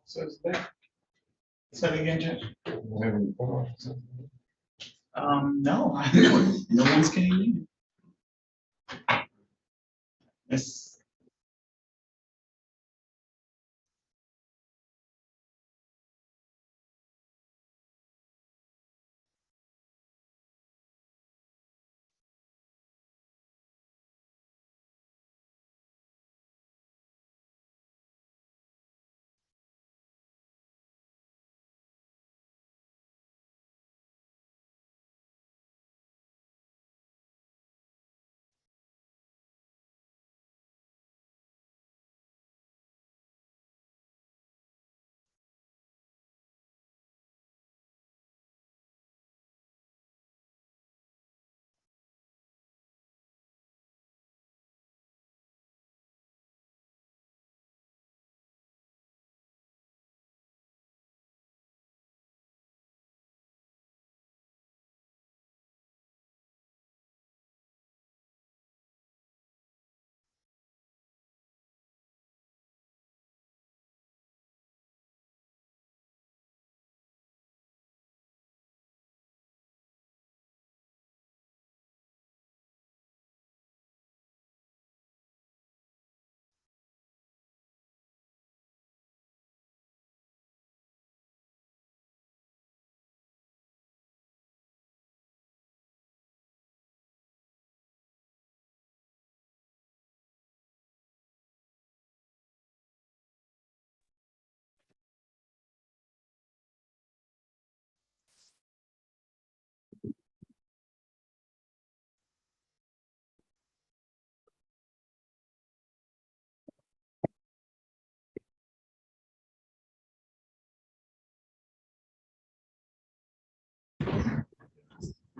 So it's that. Say it again, Judge. No, no one's came in. It's,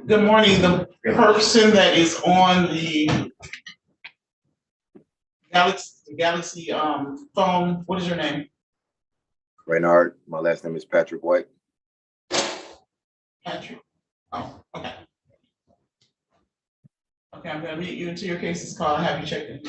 good morning, the person that is on the Galaxy phone, what is your name? Reynard, my last name is Patrick White. Patrick. Oh, okay. Okay, I'm gonna mute you until your case is called. Have you checked in?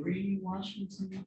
Reed Washington.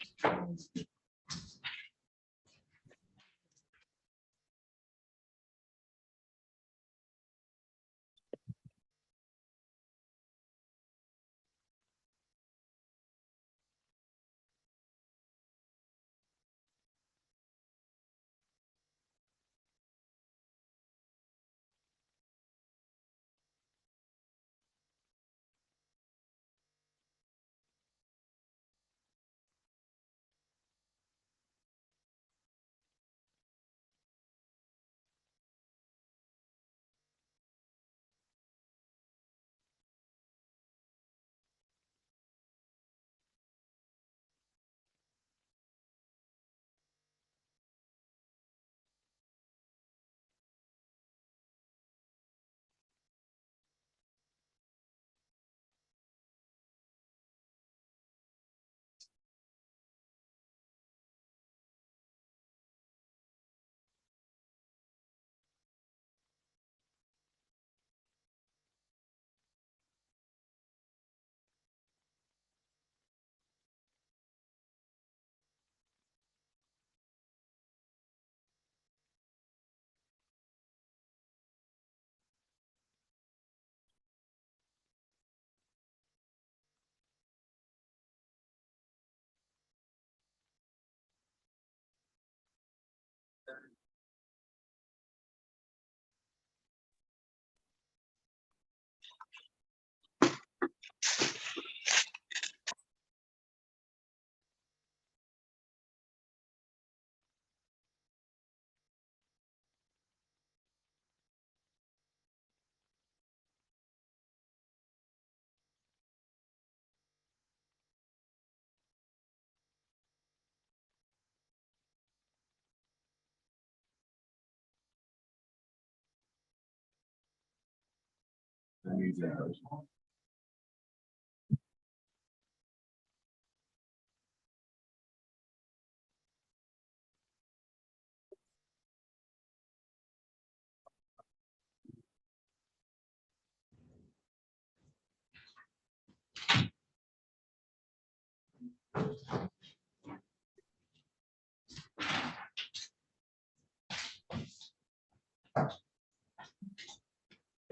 Good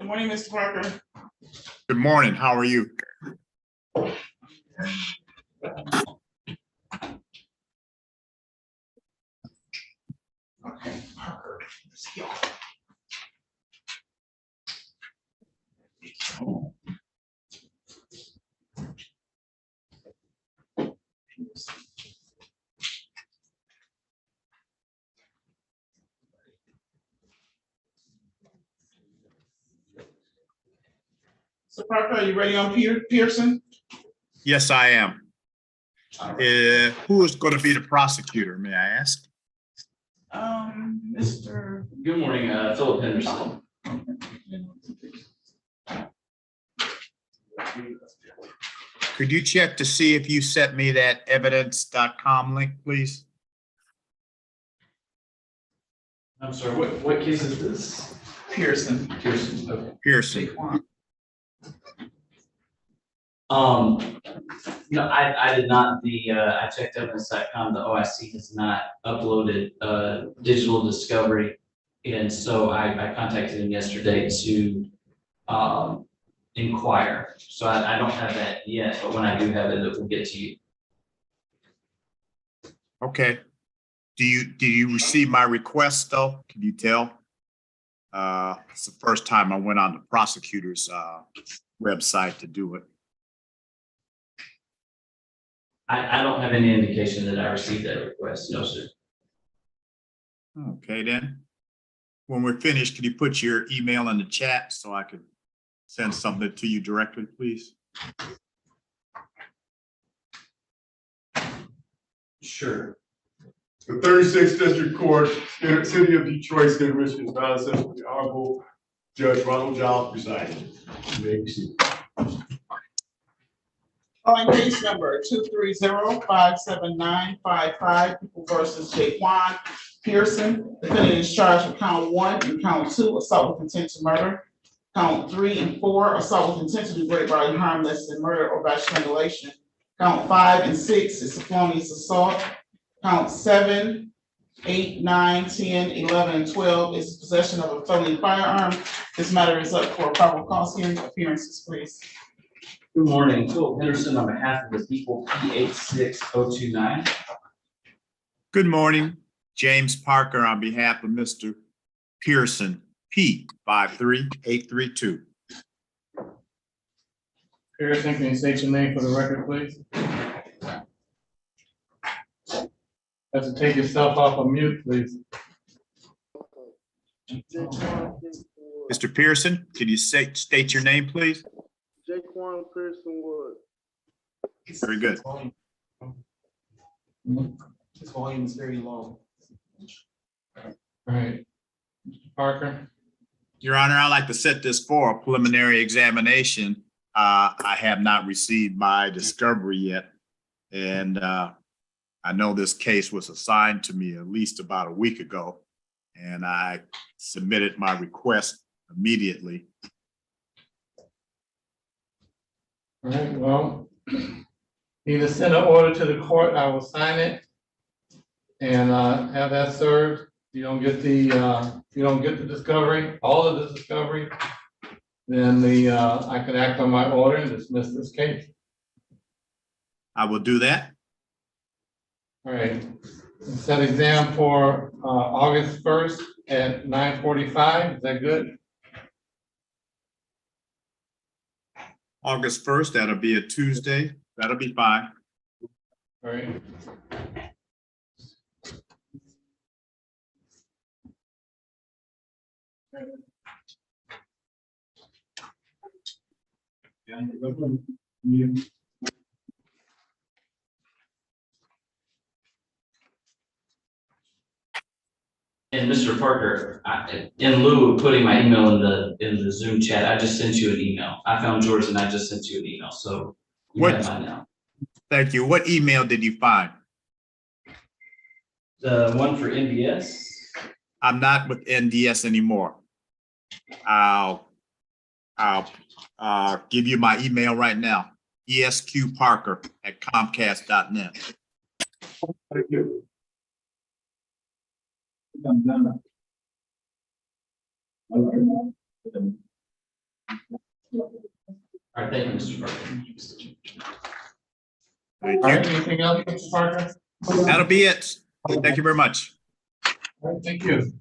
morning, Mr. Parker. Good morning. How are you? Okay, Parker. Let's go. So Parker, are you ready on Pearson? Yes, I am. All right. Who is going to be the prosecutor, may I ask? Mr. Good morning, Philip Henderson. Could you check to see if you sent me that evidence.com link, please? I'm sorry, what case is this? Pearson. Pearson, okay. Pearson. No, I did not, I checked evidence.com, the OIC has not uploaded, digital discovery. And so I contacted him yesterday to, inquire. So I don't have that yet, but when I do have it, it will get to you. Okay. Do you receive my request though? Can you tell? It's the first time I went on the prosecutor's website to do it. I don't have any indication that I received that request, no, sir. Okay, then. When we're finished, can you put your email in the chat so I could send something to you directly, please? Sure. The 36th District Court, City of Detroit, State of Michigan, is now session with the Honorable Judge Ronald Giles presiding. You may be seated. Calling case number 230-57955, People versus Jaquan Pearson. Defendant is charged with count 1 and count 2, assault with intent to murder. Count 3 and 4, assault with intent to do great bodily harm less than murder or by strangulation. Count 5 and 6 is felonious assault. Count 7, 8, 9, 10, 11, and 12 is possession of a felony firearm. This matter is up for a probable cause hearing. Appearances, please. Good morning, Philip Henderson on behalf of the people, P86029. Good morning. James Parker on behalf of Mr. Pearson, P53832. Pearson, can you state your name for the record, please? Have to take yourself off of mute, please. Mr. Pearson, can you state your name, please? Jaquan Pearson Wood. Very good. His volume is very low. All right. Mr. Parker, Your Honor, I'd like to set this for a preliminary examination. I have not received my discovery yet. And I know this case was assigned to me at least about a week ago, and I submitted my request immediately. all right, well, either send an order to the court, I will sign it and have that served. You don't get the discovery, all of the discovery, then I can act on my order and dismiss this case. I will do that. All right, set exam for August 1st at 9:45, is that good? August 1st, that'll be a Tuesday. That'll be fine. All right. And Mr. Parker, in lieu of putting my email in the Zoom chat, I just sent you an email. I found yours and I just sent you an email, so you have mine now. Thank you. What email did you find? The one for NBS? I'm not with NDS anymore. I'll give you my email right now. esqparker@comcast.net. Thank you. All right, thank you, Mr. Parker. Thank All right, you. anything else, Mr. Parker? That'll be it. Thank you very much. All right, thank you.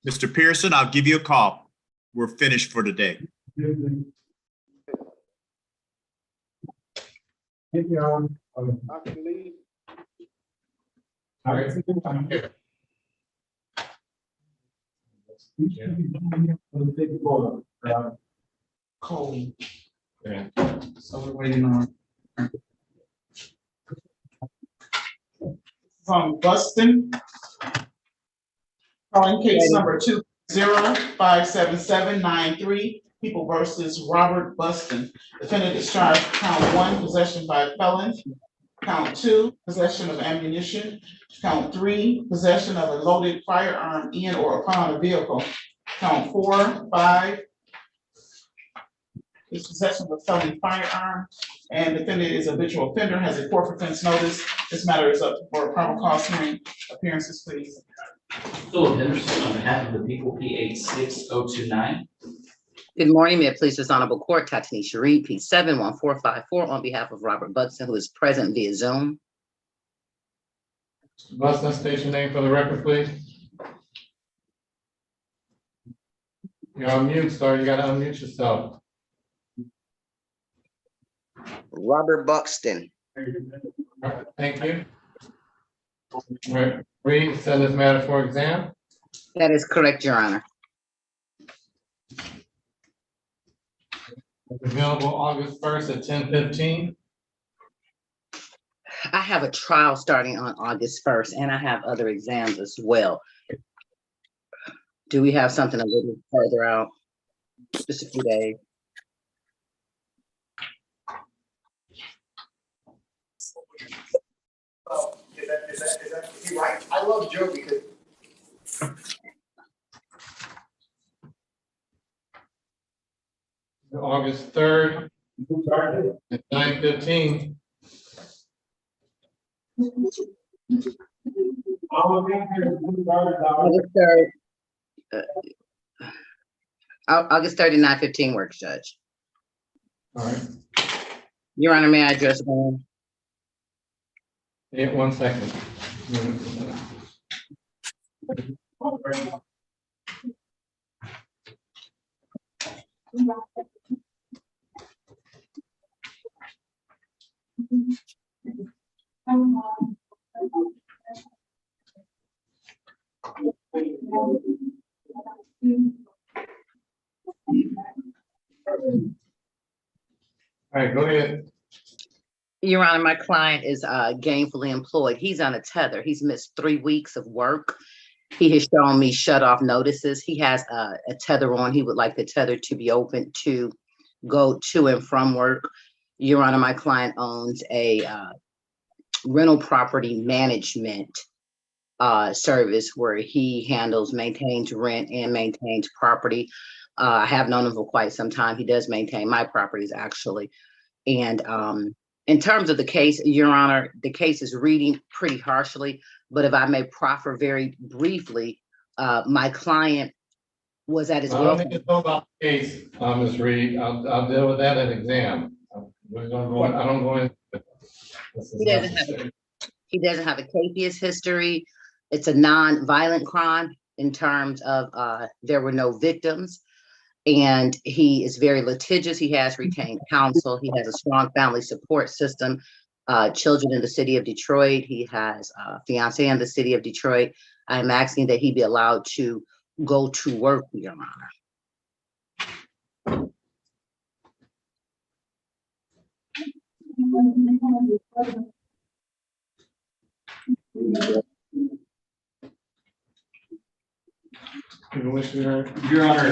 Mr. Pearson, I'll give you a call. We're finished for today. Thank you, Alan. I can leave. All right, I'm here. Cole. Yeah. So we're waiting on. From Buston. Calling case number 2057793, People versus Robert Buston. Defendant is charged with count 1, possession by a felon. Count 2, possession of ammunition. Count 3, possession of a loaded firearm in or upon a vehicle. Count 4, 5 is possession of a felony firearm. And defendant is a habitual offender, has a court offense notice. This matter is up for a probable cause hearing. Appearances, please. Philip Henderson on behalf of the people, P86029. Good morning, may it please this honorable court, Tanisha Reed, P71454, on behalf of Robert Buxton, who is present via Zoom. Bus station name for the record, please. You're on mute, sir. You gotta unmute yourself. Robert Buxton. All right, thank you. All right, Reed, send this matter for exam. That is correct, Your Honor. Available August 1st at 10:15. I have a trial starting on August 1st, and I have other exams as well. Do we have something a little further out? Just a few days? Is that you right? I love Joe because August 3rd at 9:15. August 3rd. August 3rd at 9:15 works, Judge. All right, Your Honor, may I address one? yeah, 1 second. All right, go ahead. Your Honor, my client is gainfully employed. He's on a tether. He's missed 3 weeks of work. He has shown me shut off notices. He has a tether on. He would like the tether to be open to go to and from work. Your Honor, my client owns a rental property management service where he handles, maintains rent and maintains property. I have known him for quite some time. He does maintain my properties actually. And in terms of the case, Your Honor, the case is reading pretty harshly, but if I may proffer very briefly, my client was at his I don't girlfriend. need to know about the case, Ms. Reed. I'll deal with that at exam. We're gonna go, I don't go in. This is He doesn't have a capious history. It's a non-violent crime in terms of there were no victims. And he is very litigious. He has retained counsel. He has a strong family support system, children in the city of Detroit. He has a fiance in the city of Detroit. I'm asking that he be allowed to go to work, Your Honor. You wish to hear? Your Honor,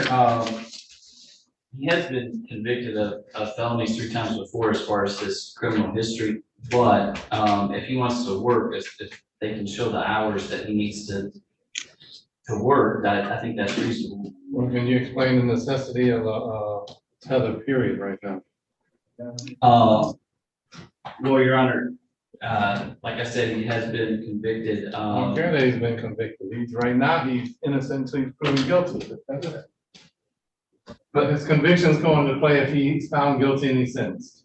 he has been convicted of felonies 3 times before as far as his criminal history. But, if he wants to work, if they can show the hours that he needs to work, I think that's reasonable. Well, can you explain the necessity of a tether period right now? Well, Your Honor, like I said, he has been convicted. I don't care that he's been convicted. Right now, he's innocent until he's proven guilty. But his conviction's going to play if he's found guilty and he's sentenced.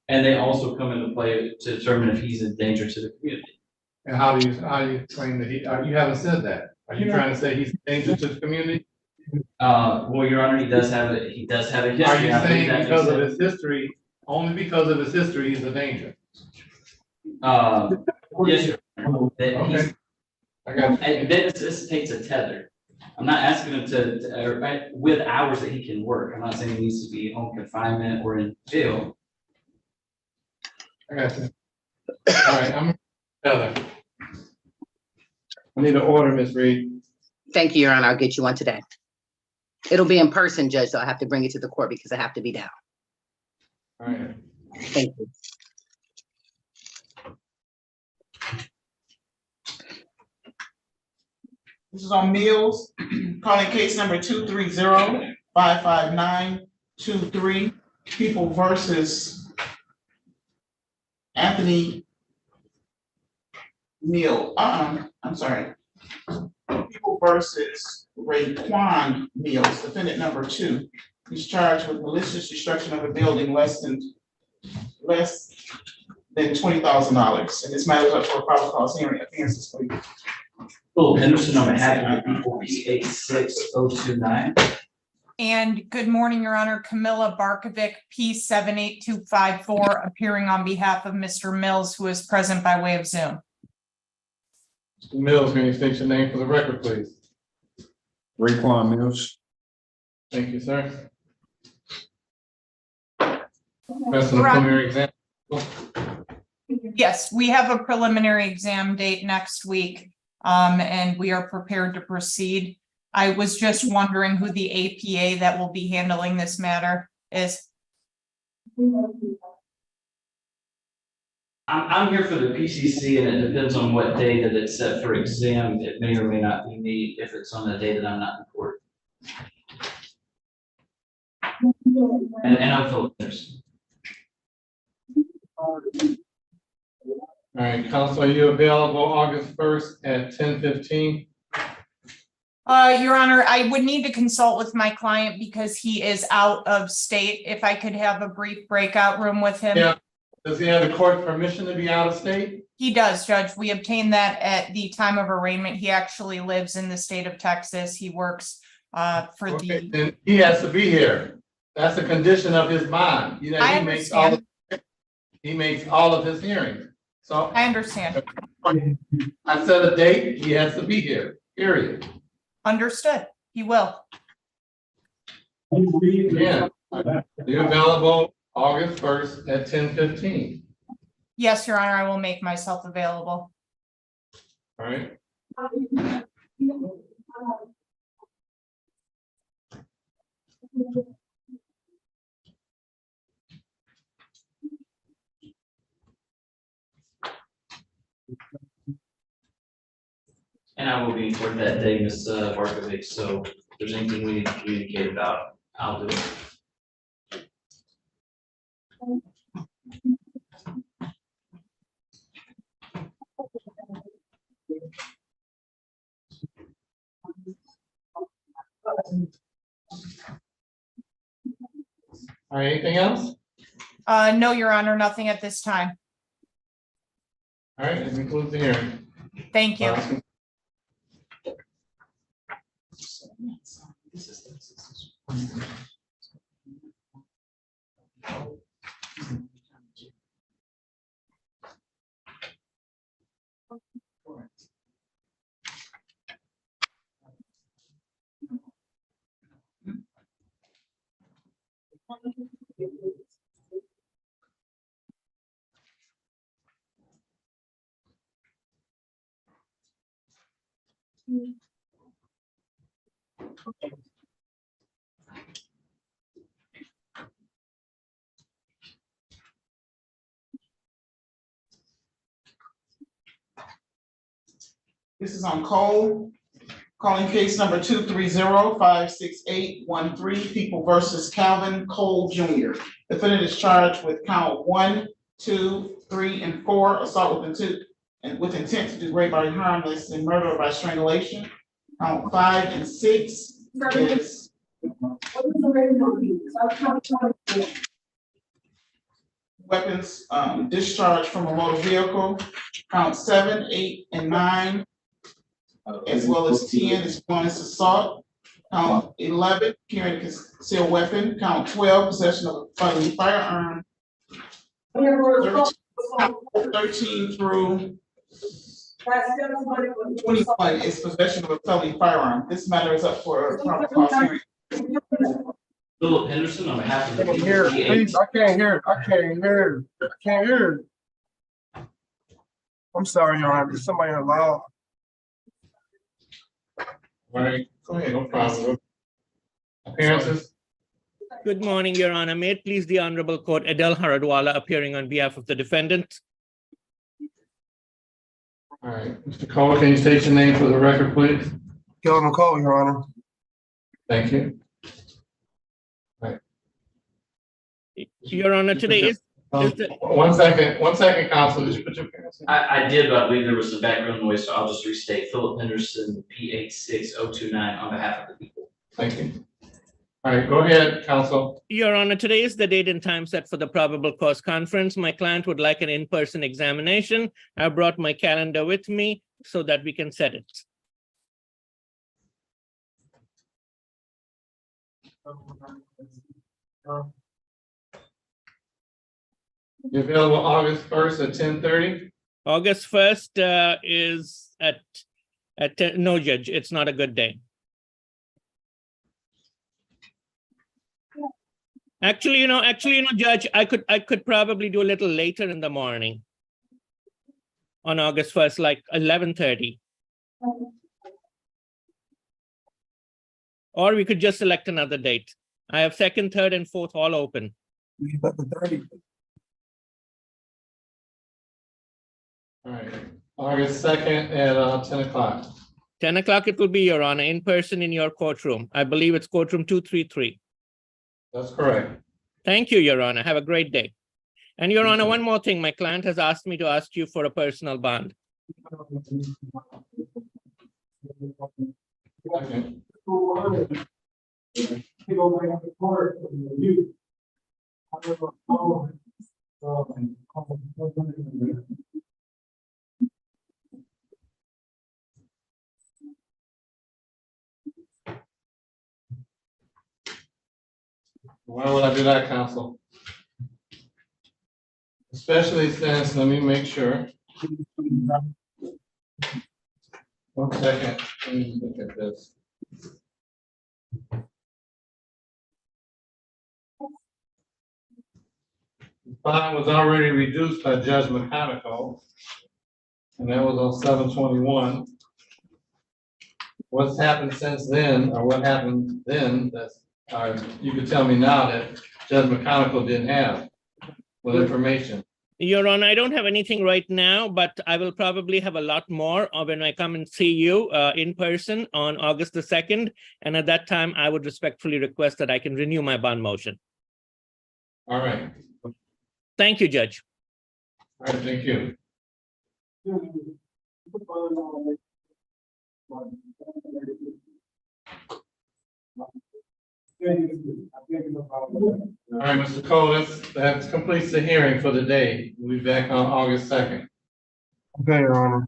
And they also come into play to determine if he's a danger to the community. And how do you claim that you haven't said that? Are you trying to say he's a danger to the community? Well, Your Honor, he does have a history. Are you I believe saying that because of makes his history, only because of his history, he's a danger? Yes, Your Honor. That he's- Okay. I got you. And that necessitates a tether. I'm not asking him to, with hours that he can work. I'm not saying he needs to be home confinement or in jail. I got you. All right, I'm tether. I need an order, Ms. Reed. Thank you, Your Honor. I'll get you one today. It'll be in person, Judge, so I have to bring it to the court because I have to be down. All right. Thank you. This is on meals, calling case number 230-55923, People versus Anthony Neal, I'm sorry. People versus Raekwon Mills, defendant number 2. He's charged with malicious destruction of a building less than $20,000. And this matter is up for a probable cause hearing. Appearances, please. Philip Henderson on behalf of the people, P86029. And good morning, Your Honor. Camilla Barkovic, P78254, appearing on behalf of Mr. Mills, who is present by way of Zoom. Mr. Mills, can you state your name for the record, please? Raekwon Mills. Thank you, sir. That's an preliminary exam. Yes, we have a preliminary exam date next week, and we are prepared to proceed. I was just wondering who the APA that will be handling this matter is. I'm here for the PCC, and it depends on what day that it's set for exam. It may or may not be me if it's on a day that I'm not in court. And I'm Philip Henderson. All right, counsel, are you available August 1st at 10:15? Your Honor, I would need to consult with my client because he is out of state. If I could have a brief breakout room with him. Yeah. Does he have the court permission to be out of state? He does, Judge. We obtained that at the time of arraignment. He actually lives in the state of Texas. He works for Okay, the. then he has to be here. That's a condition of his bond. You know, I he makes all of his hearings. So I understand. I set a date, he has to be here, period. Understood. He will. Yeah. You're available August 1st at 10:15. Yes, Your Honor, I will make myself available. All right. And I will be in court that day, Ms. Barkovic, so if there's anything we need to communicate about, I'll do it. All right, anything else? No, Your Honor, nothing at this time. All right, that concludes the hearing. Thank you. This is on Cole. Calling case number 230-56813, People versus Calvin Cole Jr. Defendant is charged with count 1, 2, 3, and 4, assault with intent to do great bodily harm, less than murder or by strangulation. Count 5 and 6 is weapons discharged from a motor vehicle. Count 7, 8, and 9, as well as 10 is bonus assault. Count 11, carrying a concealed weapon. Count 12, possession of a felony firearm. 13 through 21 is possession of a felony firearm. This matter is up for a probable cause hearing. Philip Henderson on behalf of the. I can't hear, please, I can't hear, I can't hear. I'm sorry, Your Honor, there's somebody here loud. All right, go ahead, no problem. Appearances? Good morning, Your Honor. May it please the Honorable Court, Adel Haradwala appearing on behalf of the defendant. All right, Mr. Cole, can you state your name for the record, please? Kelvin McCall, Your Honor. Thank you. Your Honor, today is the. One second, counsel, did you put your appearance in? I did, but I believe there was some background noise, so I'll just restate. Philip Henderson, P86029 on behalf of the people. Thank you. All right, go ahead, counsel. Your Honor, today is the date and time set for the probable cause conference. My client would like an in-person examination. I brought my calendar with me so that we can set it. You're available August 1st at 10:30? August 1st is at 10, no, Judge, it's not a good day. Actually, Judge, I could probably do a little later in the morning on August 1st, like 11:30. Or we could just select another date. I have 2nd, 3rd, and 4th all open. 11:30. All right, August 2nd at 10 o'clock. 10 o'clock it will be, Your Honor, in person in your courtroom. I believe it's courtroom 233. That's correct. Thank you, Your Honor. Have a great day. And Your Honor, one more thing. My client has asked me to ask you for a personal bond. Okay. Why would I do that, counsel? Especially since, let me make sure. 1 second, let me look at this. The fine was already reduced by Judge McConaughey, and that was on 7/21. What's happened since then, or what happened then, that's, you could tell me now that Judge McConaughey didn't have with information. Your Honor, I don't have anything right now, but I will probably have a lot more when I come and see you in person on August the 2nd. And at that time, I would respectfully request that I can renew my bond motion. All right. Thank you, Judge. All right, thank you. All right, Mr. Cole, that completes the hearing for the day. We'll be back on August 2nd. Okay, Your Honor.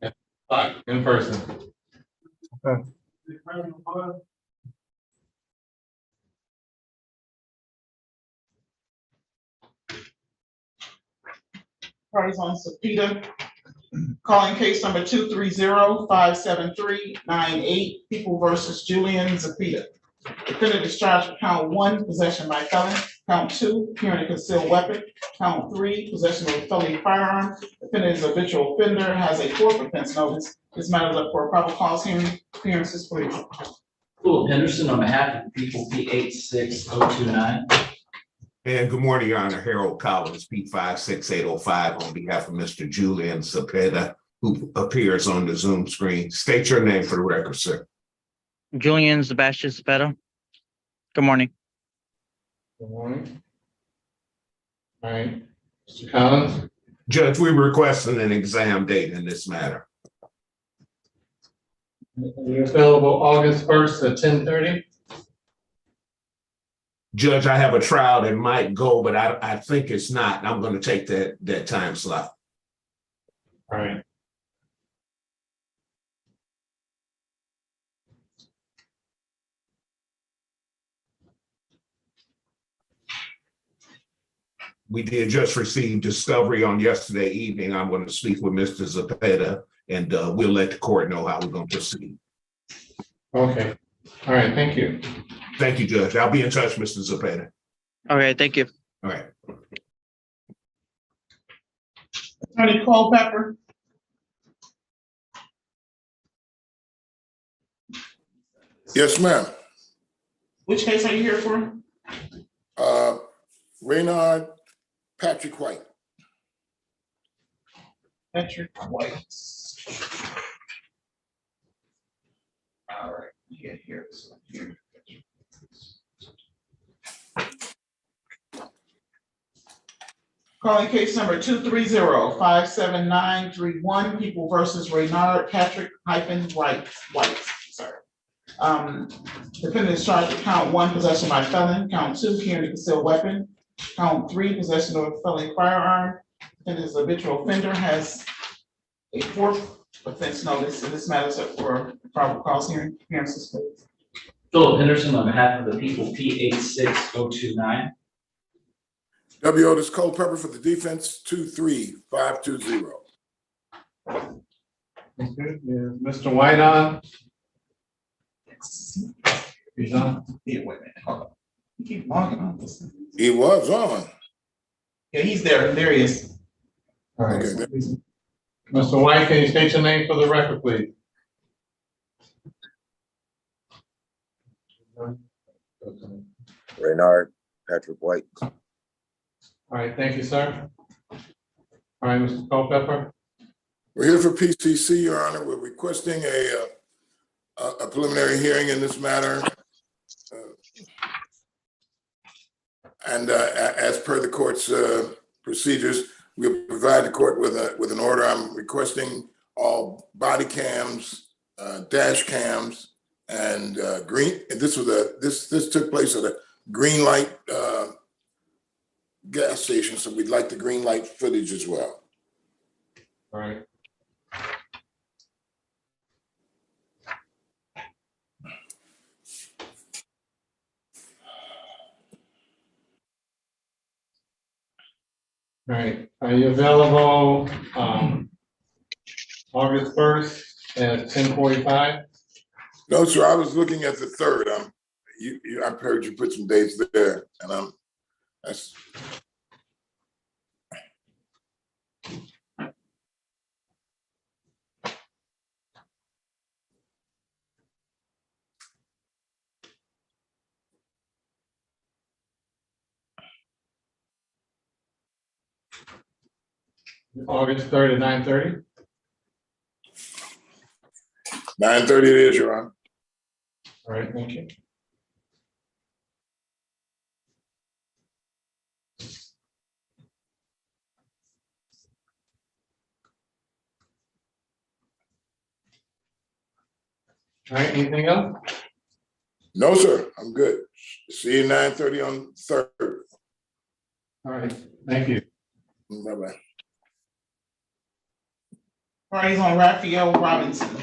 In person. Okay. Parties on subpoena. Calling case number 230-57398, People versus Julian Zepeda. Defendant is charged with count 1, possession by felon. Count 2, carrying a concealed weapon. Count 3, possession of a felony firearm. Defendant is a habitual offender, has a 4th offense notice. This matter is up for a probable cause hearing. Appearances, please. Philip Henderson on behalf of the people, P86029. And good morning, Your Honor. Harold Collins, P56805, on behalf of Mr. Julian Cepeda, who appears on the Zoom screen. State your name for the record, sir. Julian Sebastian Cepeda. Good morning. Good morning. All right, Mr. Collins. Judge, we're requesting an exam date in this matter. You're available August 1st at 10:30. Judge, I have a trial that might go, but I think it's not. I'm going to take that time slot. All right. We did just receive discovery on yesterday evening. I'm going to speak with Mr. Cepeda, and we'll let the court know how we're going to proceed. Okay. All right. Thank you. Thank you, Judge. I'll be in touch, Mr. Cepeda. Okay, thank you. All right. Attorney Culpepper. Yes, ma'am. Which case are you here for? Ronald Patrick White. Patrick White. All right, yeah, here. Calling case number 230-57931, People versus Ronald Patrick White, sorry. Defendant is charged with count 1, possession by felon, count 2, carrying a concealed weapon, count 3, possession of a felony firearm. Defendant is an habitual offender, has a 4th offense notice, and this matters up for probable cause hearing. Appearances, please. Philip Henderson on behalf of the people, P86029. W. Otis Culpepper for the defense, 23520. Okay. Is Mr. White on? He's on. Yeah, wait a minute, hold on. You keep logging on this. He was on. Yeah, he's there, there he is. All right. Okay. Mr. White, can you state your name for the record, please? Ronald Patrick White. All right, thank you, sir. All right, Mr. Culpepper. We're here for PCC, Your Honor. We're requesting a preliminary hearing in this matter. And as per the court's procedures, we'll provide the court with an order. I'm requesting all body cams, dash cams, and green. And this took place at a green light gas station, so we'd like the green light footage as well. All right. All right, are you available August 1st at 10:45? No, sir, I was looking at the 3rd. I've heard you put some dates there, and that's. August 3rd at 9:30? 9:30 it is, Your Honor. All right, thank you. All right, anything else? No, sir, I'm good. See you 9:30 on 3rd. All right, thank you. Bye-bye. Parties on Raphael Robinson.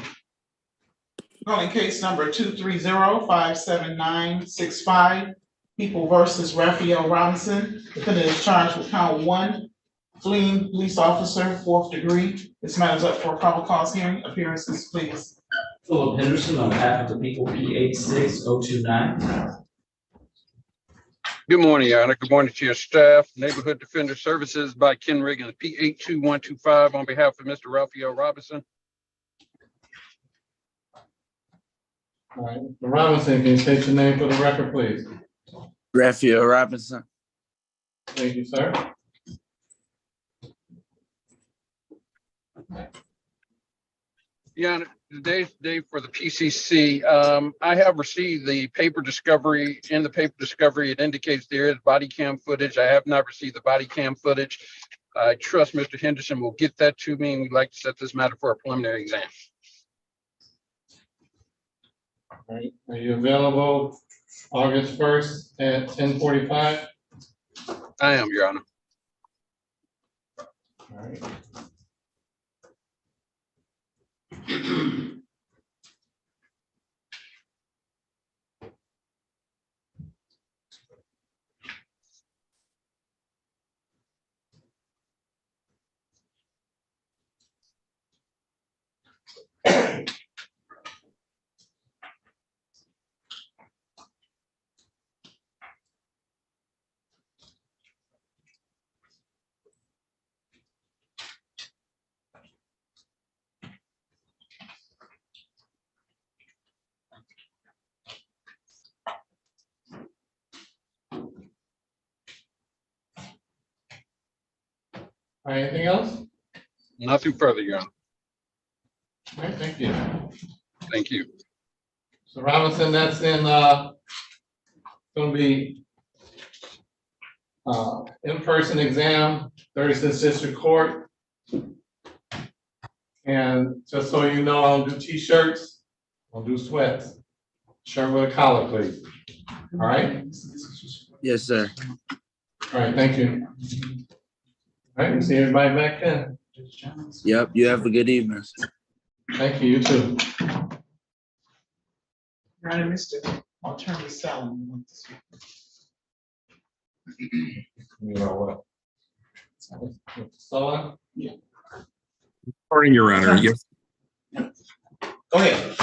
Calling case number 230-57965, People versus Raphael Robinson. Defendant is charged with count 1, fleeing police officer, 4th degree. This matters up for a probable cause hearing. Appearances, please. Philip Henderson on behalf of the people, P86029. Good morning, Your Honor. Good morning to your staff. Neighborhood Defender Services by Ken Riggins, P82125 on behalf of Mr. Raphael Robinson. All right, Mr. Robinson, can you state your name for the record, please? Raphael Robinson. Thank you, sir. Yeah, today's the day for the PCC. I have received the paper discovery. In the paper discovery, it indicates there is body cam footage. I have not received the body cam footage. I trust Mr. Henderson will get that to me, and we'd like to set this matter for a preliminary exam. All right, are you available August 1st at 10:45? I am, Your Honor. All right. All right, anything else? Nothing further, Your Honor. All right, thank you. Thank you. So Robinson, that's gonna be in-person exam, 36th District Court. And just so you know, I don't do t-shirts, I don't do sweats. Shirt with a collar, please. All right? Yes, sir. All right, thank you. All right, we'll see everybody back then. Yep, you have a good evening. Thank you, you too. Your Honor, Mr. Attorney Salomon wants to speak. You know what? So, Yeah. Morning, Your Honor. Yes. Go ahead.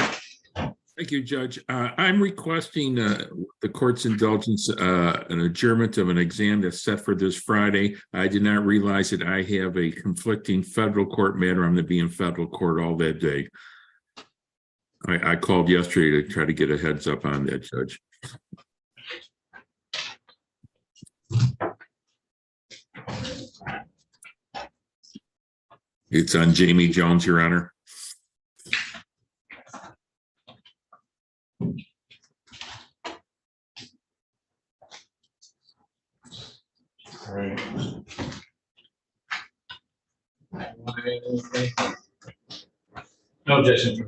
Thank you, Judge. I'm requesting the court's indulgence, an adjournment of an exam that's set for this Friday. I did not realize that I have a conflicting federal court matter. I'm going to be in federal court all that day. I called yesterday to try to get a heads up on that, Judge. It's on Jamie Jones, Your Honor. all right. No objection.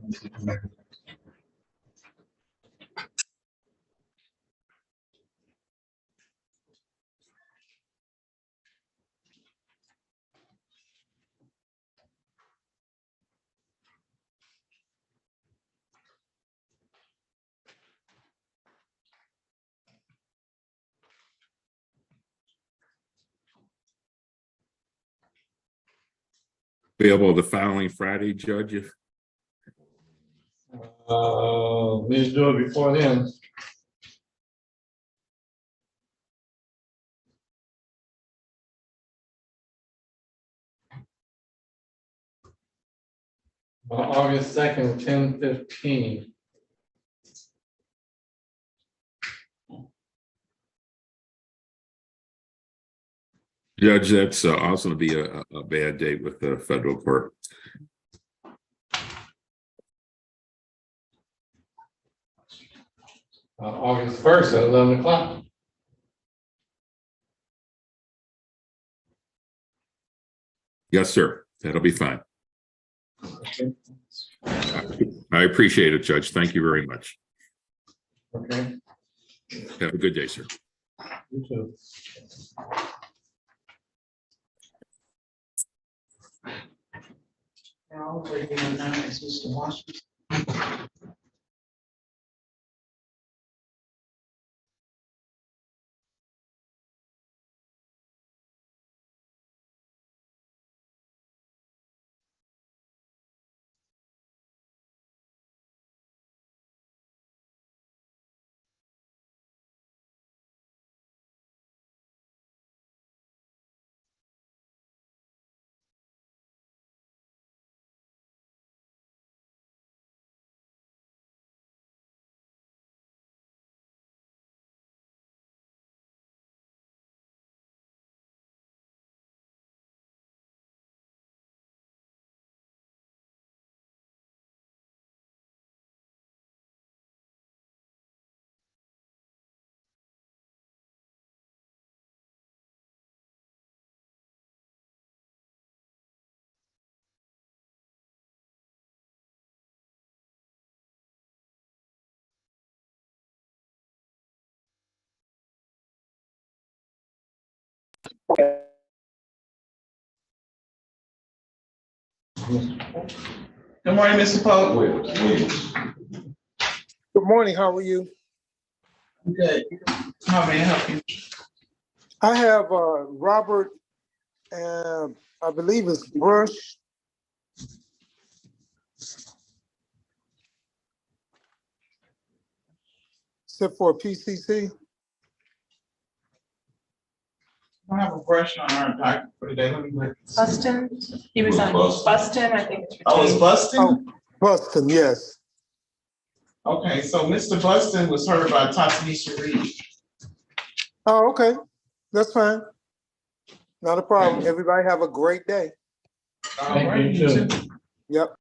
Available the following Friday, Judge, if Need to do it before then. August 2nd, 10:15. Judge, that's also going to be a bad day with the federal court. August 1st at 11 o'clock. Yes, sir. That'll be fine. Okay. I appreciate it, Judge. Thank you very much. Okay. Have a good day, sir. You too. Now, waiting on now is Mr. Washington. Good morning, Mr. Pope. Good morning, how are you? Good. How may I help you? I have Robert, I believe it's Brush. Except for PCC. I have a question on our docket for today. Let me look. Buston, he was on Buston, I think. Oh, it's Buston? Oh, Buston, yes. Okay, so Mr. Buston was heard by Tatanisha Reed. Oh, okay, that's fine. Not a problem. Everybody have a great day. All right, you too. Yep.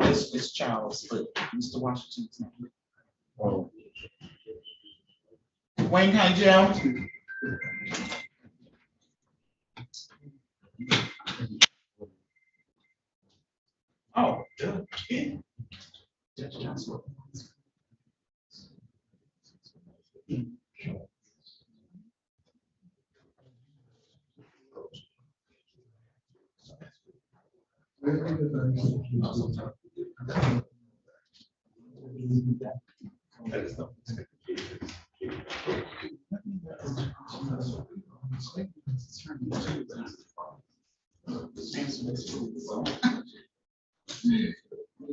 It's Giles, but Mr. Washington's name. Wayne County Jail. Oh, yeah. Judge Johnson.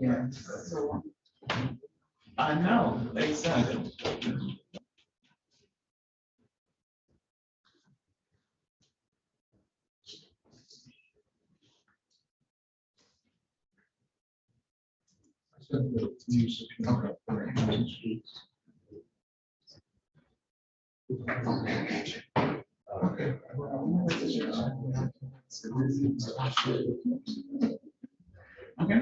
Yeah. I know, exactly. Okay.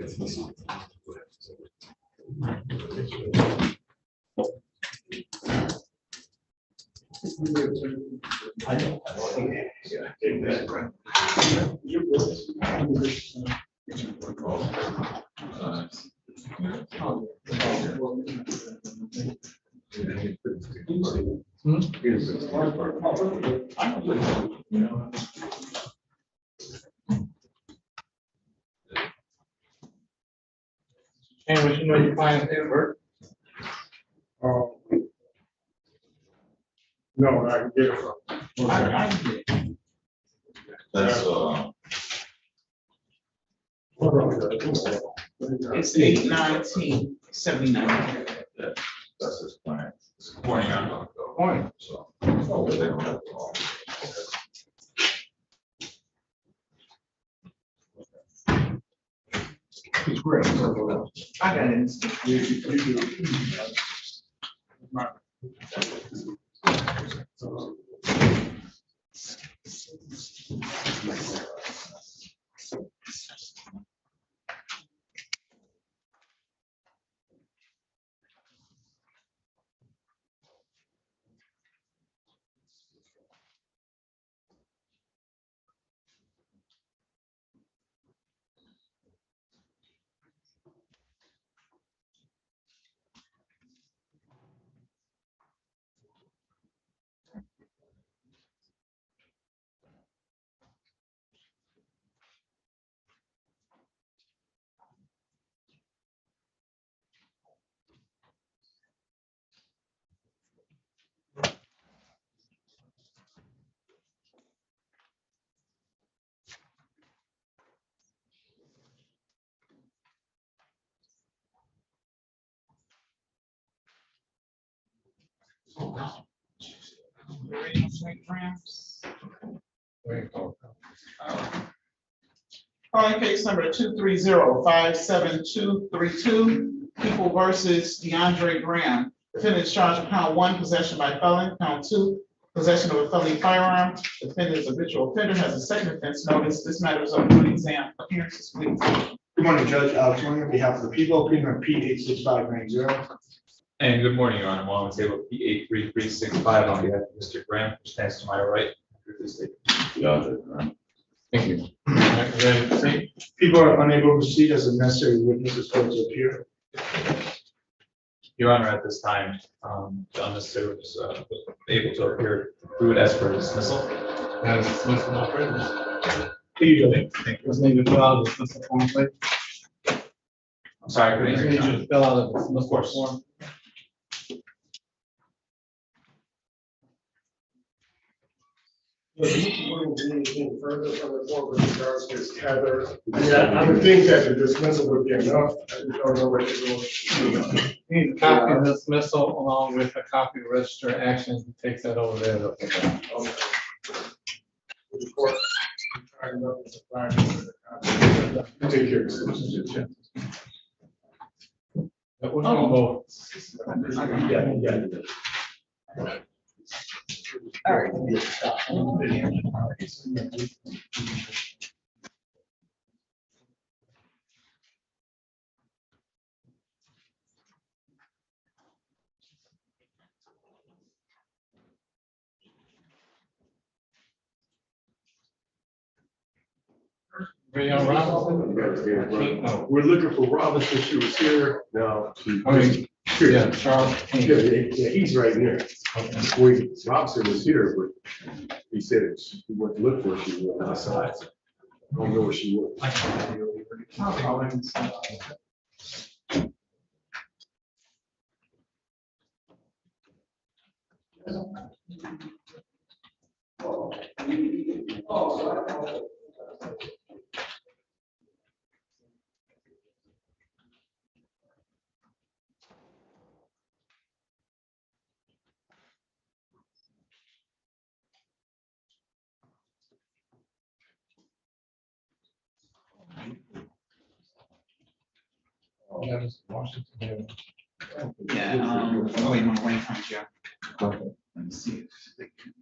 And what you know your client's date of birth? No, I can get it from. That's, it's 8/19/79. That's his plan. Morning. It's great. I got it. You do. Calling case number 230-57232, People versus DeAndre Graham. Defendant is charged with count 1, possession by felon, count 2, possession of a felony firearm. Defendant is a habitual offender, has a second offense notice. This matter is open for exam. Appearances, please. Good morning, Judge. Alex Wing on behalf of the people, appearing on P-86590. And good morning, Your Honor. I'm on the table P-83365 on behalf of Mr. Graham, who stands to my right. Thank you. Ready to proceed? People are unable to proceed as a necessary witness is going to appear. Your Honor, at this time, John Mr. was able to appear. We would ask for dismissal. As dismissal, no privilege. Please, Judge. Thank you. Let's need to fill out the dismissal form, please. I'm sorry, I couldn't Let's hear need you. you to fill out the dismissal form. Anything further from the court with regards to his tether? Yeah, I would think that the dismissal would be enough. I just don't know what to do. Need a copy of the dismissal along with a copy of register actions. He takes that over there. Okay. The court, trying to supply me with a copy. Take care of it. That was on both. Yeah. All right. Ready on Ronald? No. We're looking for Robinson. She was here. No. Yeah, Charles. Yeah, he's right here. Wait, Robinson was here, but he said he went to look for her. She was outside. I don't know where she was. Washington. Yeah, oh, wait, my wife comes here. Let me see if they can.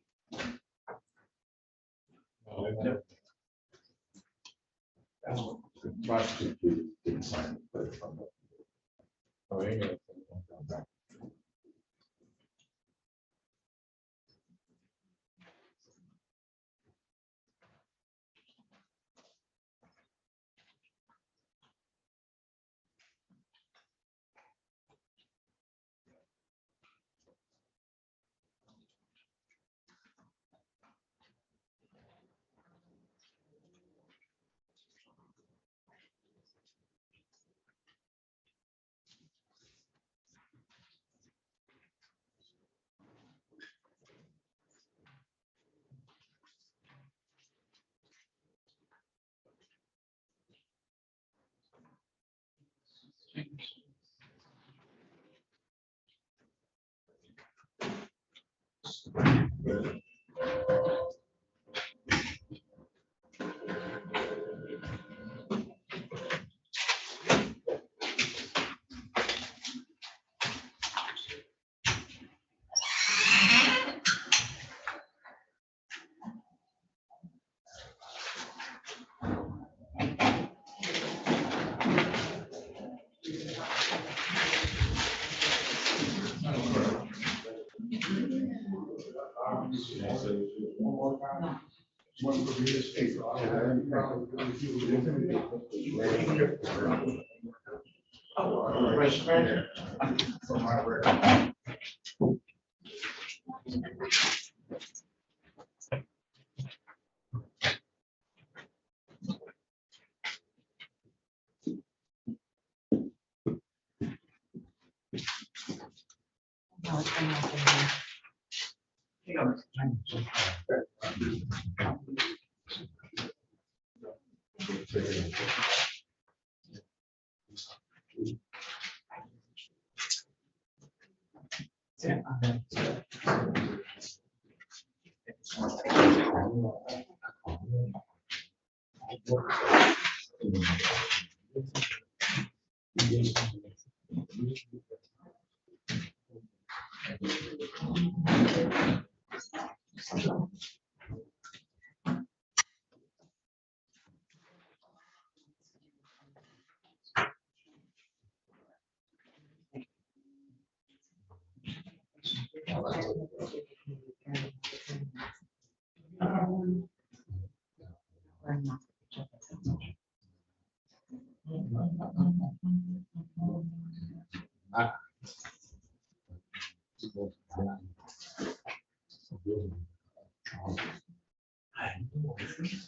Prosecutor didn't sign it, but from the. Oh, yeah.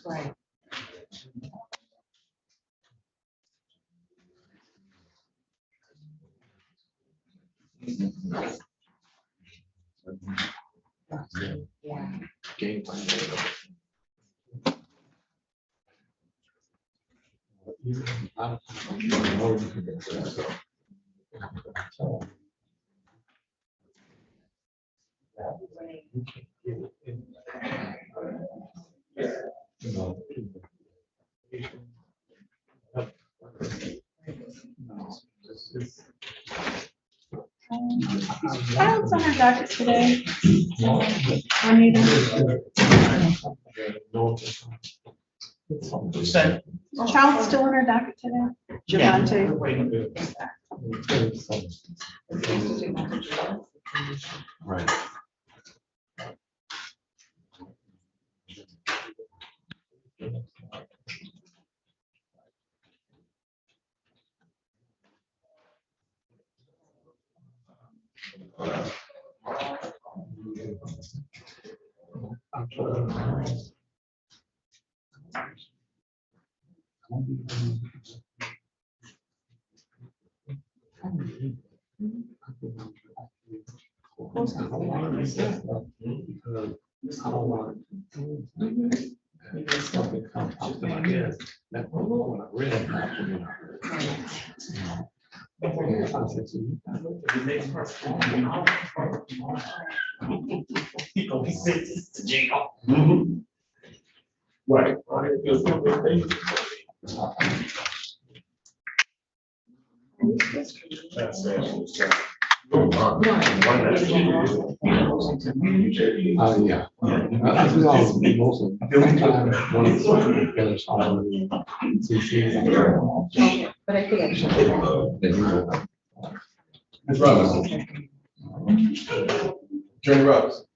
Right. Game plan. Child's on her docket today. Juanita. Child's still on her docket today. Javante. Right. Right. Yeah. But I could actually. Ms. Robinson. Attorney Robinson.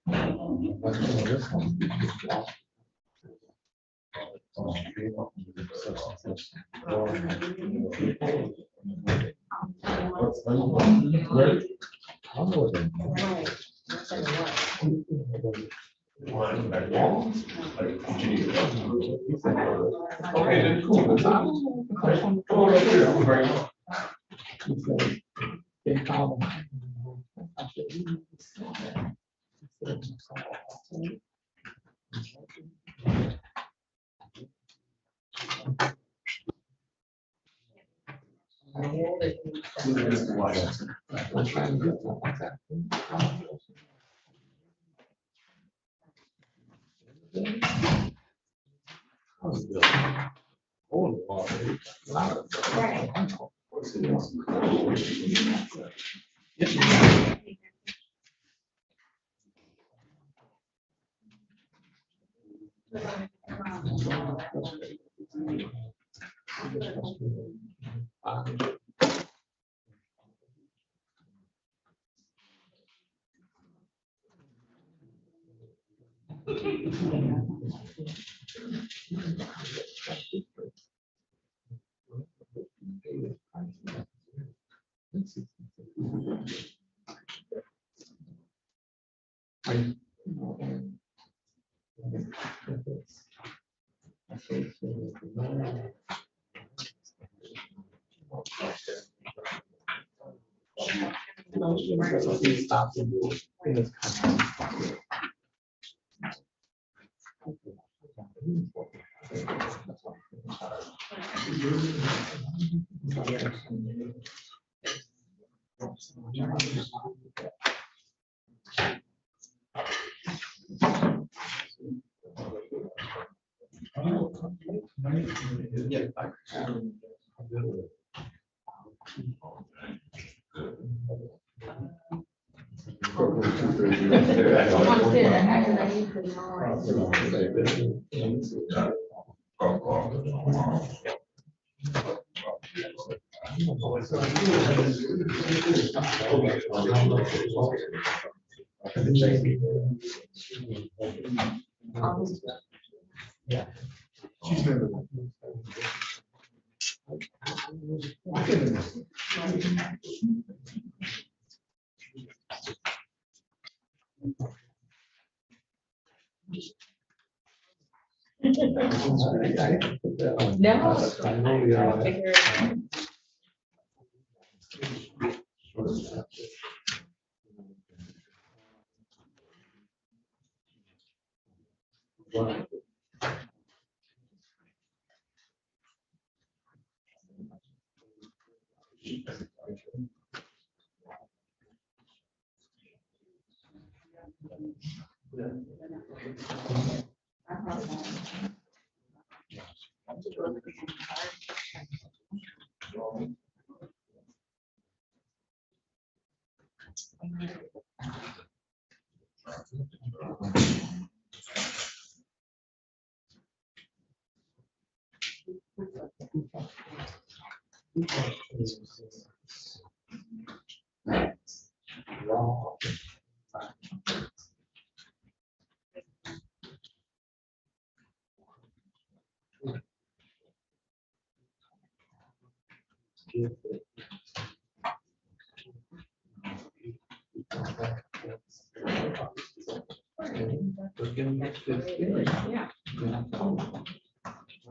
Okay, then cool. Come on up here, I'm very well.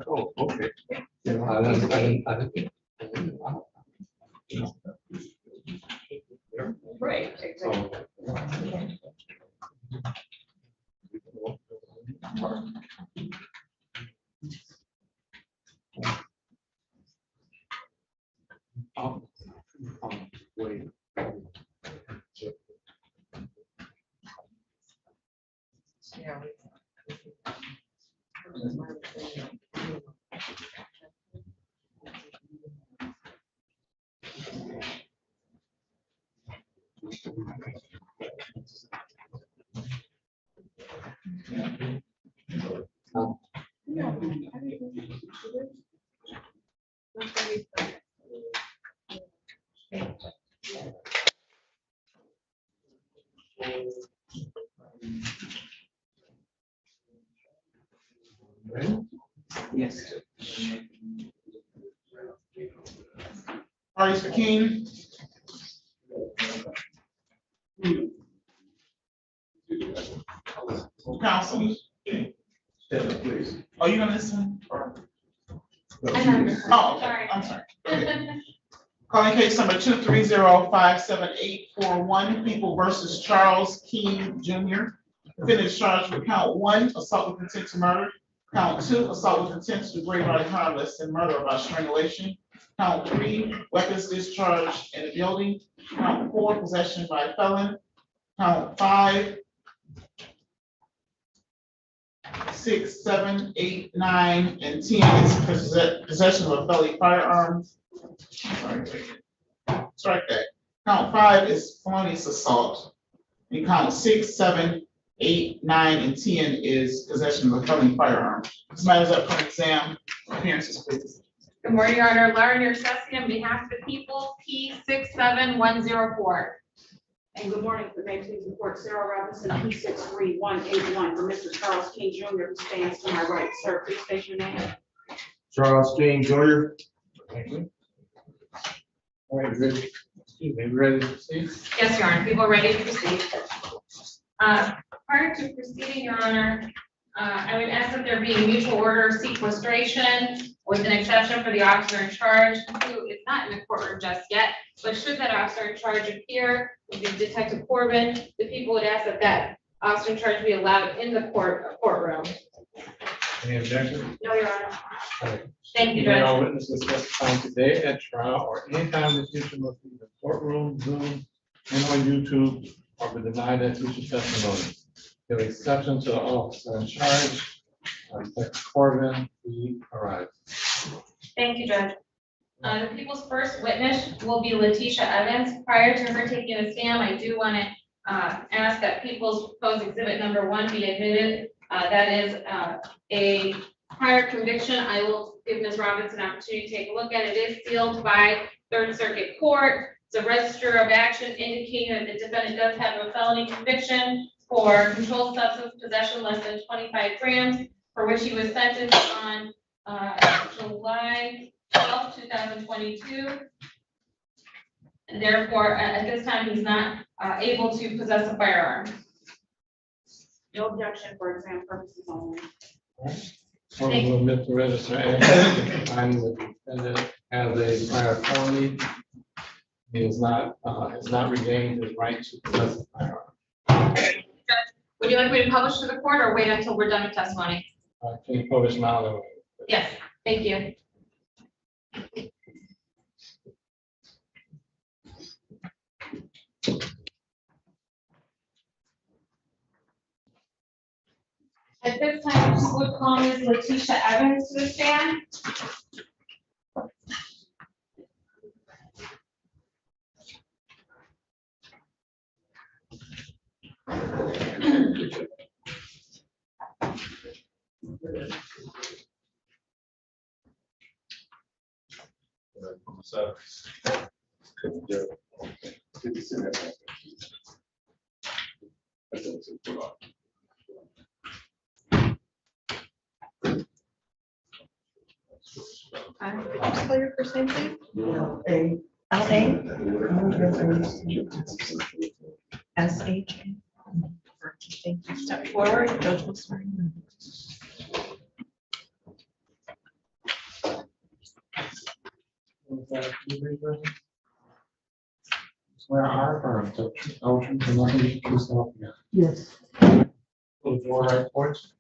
Oh, okay. Right, exactly. Yes. Parties for King. Council. Are you gonna listen? Or- Oh, okay, I'm sorry. Calling case number 2305781, People versus Charles King Jr. Defendant is charged with count 1, assault with intent to murder. Count 2, assault with intent to degrade body harm less than murder by strangulation. Count 3, weapons discharged in a building. Count 4, possession by felon. Count 5, 6, 7, 8, 9, and 10 is possession of a felony firearm. Strike that. Count 5 is felonious assault. And count 6, 7, 8, 9, and 10 is possession of a felony firearm. This matter is up for exam. Appearances, please. Good morning, Your Honor. Lauren Yersesky on behalf of the people, P67104. And good morning, the may please report Sarah Robinson, P63181 for Mr. Charles King Jr. who stands to my right. Sir, please state your name. Charles King Jr. Thank you. All right, ready to proceed? Yes, Your Honor. People are ready to proceed. Prior to proceeding, Your Honor, I would ask that there be a mutual order of sequestration with an exception for the officer in charge, who is not in the courtroom just yet, but should that officer in charge appear, with Detective Corbin, the people would ask that that officer in charge be allowed in the courtroom. Any objection? No, Your Honor. Right. Thank you, May all Judge. witnesses testifying today at trial or anytime in the future must be in the courtroom, Zoom, and on YouTube, or be denied that future testimony. Give exception to the officer in charge. Detective Corbin, he arrives. Thank you, Judge. The people's first witness will be Letitia Evans. Prior to her taking a stand, I do want to ask that people's proposed exhibit number 1 be admitted. That is a prior conviction. I will give Ms. Robinson an opportunity to take a look at it. It is sealed by Third Circuit Court. It's a register of action indicating that the defendant does have a felony conviction for controlled substance possession less than 25 grams, for which he was sentenced on July 12, 2022. And therefore, at this time, he's not able to possess a firearm. No objection for exam purposes only. So we'll admit the register and finding the defendant has a prior felony. He has not regained his right to possess a firearm. Would you like me to publish to the court or wait until we're done with testimony? Can you publish now? Yes, thank you. At this time, I would call Ms. Letitia Evans to the stand. Spell your first name, please. S-H. Thank you. Step forward. Judge will swear you in. Swear I affirm to tell the truth and nothing but the truth, so help me God. Yes. Close the door right for us.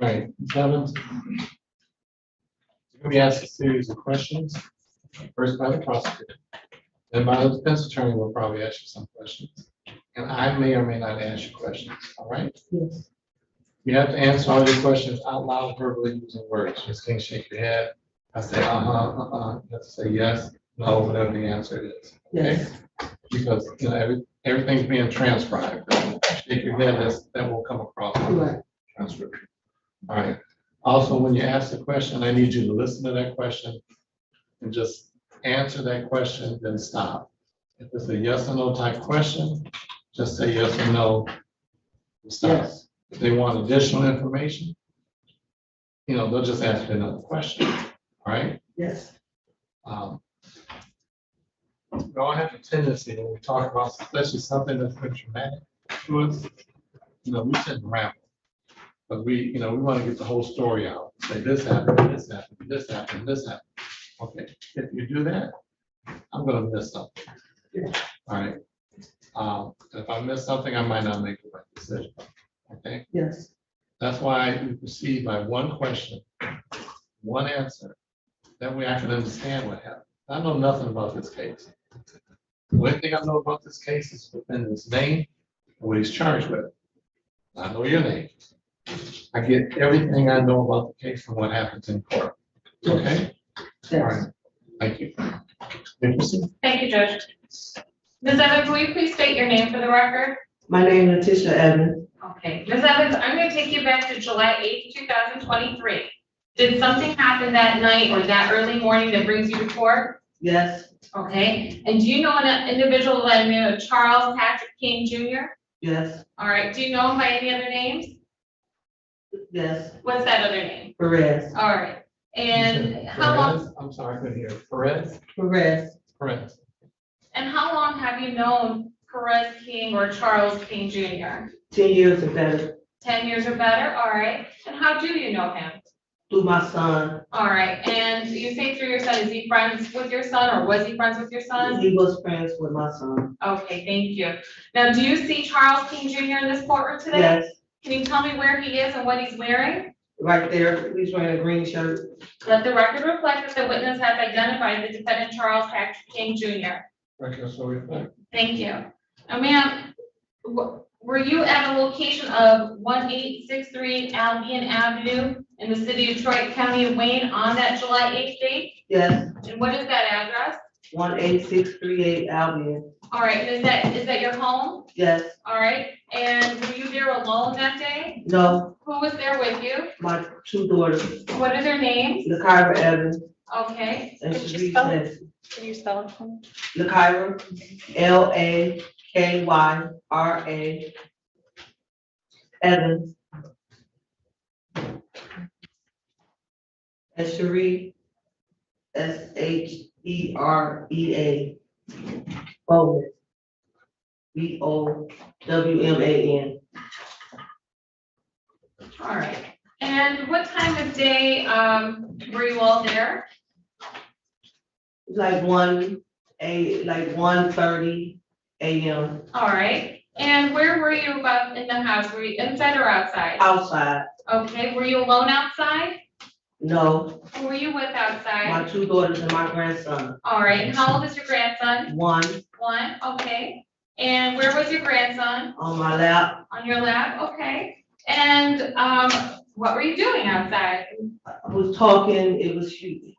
Right, Evans. You're going to be asked a series of questions, first by the prosecutor, then by the defense attorney will probably ask you some questions. And I may or may not ask you questions, all right? Yes. You have to answer all your questions out loud verbally using words. Just can't shake your head I say, you have to say yes, no, whatever the answer is. Okay? Because, you know, everything's being transcribed. Shake your head, that will come across. Correct. Transcription. All right. Also, when you ask the question, I need you to listen to that question and just answer that question, then stop. If it's a yes or no type question, just say yes or no. and Stop. Yes. If they want additional information, you know, they'll just ask you another question. All right? Yes. We all have a tendency when we talk about especially something that's been traumatic to us, you know, we tend to ramble. But we, you know, we want to get the whole story out. Say this happened, this happened, this happened, this happened. Okay, if you do that, I'm gonna miss something. All right. If I miss something, I might not make the right decision. Okay, Yes. that's why we proceed by one question, one answer. That way I can understand what happened. I know nothing about this case. The only thing I know about this case is the defendant's name and what he's charged with. I know your name. I get everything I know about the case and what happens in court. Okay? All right. Thank you. Interesting. Thank you, Judge. Ms. Evans, will you please state your name for the record? My name is Letitia Evans. Okay, Ms. Evans, I'm going to take you back to July 8th, 2023. Did something happen that night or that early morning that brings you to court? Yes. Okay, and do you know an individual by the name of Charles Patrick King Jr.? Yes. All right, do you know him by any other names? Yes. What's that other name? Perez. All right, and how long? I'm sorry, I couldn't hear. Perez? Perez. Perez. And how long have you known Perez King or Charles King Jr.? 10 years or better. 10 years or better, all right. And how do you know him? Through my son. All right, and you say through your son, is he friends with your son or was he friends with your son? He was friends with my son. Okay, thank you. Now, do you see Charles King Jr. in this courtroom today? Yes. Can you tell me where he is and what he's wearing? Right there, he's wearing a green shirt. Let the record reflect that the witness has identified the defendant Charles Patrick King Jr. Record so reflect. Thank you. Now, ma'am, were you at a location of 1863 Albion Avenue in the city of Detroit, County of Wayne on that July 8th date? Yes. And what is that address? 18638 Albion. All right, and is that your home? Yes. All right, and were you there alone that day? No. Who was there with you? My two daughters. What are their names? Lakyra Evans Okay. and Can you Sharice spell it? Nancy. Can you spell it for me? Lakyra, Lakyra Evans. And Sharice, Sherea. Bowman. Bowman. All right, and what time of day, were you all there? Like 1:30 a.m. All right, and where were you about in the house? Were you inside or outside? Outside. Okay, were you alone outside? No. Who were you with outside? My two daughters and my grandson. All right, and how old is your grandson? 1 One, okay. And where was your grandson? on my lap. On your lap, okay. And, what were you doing outside? I was talking, it was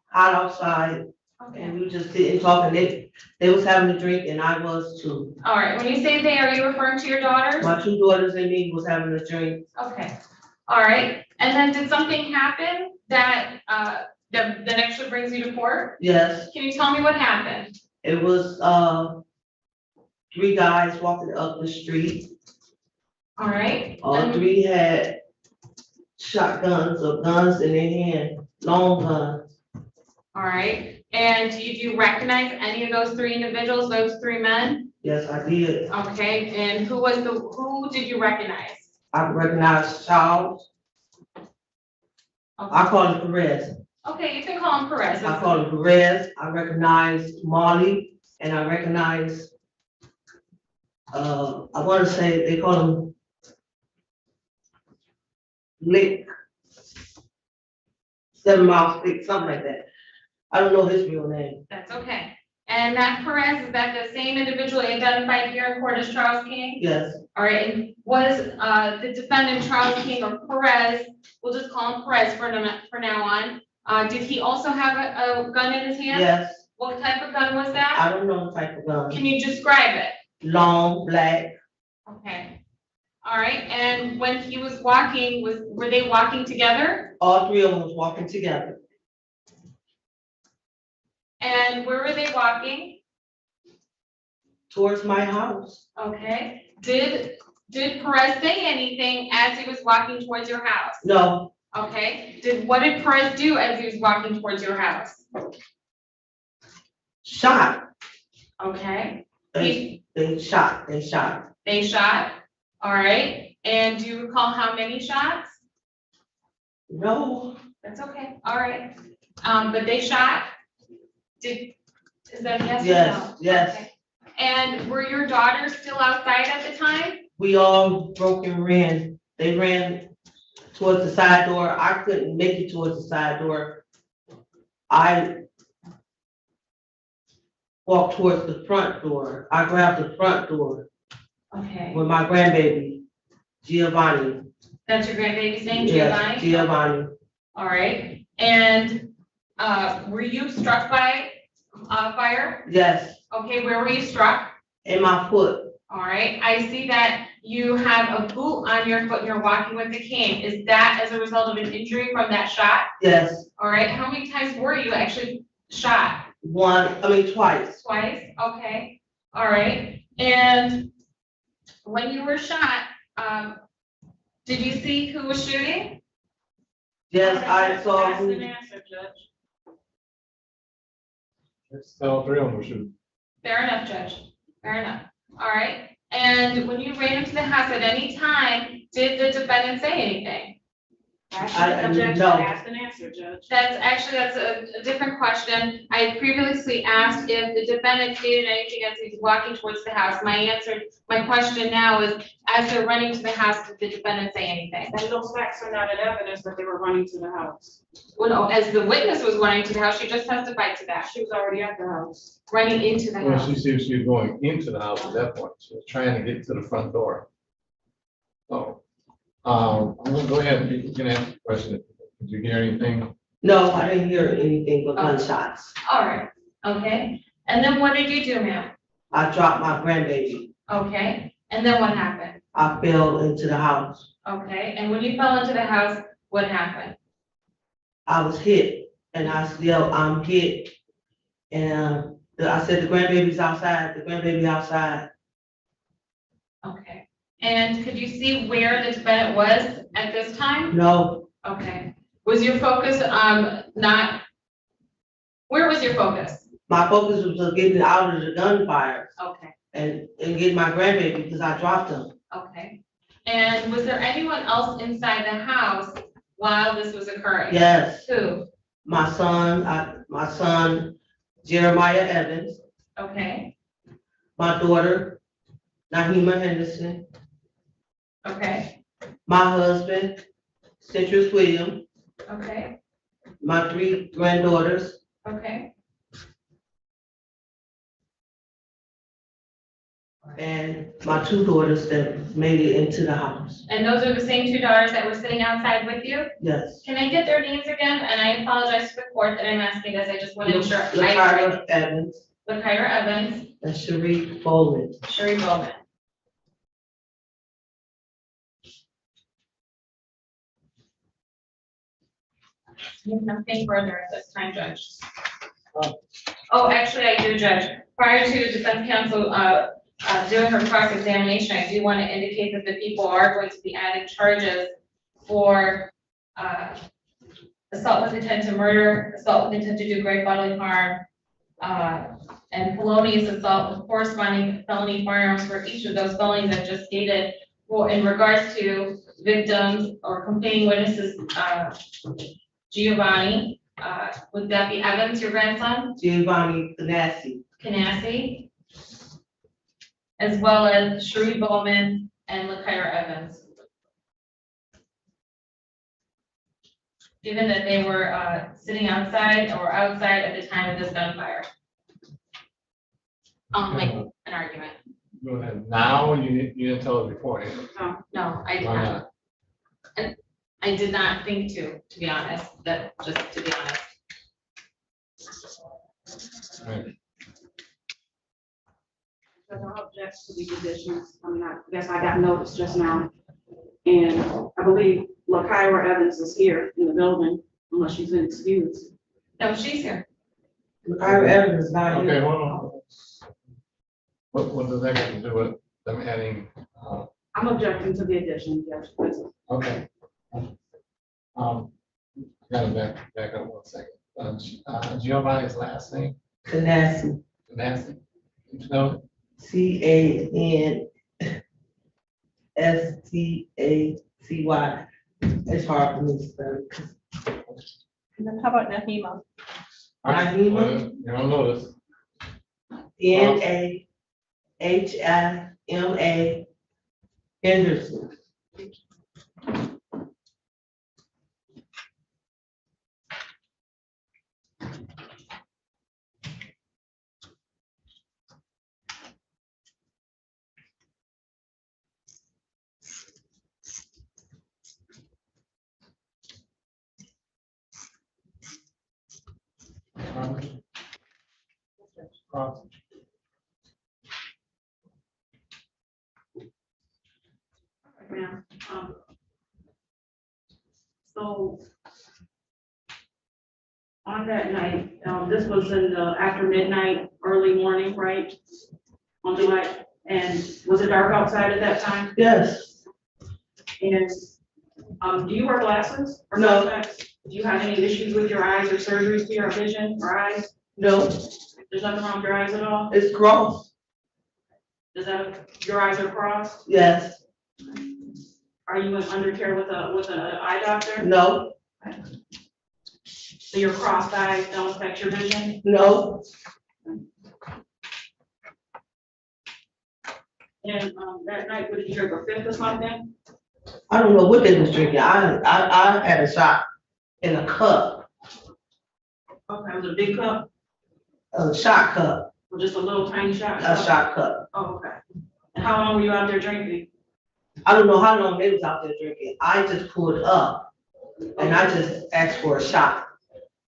hot outside, and we were just sitting talking. They was having a drink and I was too. All right, when you say they, are you referring to your daughters? My two daughters and me was having a drink. Okay, all right. And then did something happen that, that actually brings you to court? Yes. Can you tell me what happened? It was, 3 guys walking up the street. All right. All 3 had shotguns or guns in their hand, long guns. All right. And do you recognize any of those 3 individuals, those 3 men? Yes, I did. Okay, and who did you recognize? I recognized Charles. I call him Perez. Okay, you can call him Perez. I call him Perez. I recognize Molly, and I recognize, I want to say they call him Lick, 7 Mile Stick, something like that. I don't know his real name. That's okay. And that Perez, is that the same individual identified here in court as Charles King? Yes. All right, and was the defendant Charles King or Perez, we'll just call him Perez for now on, Did he also have a gun in his hand? Yes, What type of gun was that? I don't know the type of gun. Can you describe it? Long, black. Okay. All right, and when he was walking, were they walking together? All three of them was walking together. And where were they walking? Towards my house. Okay. Did Perez say anything as he was walking towards your house? No. Okay. What did Perez do as he was walking towards your house? Shot. Okay. They shot. They shot. All right. And do you recall how many shots? No. That's okay. All right. But they shot. Is that yes or Yes, no? yes. Okay. And were your daughters still outside at the time? We all broke and ran. They ran towards the side door. I couldn't make it towards the side door. I walked towards the front door. I grabbed the front door Okay. with my grandbaby, Giovanni. That's your grandbaby's name, Yes, Giovanni? Giovanni. All right. And were you struck by fire? Yes, Okay, where were you struck? in my foot. All right. I see that you have a boot on your foot and you're walking with a cane. Is that as a result of an injury from that shot? Yes, All right. How many times were you actually shot? twice. Twice. Okay. All right. And when you were shot, did you see who was shooting? Yes, I saw Ask who. and answer, Judge. All three of them were shooting. Fair enough, Judge. Fair enough. All right. And when you ran into the house at any time, did the defendant say anything? No. Ask and answer, Judge. That's a different question. I previously asked if the defendant stated anything as he's walking towards the house. My question now is, as they're running to the house, did the defendant say anything? And those facts are not in evidence that they were running to the house. Well, no, as the witness was running to the house, she just testified to that. She was already at the house. Running into the Well, house. she said she was going into the house at that point. She was trying to get to the front door. So, I'm gonna go ahead, you can ask the question. Did you hear anything? No, I didn't hear anything but gunshots. All right. Okay. And then what did you do, ma'am? I dropped my grandbaby. Okay. And then what happened? I fell into the house. Okay. And when you fell into the house, what happened? I was hit and I yelled, I'm hit. And I said, the grandbaby's outside, the grandbaby outside. Okay. And could you see where the defendant was at this time? No, Okay. Was your focus where was your focus? my focus was on getting out of the gunfire Okay. and getting my grandbaby because I dropped him. Okay. And was there anyone else inside the house while this was occurring? Yes. Who? My son, Jeremiah Evans, Okay. my daughter, Nahima Henderson, Okay. my husband, Citrus Williams, Okay. my 3 granddaughters, Okay. and my 2 daughters that made it into the house. And those are the same 2 daughters that were sitting outside with you? Yes. Can I get their names again? And I apologize to the court that I'm asking this. I just want to ensure. Lakira Evans Lakira Evans, and Cherie Bowman. Sherry Bowman. Nothing further at this time, Judge. Oh, actually, I do, Judge. Prior to the defense counsel doing her cross-examination, I do want to indicate that the people are going to be adding charges for assault with intent to murder, assault with intent to do great bodily harm, and felonious assault with corresponding felony firearms for each of those felonies I've just stated. For in regards to victims or complaining witnesses, Giovanni, would that be Evans, your grandson? Giovanni Canassi, as well as Sheree Bowman and Lakira Evans. Given that they were sitting outside or outside at the time of this gunfire. I'll make an argument. Doing that now, you didn't tell us before. No, I did Why not. And I did not think to be honest, just to be honest. But I'll object to these additions. I mean, I guess I got noticed just now. And I believe LaKyra Evans is here in the building unless she's been excused. No, she's here. LaKyra Evans is not Okay, here. hold on. What does that have to do with them adding, I'm objecting to the addition, yes, please. okay. Gotta back up 1 second. Giovanni's last name, Canassi, Nancy, you know, Canstacy. It's hard for me to spell. And then how about Nahima? Nahima? you don't notice. Nahima Henderson. Ma'am, so on that night, this was in the after midnight, early morning, right? On July, and was it dark outside at that time? Yes. And, do you wear glasses or No. contacts? Do you have any issues with your eyes or surgeries to your vision or eyes? No, There's nothing wrong with your eyes at all? it's crossed. Is that, your eyes are crossed? Yes. Are you in undercare with an eye doctor? No, So your crossed eyes don't affect your vision? no, And, that night, what did you drink, a fifth or something? I don't know what they was drinking. I had a shot in a cup, Okay, was it a big cup a shot cup, or just a little tiny shot? a shot cup. Oh, okay. And how long were you out there drinking? I don't know how long they was out there drinking. I just pulled up and I just asked for a shot.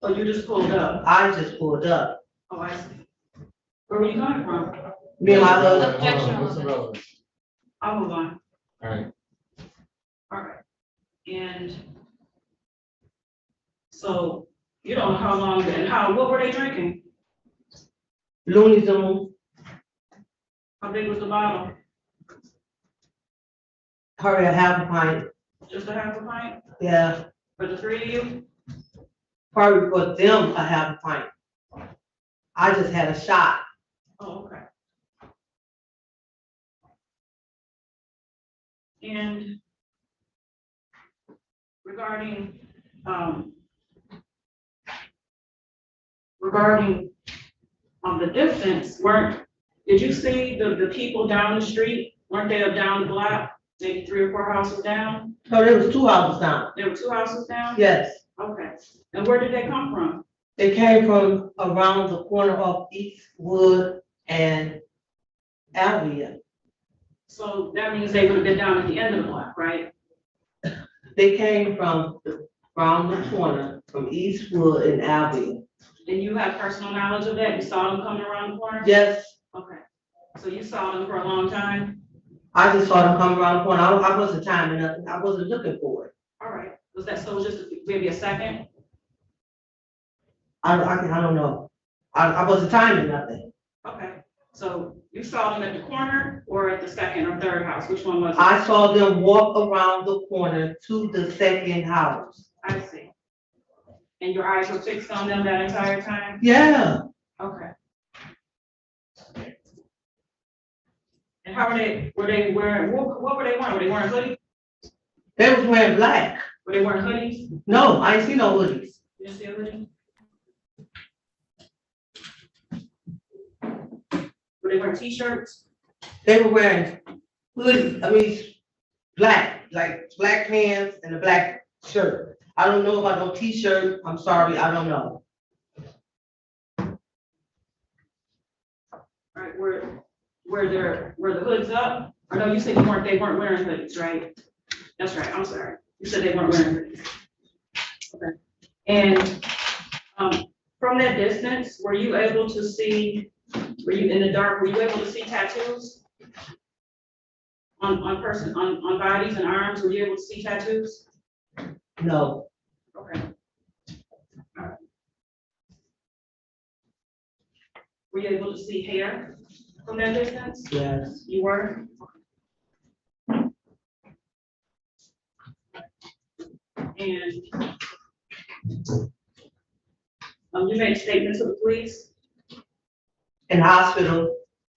Oh, you just pulled up? I just pulled up. Oh, I see. Where were you coming from? Me and my husband. Objection. What's the relevance? I'll move on. All right. All right. And so you don't know how long and what were they drinking? Looney Tunes. How big was the bottle? Hurry, a half a pint. Just a half a pint Yeah, for the three of you? probably for them a half a pint. I just had a shot. Oh, okay. And regarding the distance, did you see the people down the street? Weren't they up down the block, maybe 3 or 4 houses down? No, there was 2 houses down. There were 2 houses down? Yes, Okay. And where did they come from? they came from around the corner of Eastwood and Alvia. So that means they would have been down at the end of the block, right? They came from around the corner from Eastwood and Alvia. And you have personal knowledge of that? You saw them coming around the corner? Yes, Okay. So you saw them for a long time? I just saw them come around the corner. I wasn't timing nothing. I wasn't looking for it. All right. Was that, so it was just maybe a second? I don't know. I wasn't timing nothing. Okay. So you saw them at the corner or at the second or third house? Which one was it? I saw them walk around the corner to the second house. I see. And your eyes were fixed on them that entire time? Yeah, Okay. And how were they wearing, what were they wearing? Were they wearing hoodies? they was wearing black. Were they wearing hoodies? No, I ain't see no hoodies. You didn't see a hoodie? Were they wearing t-shirts? They were wearing hoodies, black, like black pants and a black shirt. I don't know about no t-shirt. I'm sorry, I don't know. All right, were the hoods up? Or no, you said they weren't wearing hoodies, right? That's right, I'm sorry. You said they weren't wearing it. Okay. And, from that distance, were you able to see, were you in the dark, were you able to see tattoos? On bodies and arms, were you able to see tattoos? No, Okay. Were you able to see hair from that distance? yes, You were? And you made a statement to the police? in hospital,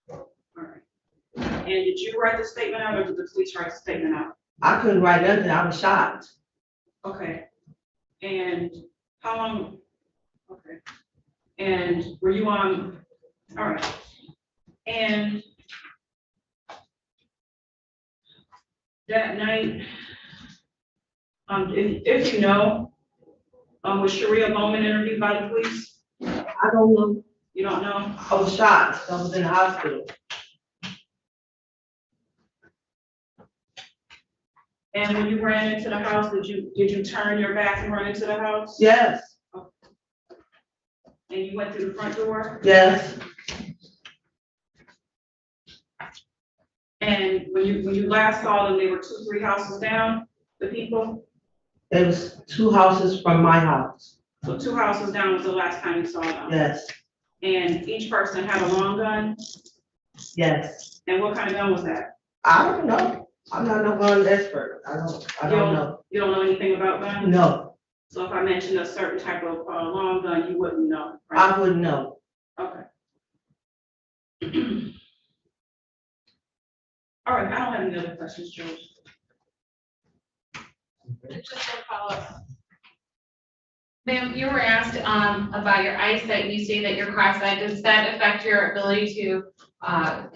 All right. And did you write the statement out or did the police write the statement out? I couldn't write nothing, I was shocked. Okay. And how long? Okay. And were you on, all right. And that night, if you know, was Sharia Bowman interviewed by the police? I don't know, You don't know? I was shocked, I was in the hospital. And when you ran into the house, did you turn your back and run into the house? Yes, And you went through the front door? yes, And when you last saw them, they were 2-3 houses down, the people? there was 2 houses from my house, So 2 houses down was the last time you saw them? yes, And each person had a long gun? yes. And what kind of gun was that? I don't know, I'm not no gun expert, I don't know. You don't know anything about guns? No, So if I mentioned a certain type of long gun, you wouldn't know, right? I wouldn't know. Okay. All right, I don't have any other questions, George. Just one follow-up. Ma'am, you were asked about your eyesight, and you say that you're cross-eyed. Does that affect your ability to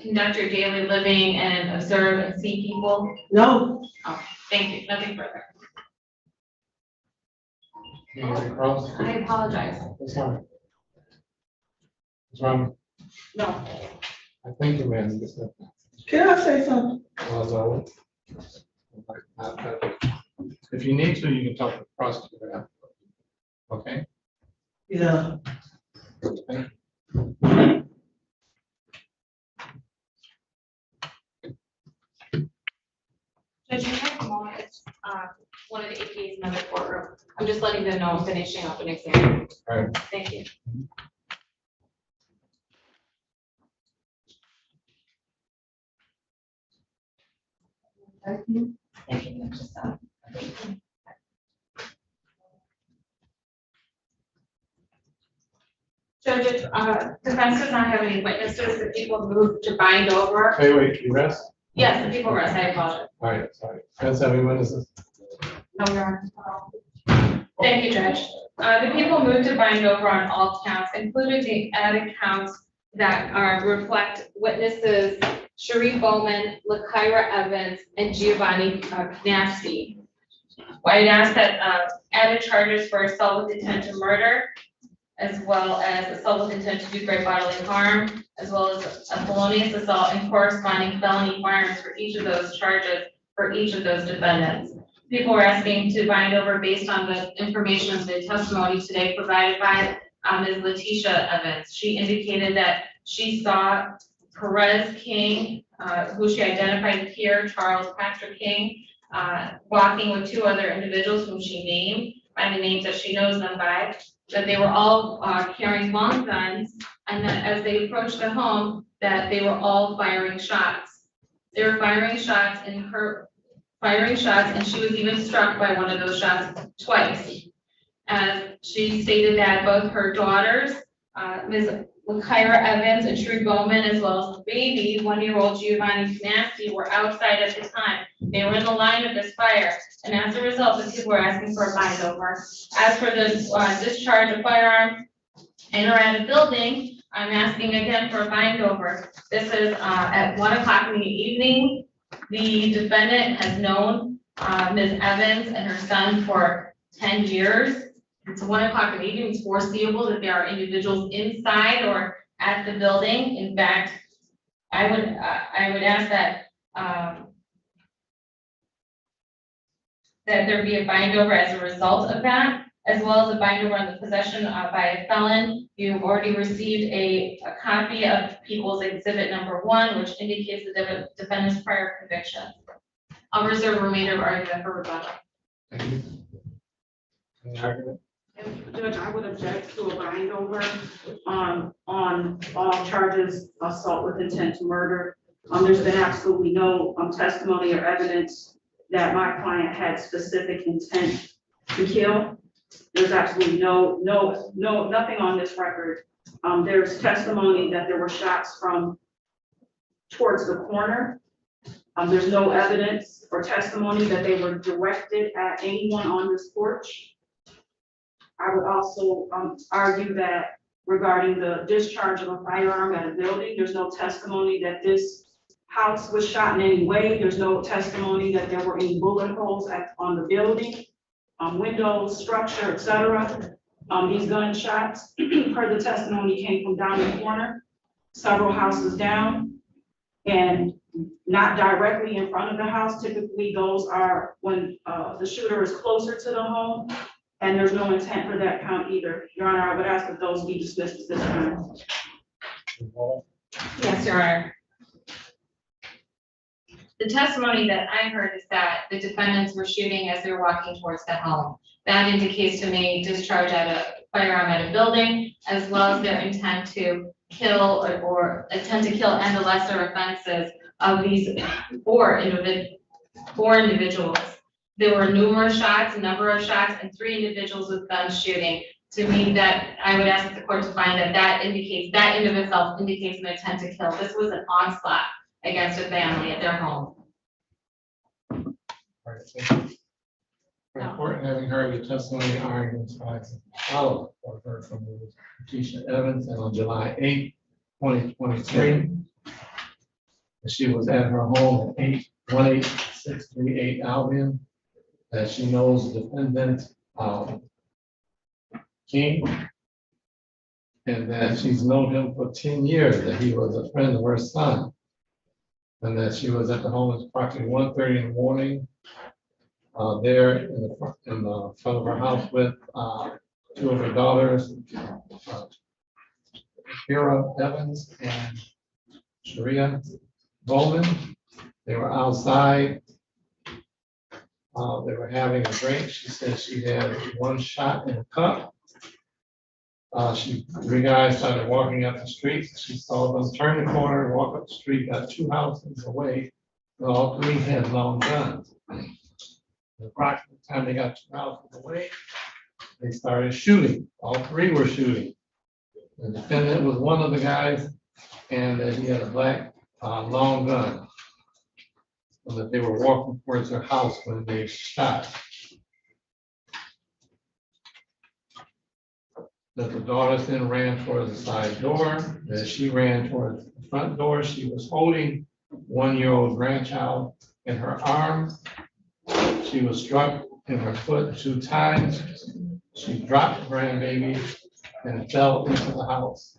conduct your daily living and observe and see people? No. Oh, thank you, nothing further. You want to cross? I apologize. That's fine. What's wrong? No. I think you meant this. Can I say something? If you need to, you can talk to the prosecutor after. Okay? Yeah. Okay. Judge, you have a moment, one of the APAs in the courtroom. I'm just letting them know I'm finishing up an exam. All right. Thank you. Thank you. Thank you. Just, Judge, defense does not have any witnesses. The people moved to bind over. Wait, you rest? Yes, the people rest. I apologize. All right, sorry. Friends, have any witnesses? No, Your Honor. Thank you, Judge. The people moved to bind over on all counts, including the added counts that reflect witnesses Sharif Bowman, LaKyra Evans, and Giovanni Knafsky. I'd ask that added charges for assault with intent to murder, as well as assault with intent to do great bodily harm, as well as a felonious assault and corresponding felony firearms for each of those charges for each of those defendants. People were asking to bind over based on the information of the testimony today provided by Ms. Letitia Evans. She indicated that she saw Perez King, who she identified here, Charles Patrick King, walking with 2 other individuals whom she named by the names that she knows them by, that they were all carrying long guns, and that as they approached the home, that they were all firing shots. They were firing shots and she was even struck by one of those shots twice. And she stated that both her daughters, Ms. LaKyra Evans and Sharif Bowman, as well as the baby, 1-year-old Giovanni Knafsky, were outside at the time. They were in the line of this fire, and as a result, the people were asking for a bind over. As for the discharge of firearms in or at a building, I'm asking again for a bind over. This is at 1 o'clock in the evening. The defendant has known Ms. Evans and her son for 10 years. It's 1 o'clock in the evening. It's foreseeable that there are individuals inside or at the building. In fact, I would ask that that there be a bind over as a result of that, as well as a bind over on the possession by a felon. You've already received a copy of People's Exhibit number 1, which indicates the defendant's prior conviction. I'll reserve the remainder of argument for rebuttal. Thank you. Any argument? Judge, I would object to a bind over on all charges, assault with intent to murder. There's been absolutely no testimony or evidence that my client had specific intent to kill. There's absolutely nothing on this record. There's testimony that there were shots from towards the corner. There's no evidence or testimony that they were directed at anyone on this porch. I would also argue that regarding the discharge of a firearm at a building, there's no testimony that this house was shot in any way. There's no testimony that there were any bullet holes on the building, windows, structure, etc. These gunshots, per the testimony, came from down the corner, several houses down, and not directly in front of the house. Typically, those are when the shooter is closer to the home, and there's no intent for that count either. Your Honor, I would ask that those be dismissed at this time. Yes, Your Honor. The testimony that I heard is that the defendants were shooting as they were walking towards the home. That indicates to me discharge at a firearm at a building, as well as their intent to kill or attempt to kill and the lesser offenses of these four individuals. There were numerous shots, a number of shots, and 3 individuals with guns shooting. To me, that I would ask the court to find that indicates, that in of itself indicates an intent to kill. This was an onslaught against a family at their home. All right, thank you. The court, having heard the testimony, arguments, facts, and follow, or heard from Letitia Evans, and on July 8, 2023, she was at her home at 18638 Albion, that she knows the defendant, King, and that she's known him for 10 years, that he was a friend of her son, and that she was at the home at approximately 1:30 in the morning, there in the front of her house with 2 of her daughters, Kira Evans and Sharia Bowman. They were outside. They were having a drink. She said she had 1 shot in a cup. 3 guys started walking up the street. She saw them turn the corner, walk up the street, got 2 houses away. And all 3 had long guns. Approximately the time they got 2 houses away, they started shooting. All 3 were shooting. The defendant was one of the guys, and that he had a black long gun. And that they were walking towards their house when they shot. That the daughters then ran towards the side door, that she ran towards the front door. She was holding 1-year-old grandchild in her arms. She was struck in her foot 2 times. She dropped the grandbaby and fell into the house.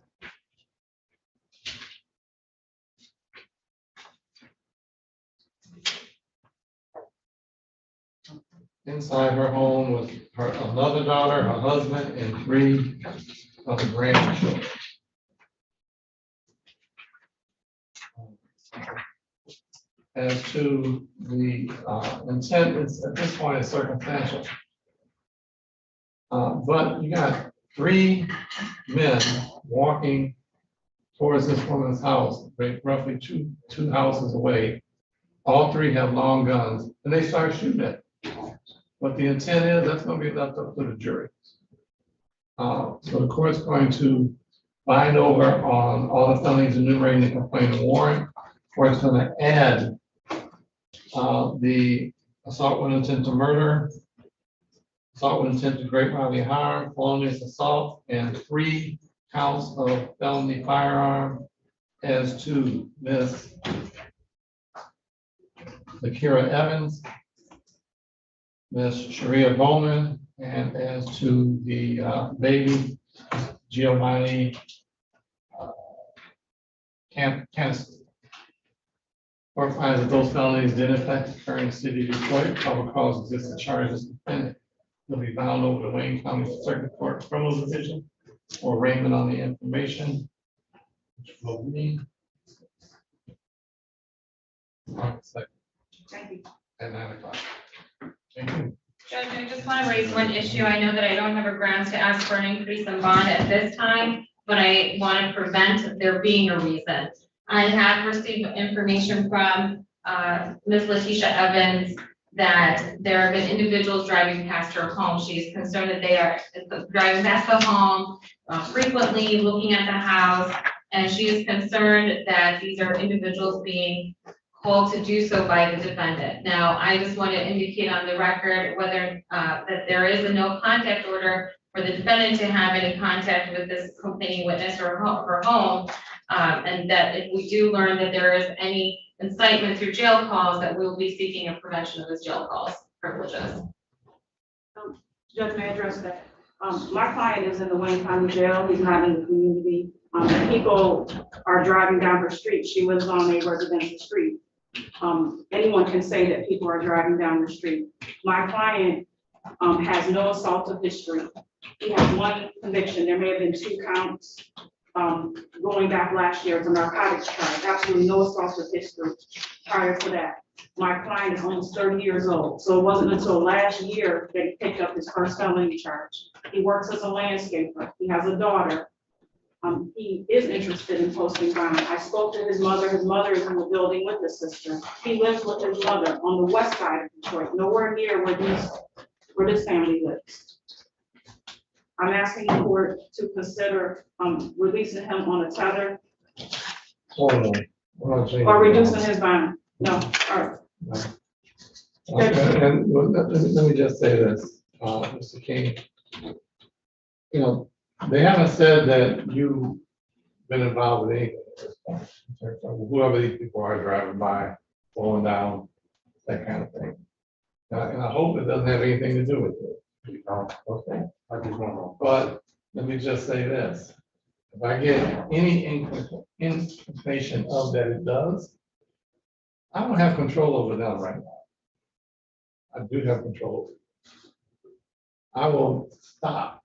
Inside her home was her another daughter, her husband, and 3 of the grandchildren. As to the intent, it's at this point it's circumstantial. But you got 3 men walking towards this woman's house, roughly two houses away. All 3 have long guns, and they start shooting at. What the intent is, that's going to be left up to the jury. So the court's going to bind over on all the felonies enumerated in the complaint warrant. Or it's going to add the assault with intent to murder, assault with intent to great bodily harm, felonious assault, and 3 counts of felony firearm as to Miss Lakira Evans, Miss Sharia Bowman, and as to the baby Giovanni Canis. Court finds that those felonies did in fact occur in the city of Detroit, probable cause exists to charge this defendant. Will be bound over to Wayne County Circuit Court Criminal Division for arraignment on the information. Which will be August 2nd Thank you. at 9 o'clock. Thank you. Judge, I just want to raise one issue. I know that I don't have a grounds to ask for an increase in bond at this time, but I want to prevent there being a reason. I have received information from Ms. Letitia Evans that there have been individuals driving past her home. She's concerned that they are driving past the home frequently, looking at the house, and she is concerned that these are individuals being called to do so by the defendant. Now, I just want to indicate on the record whether that there is a no contact order for the defendant to have any contact with this complaining witness or her home, and that if we do learn that there is any incitement through jail calls, that we will be seeking a prevention of those jail calls privileges. Judge, may I address that? My client is in the Wayne County Jail. He's not in the community. People are driving down her street. She lives on a residential street. Anyone can say that people are driving down the street. My client has no assaultive history. He has one conviction. There may have been 2 counts going back last year. It's a narcotics charge. Absolutely no assaultive history prior to that. My client is almost 30 years old, so it wasn't until last year that he picked up his first felony charge. He works as a landscaper. He has a daughter. He is interested in posting bond. I spoke to his mother. His mother is in the building with his sister. He lives with his mother on the west side of Detroit, nowhere near where this family lives. I'm asking the court to consider releasing him on a tether or reducing his bond. No, all right. Okay, and let me just say this, Mr. King. You know, they haven't said that you've been involved with anything at this point, in terms of whoever these people are driving by, slowing down, that kind of thing. And I hope it doesn't have anything to do with it. Okay, but let me just say this. If I get any information of that it does, I don't have control over them right now. I do have control. I will stop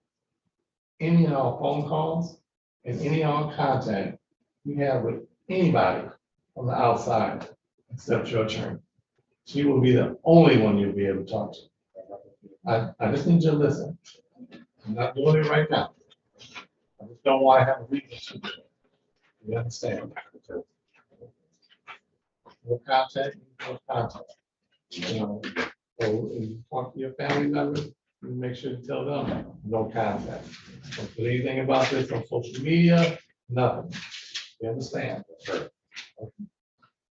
any and all phone calls and any and all contact you have with anybody on the outside except your attorney. She will be the only one you'll be able to talk to. I just need you to listen. I'm not doing it right now. I just don't want to have a reason to. You understand? No contact, no contact. You know, so if you talk to your family members, you make sure to tell them no contact. Don't put anything about this on social media, nothing. You understand? Sure.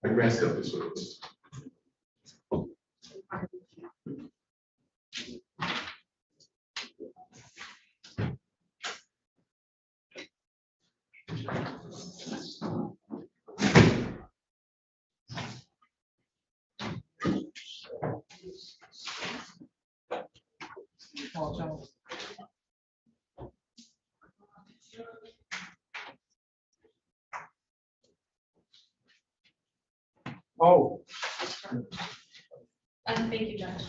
My grandson is with us. Oh. Thank you, Judge.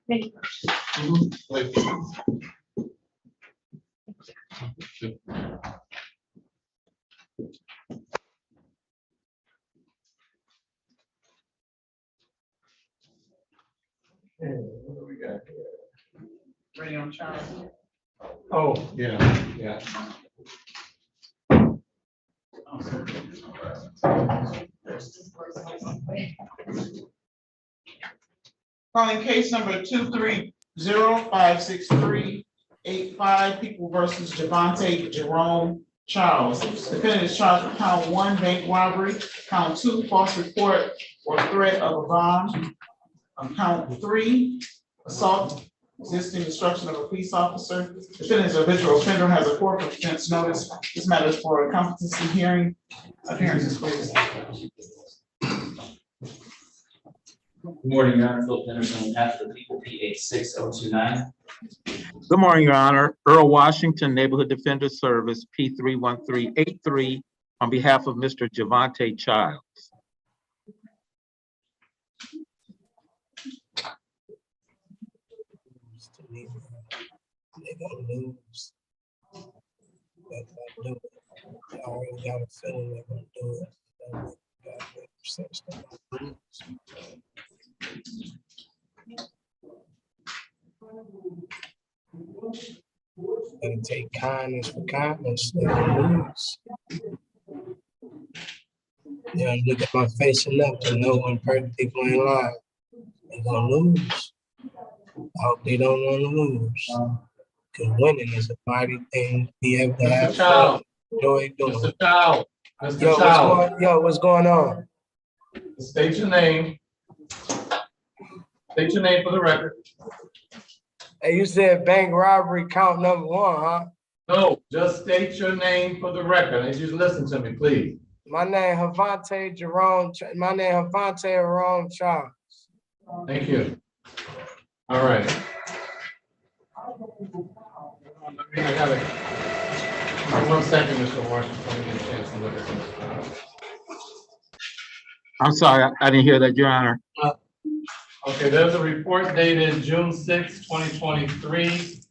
Thank you. Okay, what do we got here? Ready on Charles? Oh, yeah, yeah. Calling case number 230-56385, People versus Javante Jerome Charles. Defendant is charged with count 1, bank robbery, count 2, false report or threat of a bomb, count 3, assault, existing destruction of a police officer. Defendant is a habitual offender, has a court of defense notice. This matter is for a competency hearing. Appearances, please. Good morning, Your Honor. Philip Henderson, on behalf of the people, P 86029. Good morning, Your Honor. Earl Washington, Neighborhood Defender Service, P 31383, on behalf of Mr. Javante Giles. They gonna lose. They're gonna do it. I already got a feeling they're gonna do it. Gonna take kindness for kindness. They're gonna lose. They don't look at my face enough to know when people ain't lying. They're gonna lose. I hope they don't want to lose. Because winning is a mighty thing. Be able to have fun. Enjoy doing it. Mr. Giles. Mr. Giles. What's going on? State your name. State your name for the record. Hey, you said bank robbery count number 1, huh? No, just state your name for the record. And just listen to me, please. My name Havante Jerome. My name Havante Jerome Charles. Thank you. All right. I got it. 1 second, Mr. Washington. Let me get a chance to look at this. I'm sorry, I didn't hear that, Your Honor. Okay, there's a report dated June 6, 2023.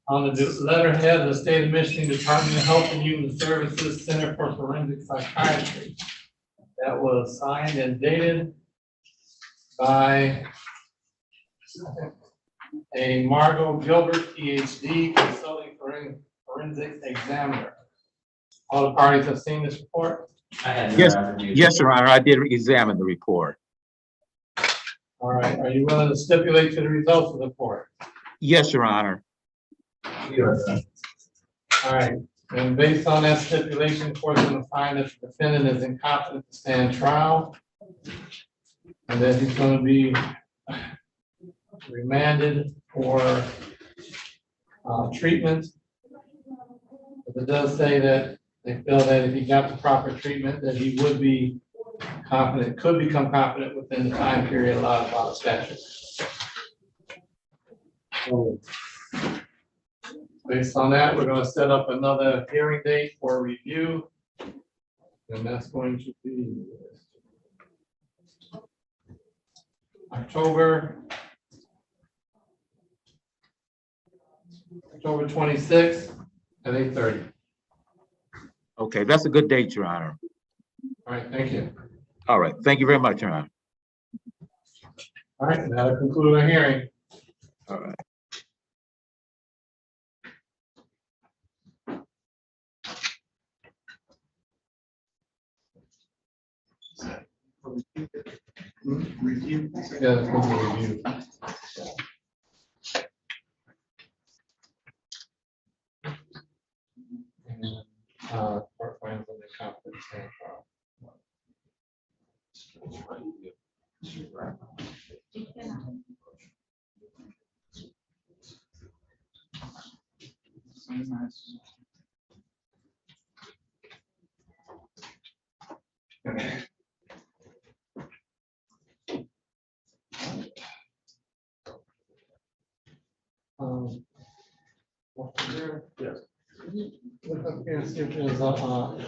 On the letterhead of the State of Michigan Department of Health and Human Services Center for Forensic Psychiatry. That was signed and dated by a Margot Gilbert, PhD, consulting forensic examiner. All the parties have seen this report? Yes, Your Honor, I did examine the report. All right, are you willing to stipulate to the results of the report? Yes, Your Honor. All right, and based on that stipulation, the court is going to find that the defendant is incompetent to stand trial, and that he's going to be remanded for treatment. But it does say that they feel that if he got the proper treatment, that he would be competent, could become competent within the time period allowed by the statute. So, based on that, we're going to set up another hearing date for review. And that's going to be October 26th at 8:30. Okay, that's a good date, Your Honor. All right, thank you. All right, thank you very much, Your Honor. All right, that'll conclude our hearing. All right. Review. Yeah, that's going to be review. Court finds on the competence stand trial. Yes. Look up here and see if there's a pad.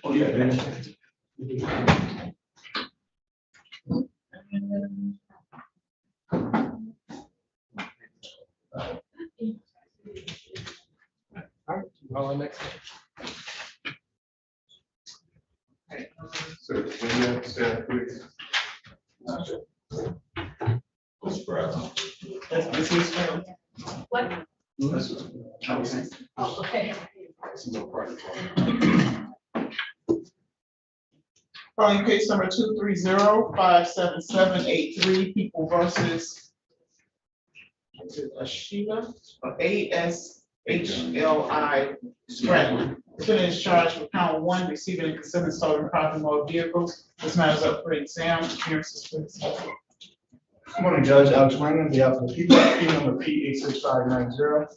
Oh, yeah. All right, well, next. So, when you stand, please. This is What? Oh, okay. Calling case number 230-57783, People versus Ashila, or ASHLI Stratton. Defendant is charged with count 1, receiving and concealing stolen property motor vehicles. This matter is up for exam. Appearances, please. Good morning, Judge Alex Wayne, on behalf of the people, appeal number P86590.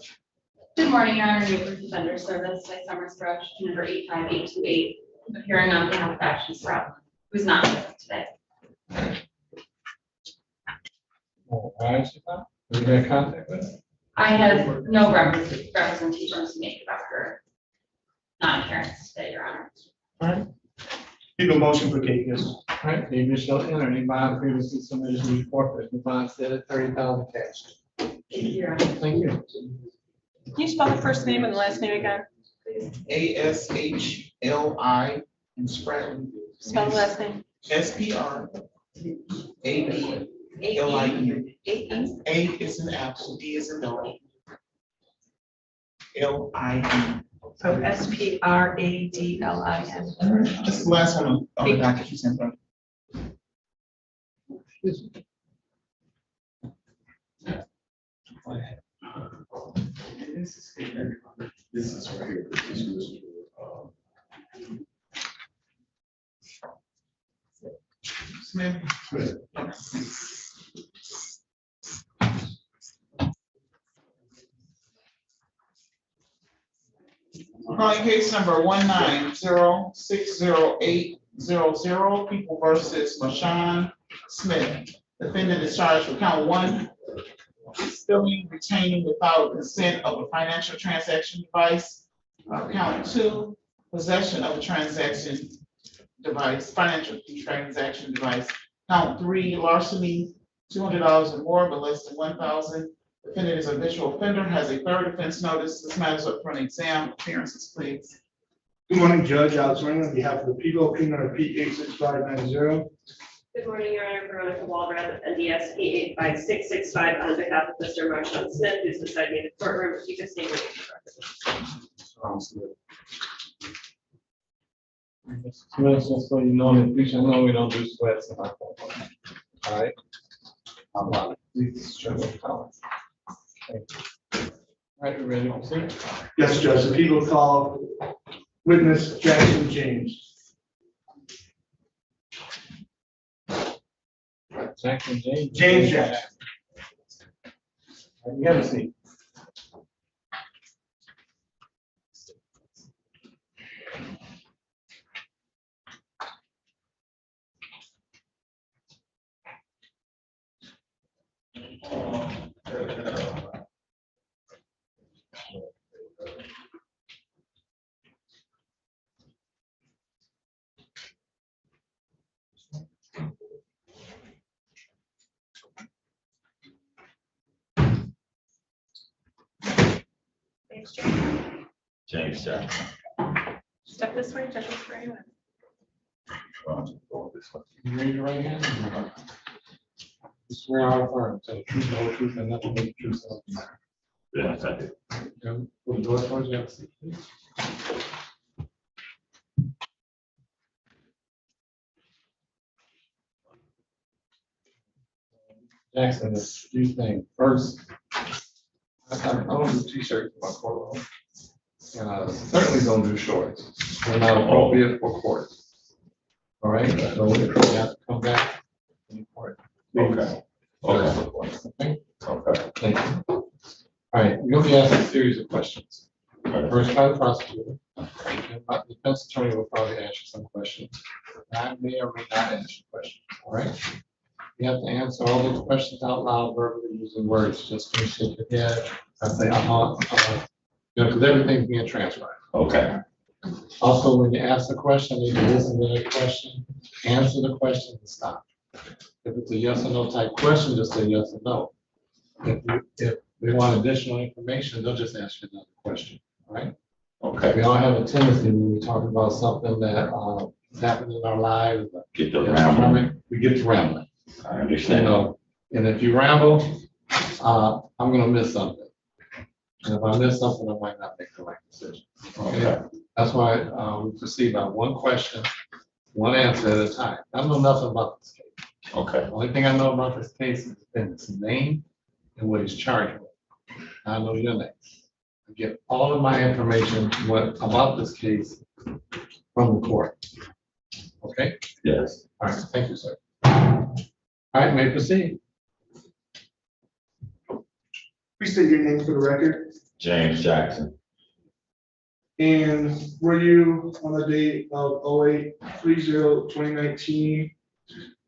Good morning, Your Honor, Neighborhood Defender Service, by Summers Brush, number 85828, appearing on behalf of Ashton Sprout, who's not with us today. All right, are you going to contact with her? I have no representation to make about her non-appearance. today, Your Honor. All right, Need a motion for case, yes. all right, David shall enter any bond previously submitted to report, but the bond said at 30,000 cash. Thank you, Your Honor. Thank you. Can you spell the first name and the last name again? ASHLI and Spradlin. Spell the last name. SPRADLIE. A is an apple, D is a dog. LIE. So SPRADLIN. That's the last one on the docket you sent. This is right here. This is, Smith. Calling case number 190608000, People versus LaShawn Smith. Defendant is charged with count 1, stealing, retaining without consent of a financial transaction device. Count 2, possession of a transaction device, financial transaction device. Count 3, larceny, $200 or more, but less than 1,000. Defendant is a habitual offender, has a third offense notice. This matter is up for an exam. Appearances, please. Good morning, Judge Alex Ronald, on behalf of the people, appeal number P86590. Good morning, Your Honor. Veronica Walrath, NDS P85665, on behalf of Mr. Marshawn Smith, who's beside me in the courtroom. If you just name your name. Smith, just so you know, in the future, I know we don't do sweats in our court. All right? I'm not, please show me comments. Thank you. All right, we ready to proceed? Yes, Judge, the people call witness Jackson James. Jackson James. James Jackson. All right, you have a seat. Thanks, James. James Jackson. Step this way, judge this way. You raise your right hand. You swear or affirm to tell the truth, the whole truth, and nothing but the truth. So help you God. Yes, I do. Okay, put the door towards you. Have a seat, please. Jackson, a few things. First, I don't do t-shirts in my courtroom. And I certainly don't do shorts. They're not appropriate for court. All right, so we have to come back in court. Okay. Okay. Okay. Thank you. All right, you'll be asked a series of questions. First by the prosecutor. And the defense attorney will probably ask you some questions. I may or may not ask you questions. All right. You have to answer all those questions out loud, verbally, using words. Just don't shake your head. I say, because everything's being transcribed. Okay. Also, when you ask the question, you can listen to the question, answer the question, and stop. If it's a yes or no type question, just say yes or no. If they want additional information, they'll just ask you another question, all right? Okay. We all have a tendency when we talk about something that is happening in our lives. Get the rambling. We get to rambling. I understand. You know, and if you ramble, I'm gonna miss something. And if I miss something, I might not make the right decision. Okay. That's why we proceed by one question, one answer at a time. I don't know nothing about this case. Okay. The only thing I know about this case is his name and what he's charged with. I know your name. I get all of my information about this case from the court. Okay? Yes. All right, thank you, sir. All right, may proceed. Please state your name for the record. James Jackson. And were you on the date of 08/30/2019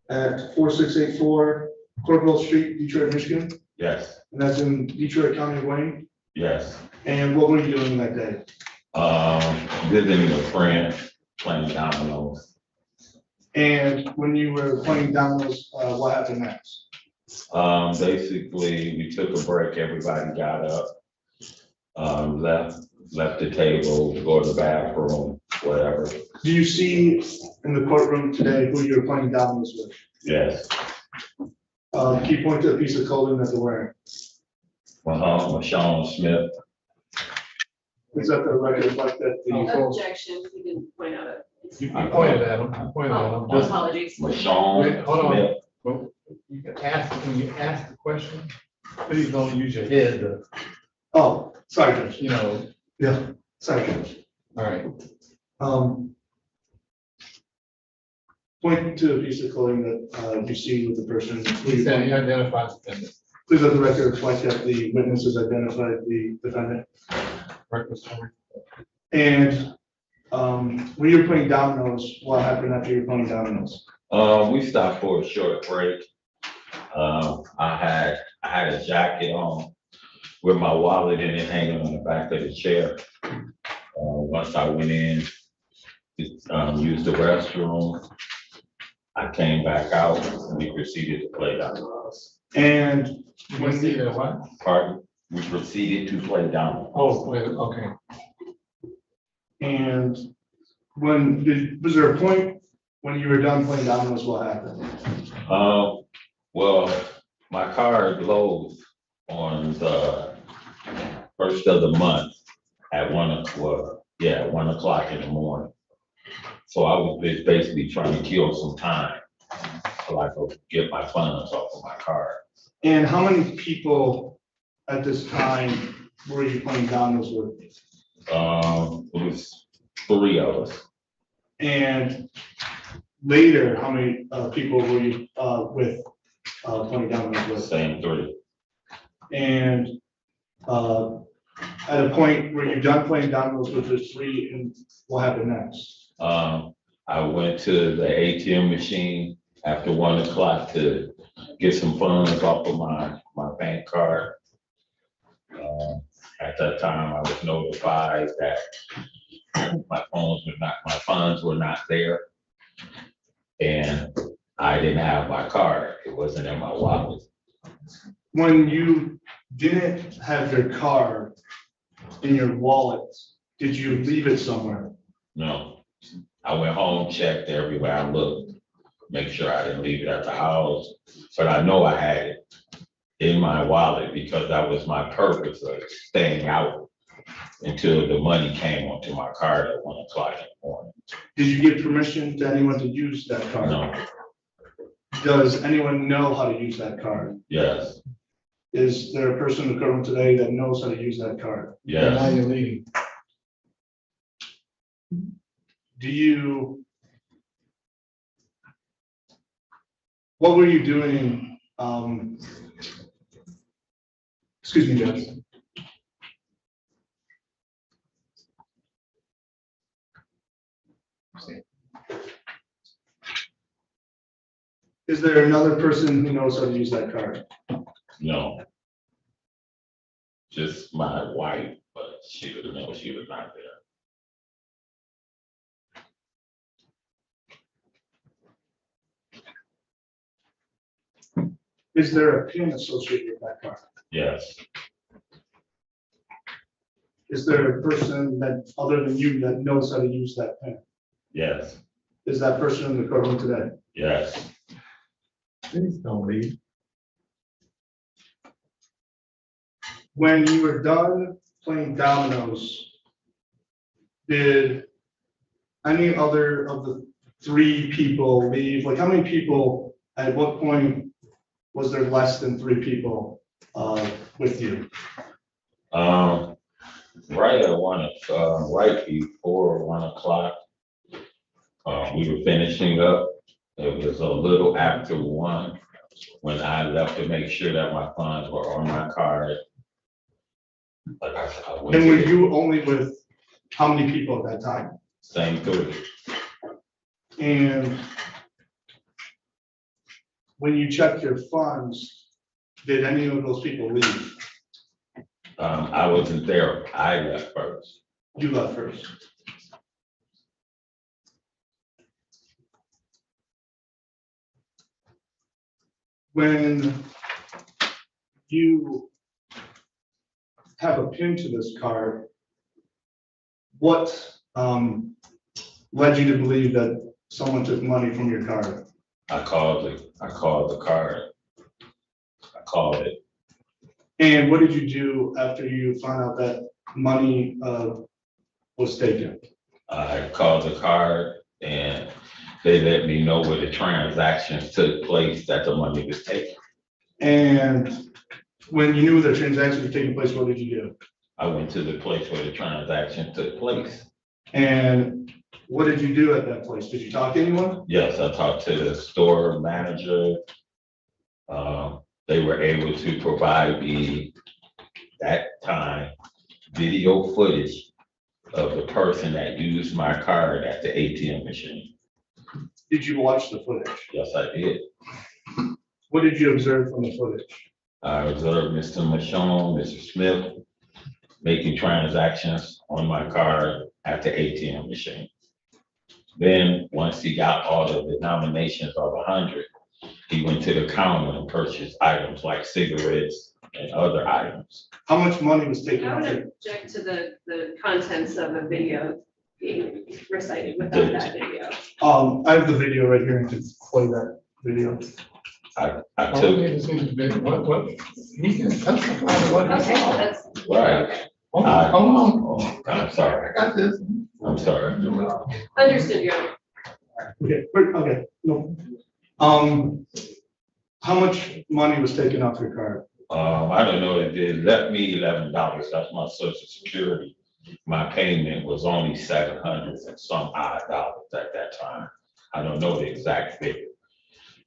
at 4684 Corporal Street, Detroit, Michigan? Yes. And that's in Detroit County of Wayne? Yes. And what were you doing that day? Visiting a friend, playing dominoes. And when you were playing dominoes, what happened next? Basically, we took a break, everybody got up, left the table, go to the bathroom, whatever. Do you see in the courtroom today who you were playing dominoes with? Yes. Can you point to a piece of clothing that they're wearing? Sean Smith. Is that the record like that? Objection, you can point out it. You pointed at him, you pointed at him. Just- Apologies. Sean Wait, hold on. Smith. Well, you can ask, when you ask the question, please don't use your head to, Oh, sorry, Judge. you know, Yeah, sorry, Judge. all right. Point to a piece of clothing that you see with the person. He said he identifies the defendant. Please let the record reflect that the witnesses identified the defendant. Record summary. And when you were playing dominoes, what happened after you were playing dominoes? We stopped for a short break. I had a jacket on with my wallet in it hanging on the back of the chair. Once I went in, used the restroom, I came back out and we proceeded to play dominoes. And when see that what? Pardon? We proceeded to play dominoes. Oh, wait, okay. And was there a point when you were done playing dominoes, what happened? Well, my card closed on the first of the month at 1 o'clock in the morning. So I was basically trying to kill some time so I could get my funds off of my card. And how many people at this time were you playing dominoes with? It was 3 of us. And later, how many people were you with playing dominoes with? Same 3. And at a point where you're done playing dominoes with the 3, and what happened next? I went to the ATM machine after 1 o'clock to get some funds off of my bank card. At that time, I was notified that my funds were not there. And I didn't have my card. It wasn't in my wallet. When you didn't have your card in your wallet, did you leave it somewhere? No. I went home, checked everywhere I looked, make sure I didn't leave it at the house. But I know I had it in my wallet because that was my purpose of staying out until the money came onto my card at 1 o'clock in the morning. Did you give permission to anyone to use that card? No. Does anyone know how to use that card? Yes. Is there a person in the courtroom today that knows how to use that card? Yes. Now you're leaving. What were you doing? Excuse me, Judge. Is there another person who knows how to use that card? No. Just my wife, but she didn't know she was not there. Is there a PIN associated with that card? Yes. Is there a person that, other than you, that knows how to use that PIN? Yes. Is that person in the courtroom today? Yes. Please don't leave. When you were done playing dominoes, did any other of the 3 people leave? Like, how many people, at what point was there less than 3 people with you? Right at right before 1 o'clock, we were finishing up. It was a little after 1 when I left to make sure that my funds were on my card. Like I went And to were the you only with how many people at that time? same 3. And when you checked your funds, did any of those people leave? I wasn't there. I left first. You left first. When you have a PIN to this card, what led you to believe that someone took money from your card? I called the card. I called it. And what did you do after you found out that money was taken? I called the card and they let me know where the transactions took place that the money was taken. And when you knew the transaction was taking place, what did you do? I went to the place where the transaction took place. And what did you do at that place? Did you talk to anyone? Yes, I talked to the store manager. They were able to provide me that time video footage of the person that used my card at the ATM machine. Did you watch the footage? Yes, I did. What did you observe from the footage? I observed Mr. Michonne, Mr. Smith making transactions on my card at the ATM machine. Then, once he got all of the nominations of 100, he went to the counter and purchased items like cigarettes and other items. How much money was taken I out would there? object to the contents of a video being recited without that video. I have the video right here and can play that video. I Oh, took, we need to see the video. What, he can testify to what he Okay, saw. that's, right. Hold on. I'm sorry. I got this. I'm sorry. understood, Your Honor. Okay, no. How much money was taken off your card? I don't know, they left me $11, that's my social security. My payment was only $700 and some odd dollars at that time. I don't know the exact figure.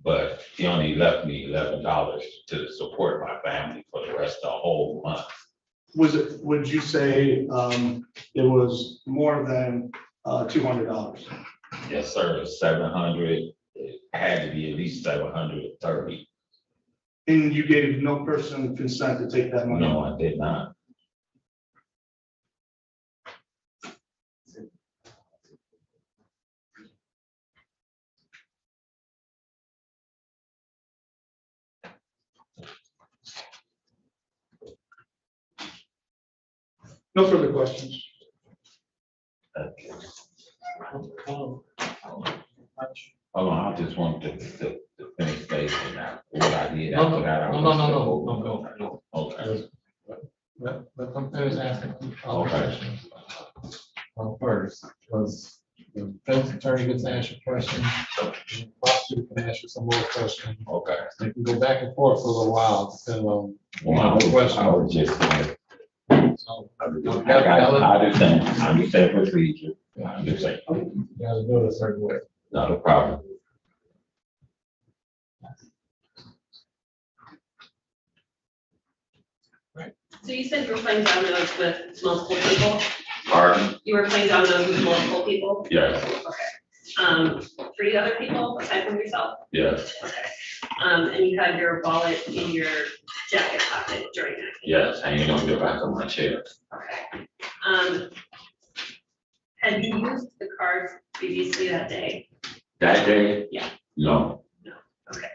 But he only left me $11 to support my family for the rest of the whole month. Would you say, it was more than, $200? Yes, sir, 700, it had to be at least 730. And you gave no person consent to take that money? No, I did not. No further questions. Hold on, I just want to finish stating that what I did after that. I was- No. Okay. Let them finish asking all the Okay. questions. First, was the defense attorney gets to ask you questions, the prosecutor can ask you some more questions. Okay. They can go back and forth for a little while, depending on Well, I was just, So, I understand procedure. I understand. you gotta do it a certain way. Not a problem. So you said you were playing dominoes with multiple people? Pardon? You were playing dominoes with multiple people? Yes, Okay. 3 other people aside from yourself? yes, Okay. And you had your wallet in your jacket pocket during that? yes, hanging on the back of my chair. Okay. Had you used the cards previously that day? That day? Yeah. No, Okay.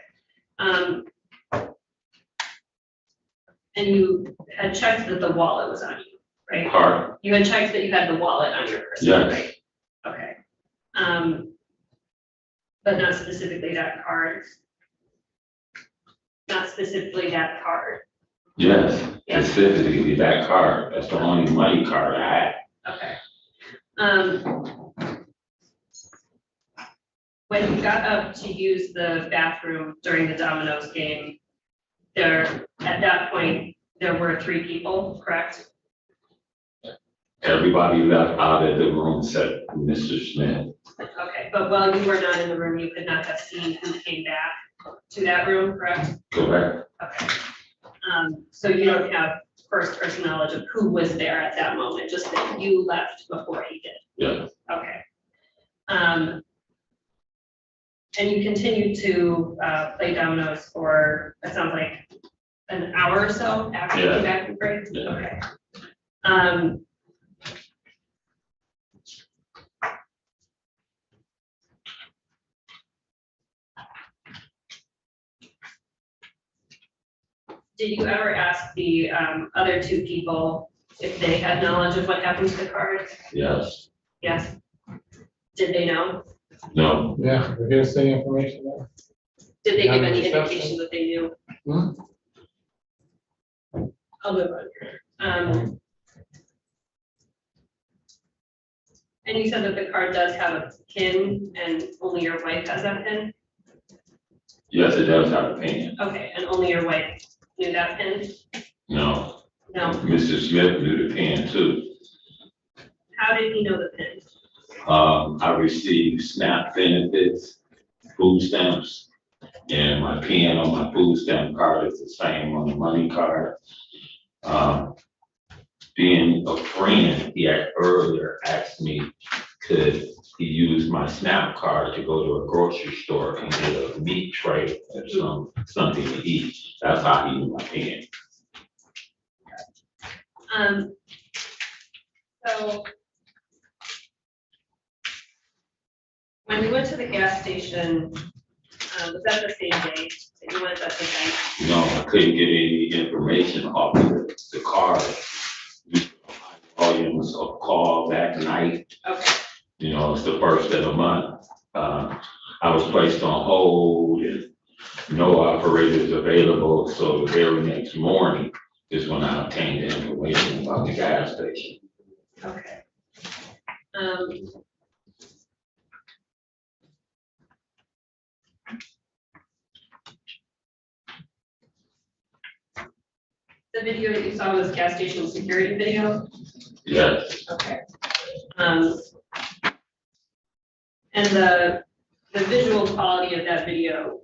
And you had checked that the wallet was on you, right? pardon? You had checked that you had the wallet on your person, Yes. right? Okay. But not specifically that card? Not specifically that card? Yes, Yeah. specifically that card. That's the only money card I had. Okay. When you got up to use the bathroom during the dominoes game, at that point, there were 3 people, correct? Everybody left out of the room except Mr. Smith. Okay, but while you were not in the room, you could not have seen who came back to that room, correct? Correct? Okay. So you don't have first-person knowledge of who was there at that moment, just that you left before he did? Yes, Okay. And you continued to play dominoes for, it sounds like, an hour or so after you Yeah. came back from break? Yeah. Okay. did you ever ask the other two people if they had knowledge of what happened to the card? Yes, Yes. Did they know? no, Yeah, the hearsay information there. Did they give Yeah, any exception. indication that they knew? Hmm? I'll move on here. And you said that the card does have a pin and only your wife has that pin? yes, it does have a pin. Okay, and only your wife knew that pin? No, No. Mr. Smith knew the pin too. How did he know the pin? I received SNAP benefits, food stamps, and my pin on my food stamp card is the same on the money card. Being a friend, he had earlier asked me, could he use my SNAP card to go to a grocery store and get a meat tray or something to eat. That's how he knew my pin. So when we went to the gas station, was that the same day that you went that same day? No, I couldn't get any information off of the card. Volumes of call that night. Okay. You know, it's the first of the month. I was placed on hold and no operators available. So the very next morning is when I obtained the information about the gas station. Okay. The video that you saw was gas station security video? Yes, Okay. And the visual quality of that video,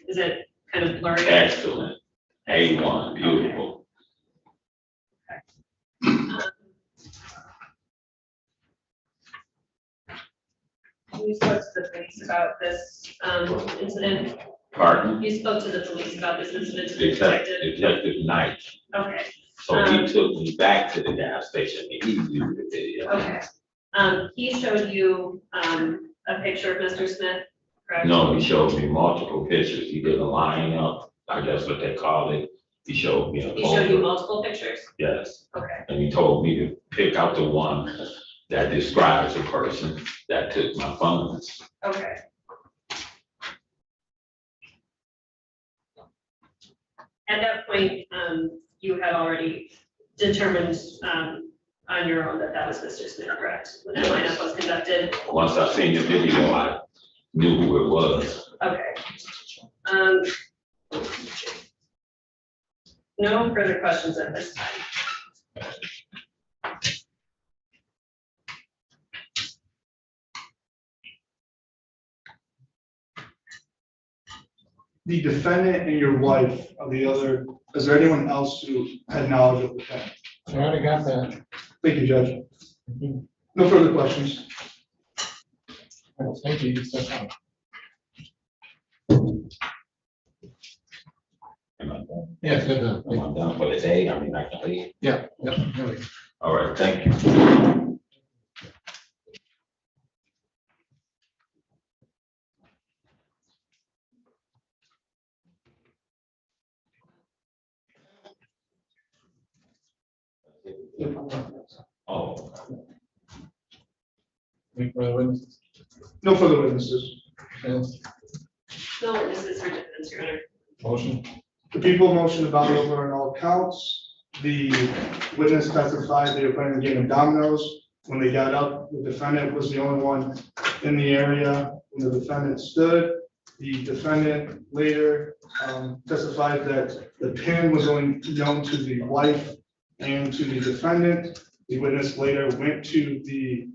is it kind of blurry? excellent. A1, beautiful. You spoke to the police about this incident? Pardon? You spoke to the police about this incident to the detective? Detective Knight. Okay. So he took me back to the gas station and he viewed the video. Okay. He showed you a picture of Mr. Smith, correct? No, he showed me multiple pictures. He did a lineup, I guess what they call it. He showed me a He showed you photo. multiple pictures? Yes. Okay. And he told me to pick out the one that describes the person that took my funds. Okay. At that point, you had already determined on your own that that was Mr. Smith, correct? When that lineup was conducted? Once I seen the video, I knew who it was. Okay. No further questions at this time. The defendant and your wife are the other, is there anyone else who had knowledge of the thing? I already got that. Thank you, Judge. No further questions. Thank you. Step down. Am I done? Yes, good enough. Am I done for the day? I mean, I can leave. Yeah, yep. All right, thank you. Oh. Any further witnesses? No further witnesses. Yes. No witnesses or defense, Your Honor. Motion. The people motion to bond over on all counts. The witness testified they were playing a game of dominoes. When they got up, the defendant was the only one in the area when the defendant stood. The defendant later testified that the pin was only known to the wife and to the defendant. The witness later went to the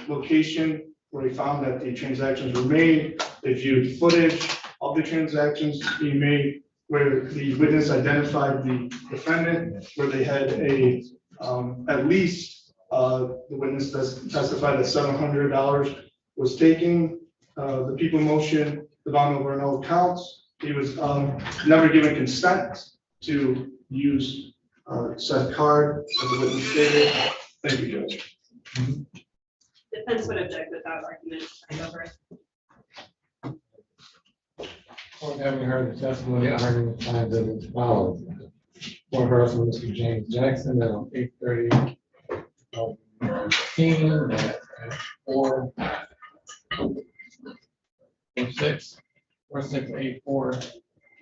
location where he found that the transactions were made. They viewed footage of the transactions being made, where the witness identified the defendant, where they had a, at least, the witness testified that $700 was taken. The people motion the bond over on all counts. He was never given consent to use said card, as the witness stated. Thank you, Judge. Defense would object without argument. Over. Having heard the testimony, argument finds that it's followed. for harassment of Mr. James Jackson at 8:30. Team at 4684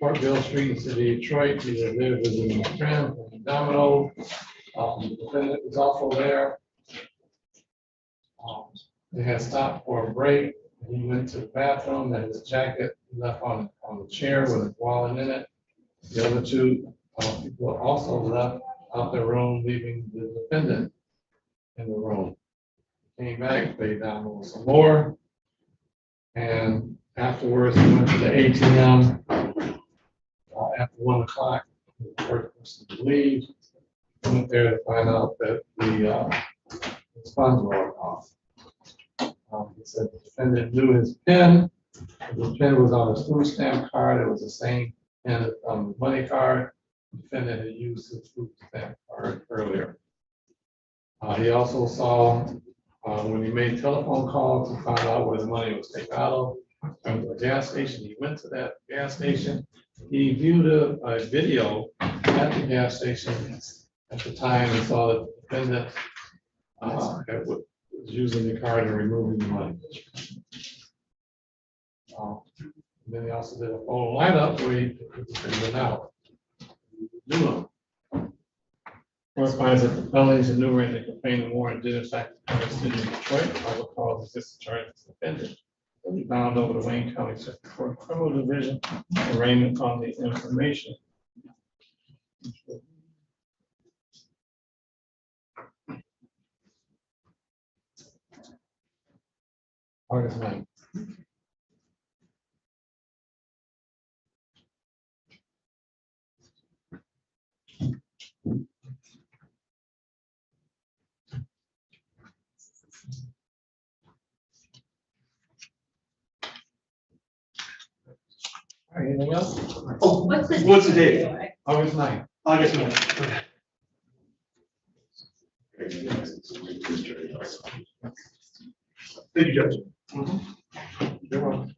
Portville Street in the city of Detroit. He lived visiting a friend from Domino. The defendant was also there. They had stopped for a break. He went to the bathroom and his jacket left on the chair with his wallet in it. The other two people also left out the room, leaving the defendant in the room. Came back, they downloaded some more. And afterwards, he went to the ATM after 1 o'clock. The first person to leave. Went there to find out that his funds were off. He said the defendant knew his PIN. The PIN was on his food stamp card. It was the same PIN on the money card. The defendant had used his food stamp card earlier. He also saw when he made telephone calls to find out where the money was taken out of, from the gas station. He went to that gas station. He viewed a video at the gas station at the time and saw that the defendant was using the card and removing the money. Then he also did a photo lineup where he took the defendant out. Corresponds that the felonies enumerated in the complaint warrant did in fact occur in the city of Detroit. Probable cause is discharged as defendant. We found over the Wayne County Circuit Court Criminal Division arraignment on the information. August 9th. All right, anything else? Oh, What's what's the date? August 9th. August 9th. Okay. Thank you, Judge. You're welcome.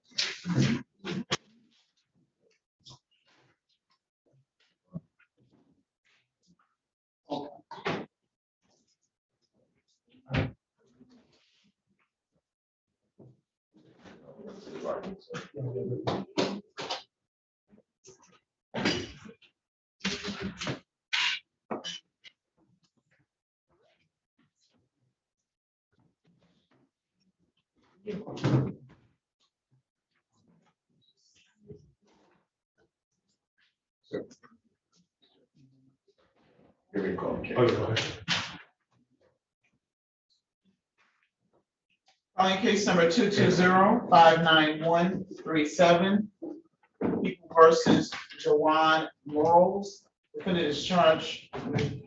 Calling case number 220-59137. People versus Jawan Morals. Defendant is charged with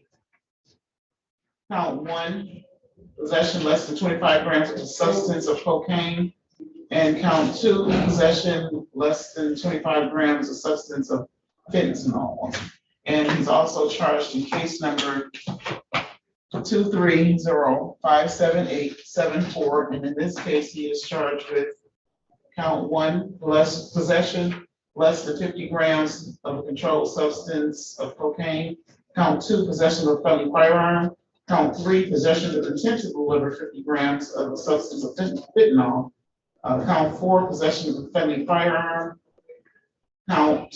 count 1, possession less than 25 grams of the substance of cocaine, and count 2, possession less than 25 grams of substance of fentanyl. And he's also charged in case number 230-57874, and in this case, he is charged with count 1, possession less than 50 grams of a controlled substance of cocaine, count 2, possession of a felony firearm, count 3, possession with intent to deliver 50 grams of a substance of fentanyl, count 4, possession of a felony firearm, count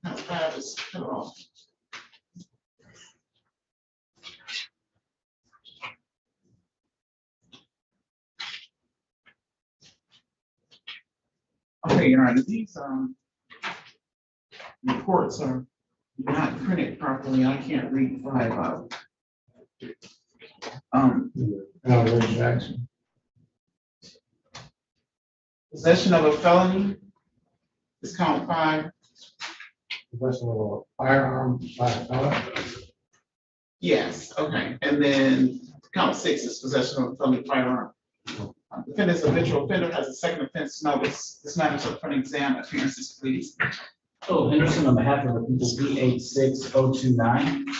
5 is cut off. Okay, Your Honor, these reports are not printed properly. I can't read 5 out. Possession of a felony is count 5. Possession of a firearm by a felon. Yes, okay, and then count 6 is possession of a felony firearm. Defendant's habitual offender has a second offense notice. This matter is up for an exam. Appearances, please. Oh, Henderson, on behalf of the people, P86029. Good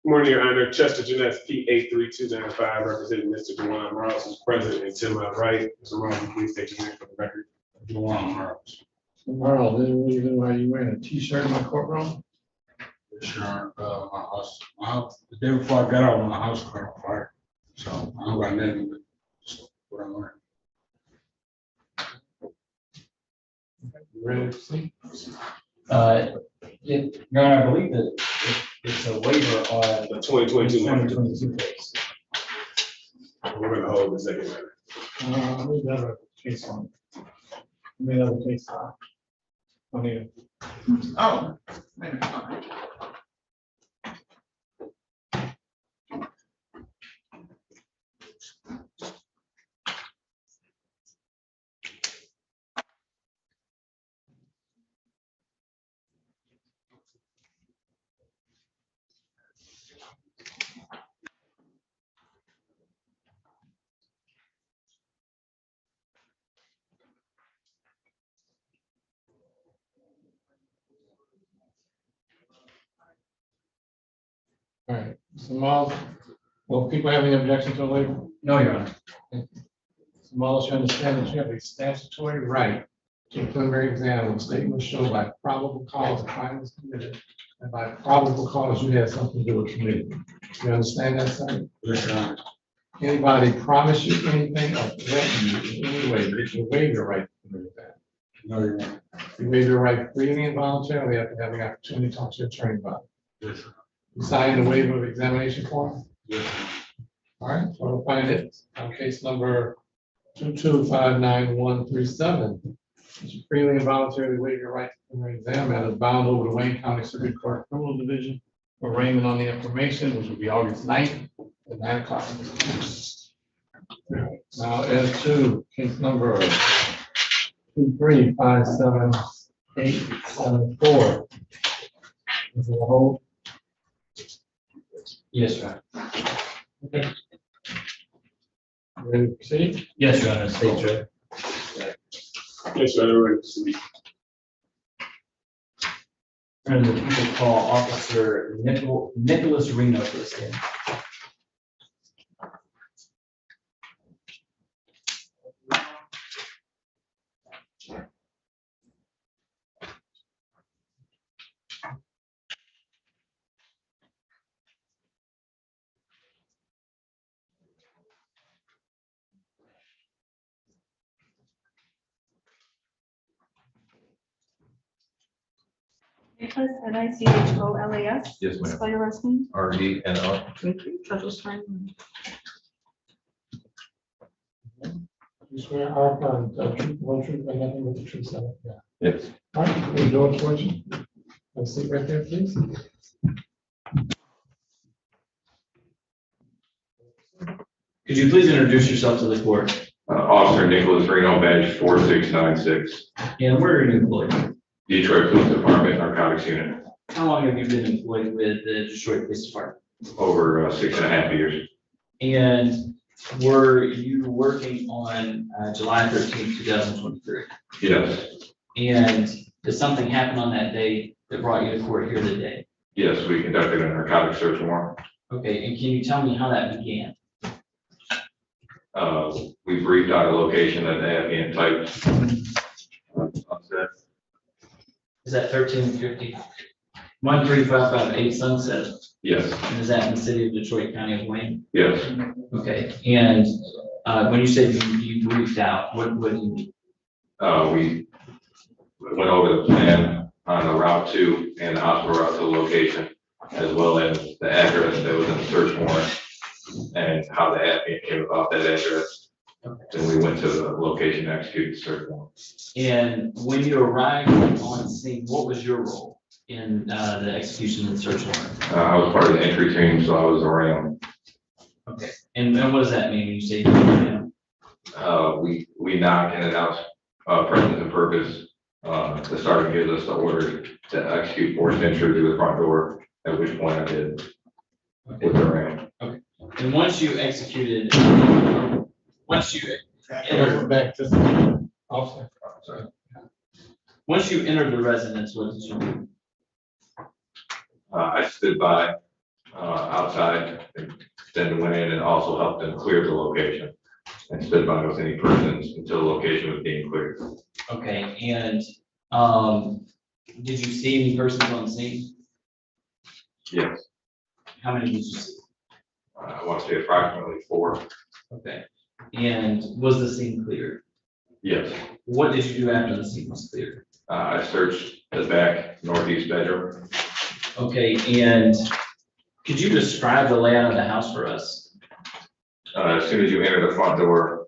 morning, Your Honor. Chester Jeanette, P83295, representing Mr. Dewan Morales, who's present, and to my right, Mr. Ronald, please state your name for the record. Ronald, this is the reason why you wearing a t-shirt in the courtroom? Sure, my house, the day before I got out, my house caught on fire. So I don't got nothing with what I'm wearing. Ready to see? Your Honor, I believe that it's a waiver on The 2022 matter. 2022 case. We're gonna hold the second matter. We got a case on. We have a case on. On here. Oh. wait a minute. All right, so Miles, well, people have any objection to the waiver? No, Your Honor. So Miles, you understand that you have a statutory right to a preliminary exam when the statement was shown by probable cause a crime was committed, and by probable cause you had something to do with committing. You understand that, sir? Yes, Your Honor. Anybody promise you anything or threaten you in any way, that you waive your right to commit that? No, Your Honor. You waive your right freely and voluntarily after having the opportunity to talk to your attorney about it. Yes, Your You sign the waiver of examination form? Yes, All right, so we'll find it on case number 2259137. You freely and voluntarily waive your right to preliminary exam and is bound over the Wayne County Circuit Court Criminal Division for arraignment on the information, which will be August 9th at 9 o'clock. Now, as to case number 2357874. Is it a hold? Yes, Your Honor. Okay. Ready to proceed? Yes, Your Honor, state right. Yes, Your Honor, ready to proceed. And the people call Officer Nicholas Reno for the stand. Nicholas, Nicholas. Yes, ma'am. Spell your last name. RENO. Thank you. Judge Stein. You swear our truth, whole truth, and nothing but the truth, so, yeah. Yes. All right, we'll do it for you. Have a seat right there, please. Could you please introduce yourself to the court? Officer Nicholas Reno, badge 4696. And where are you employed? Detroit Police Department, Narcotics Unit. How long have you been employed with the Detroit Police Department? Over 6.5 years. And were you working on July 13th, 2023? Yes. And did something happen on that day that brought you to court here today? Yes, we conducted a narcotic search warrant. Okay, and can you tell me how that began? We briefed out a location that they had been typed. Is that 1350? 13558 Sunset? Yes. And is that in the city of Detroit, County of Wayne? Yes. Okay, and when you said you briefed out, what do you mean? We went over the plan on the route to and the hospital route to the location, as well as the address that was in the search warrant and how the applicant came about that address. Then we went to the location to execute the search warrant. And when you arrived on scene, what was your role in the execution of the search warrant? I was part of the entry team, so I was around. Okay, and what does that mean when you say you were around? We knock and announce presence and purpose. The sergeant gives us the order to execute forced entry through the front door, at which point I did with the ram. Okay, and once you executed, once you entered, Back to officer. Sorry. once you entered the residence, what did you do? I stood by outside, and then went in and also helped them clear the location and stood by with any persons until the location was being cleared. Okay, and, did you see any persons on the scene? Yes, How many did you see? I want to say approximately 4. Okay, and was the scene cleared? Yes, What did you do after the scene was cleared? I searched the back northeast bedroom. Okay, and could you describe the layout of the house for us? As soon as you enter the front door,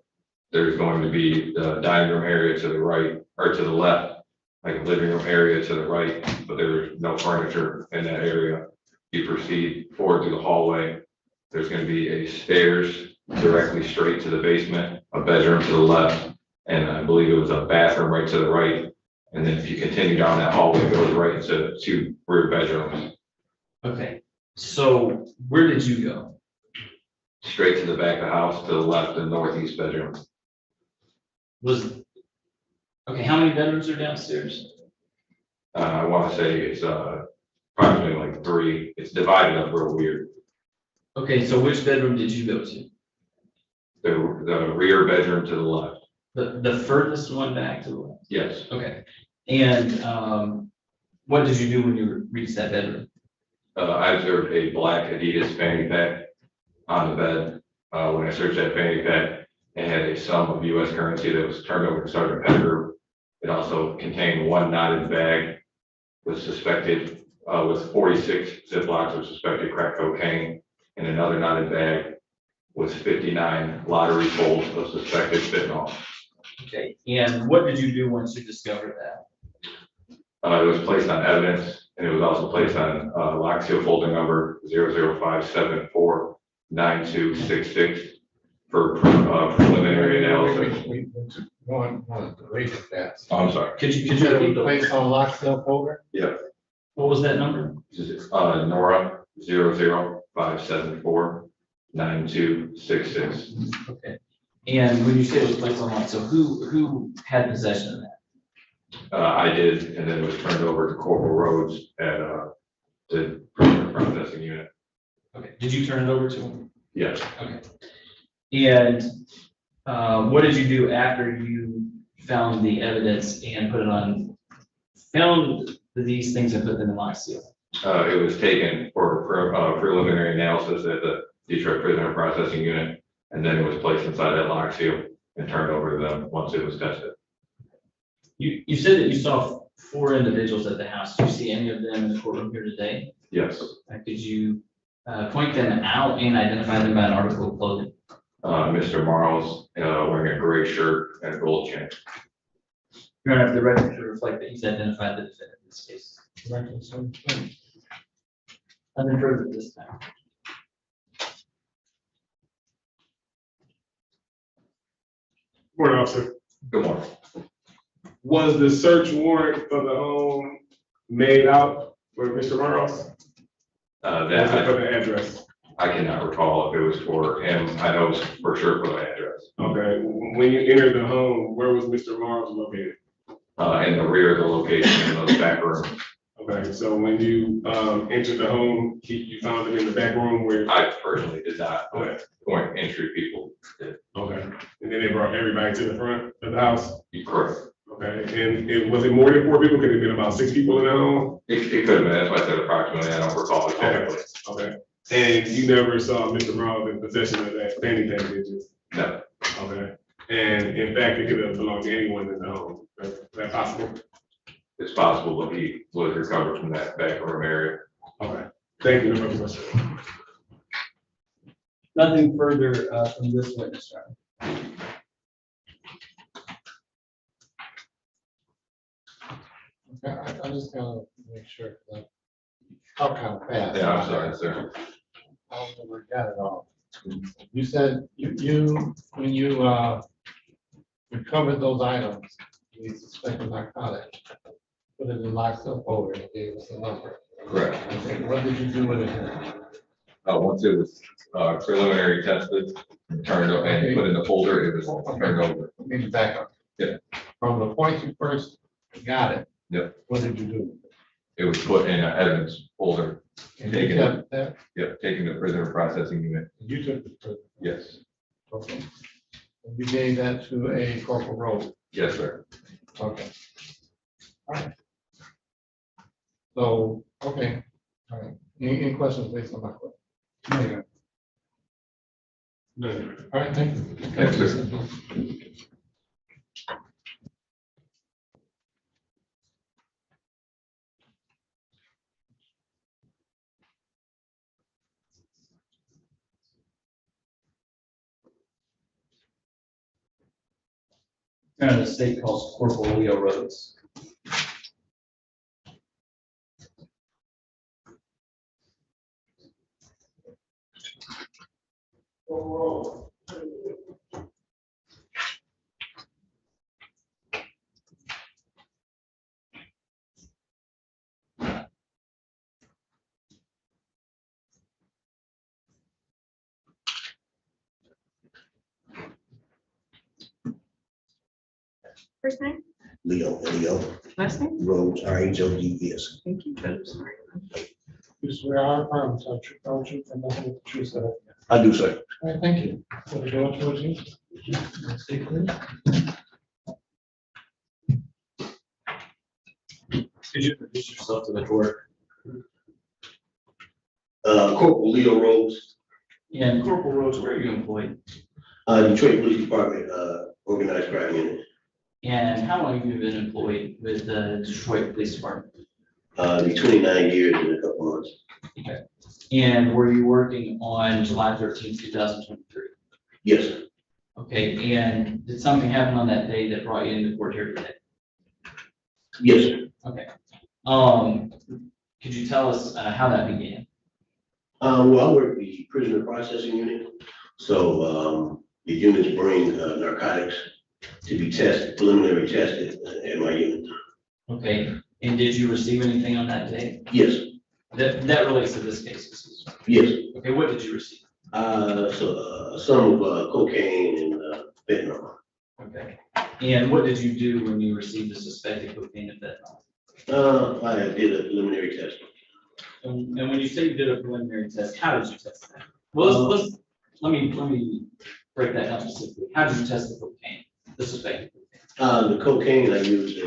there's going to be the dining room area to the right, or to the left, like a living room area to the right, but there's no furniture in that area. You proceed forward through the hallway. There's going to be a stairs directly straight to the basement, a bedroom to the left, and I believe it was a bathroom right to the right. And then if you continue down that hallway, it goes right into 2 rear bedrooms. Okay, so where did you go? Straight to the back of the house, to the left, the northeast bedroom. Okay, how many bedrooms are downstairs? I want to say it's approximately like 3. It's divided up real weird. Okay, so which bedroom did you go to? The rear bedroom to the left. The furthest one back to the left? Yes. Okay, and, what did you do when you reached that bedroom? I observed a black Adidas fanny pack on the bed. When I searched that fanny pack, it had a sum of U.S. currency that was turned over to Sergeant Pettigrew. It also contained 1 knotted bag with 46 Ziplocs of suspected crack cocaine, and another knotted bag with 59 lottery folds of suspected fentanyl. Okay, and what did you do once you discovered that? It was placed on evidence, and it was also placed on lock seal folder number 005749266 for preliminary analysis. One, wait at that. Oh, I'm sorry. Could you repeat the Place on lock cell folder? Yeah. What was that number? Nora 005749266. Okay, and when you say it was placed on lock, so who had possession of that? I did, and then it was turned over to Corporal Rhodes at the prisoner processing unit. Okay, did you turn it over to him? Yes. Okay. And what did you do after you found the evidence and put it on, found these things and put them in lock seal? It was taken for preliminary analysis at the Detroit Prisoner Processing Unit, and then it was placed inside that lock seal and turned over to them once it was tested. You said that you saw 4 individuals at the house. Do you see any of them in the courtroom here today? Yes. Could you point them out and identify them by an article of clothing? Mr. Marles wearing a gray shirt and a gold chain. You're gonna have the record to reflect that he's identified the defendant in this case. Nothing further this time. Morning, officer. Good morning. Was the search warrant for the home made out for Mr. Morales? For the address? I cannot recall if it was for him. I know it's for sure for the address. Okay, when you entered the home, where was Mr. Morales located? In the rear of the location in the back room. Okay, so when you entered the home, you found him in the back room where? I personally did not, but point entry people did. Okay, and then they brought everybody to the front of the house? Correct. Okay, and was it more than 4 people? Could it have been about 6 people in the home? It could have been, that's why I said approximately, I don't recall exactly. Okay, and you never saw Mr. Morales in possession of that fanny pack, did you? No. Okay, and in fact, it could have belonged to anyone in the home, is that possible? It's possible, but he was recovered from that back room area. Okay, thank you. No further questions. Nothing further from this witness, sir. I just gotta make sure that talk kind of fast. Yeah, I'm sorry, sir. I don't know where I got it all. You said when you recovered those items, you suspected narcotics, put it in lock cell folder and gave us a number. Correct. Okay, what did you do with it? Once it was preliminary tested, turned up and put in the folder, it was turned over. Let me back up. Yeah. From the point you first got it. Yep. What did you do? It was put in an evidence folder. And you kept that? Yep, taking the prisoner processing unit. You took the. Yes. Okay. And you gave that to a Corporal Rhodes? Yes, sir. Okay. All right. So, okay, all right. Any questions based on my question? No. All right, thank you. Thanks, sir. The state calls Corporal Leo Rhodes. First name? Leo, Last name? Rhodes, R-H-O-D-E-S. Thank you, Judge. You swear our affirm to tell the truth and nothing but the truth, sir. I do, sir. All right, thank you. So the door towards you. Stay clear. Could you introduce yourself to the court? Corporal Leo Rhodes, And Corporal Rhodes, where are you employed? Detroit Police Department, Organized Crime Unit. And how long have you been employed with the Detroit Police Department? Be 29 years in a couple months. Okay. And were you working on July 13th, 2023? Yes. Okay, and did something happen on that day that brought you into court here today? Yes, sir. Okay. Could you tell us how that began? Well, I work the prisoner processing unit. So, the units bring narcotics to be tested, preliminary tested at my unit. Okay, and did you receive anything on that day? Yes, That relates to this case? yes. Okay, what did you receive? Some cocaine and fentanyl. Okay, and what did you do when you received the suspected cocaine and fentanyl? I did a preliminary test. And when you say you did a preliminary test, how did you test that? Well, let me break that down specifically. How did you test the cocaine, the suspected cocaine? The cocaine, I used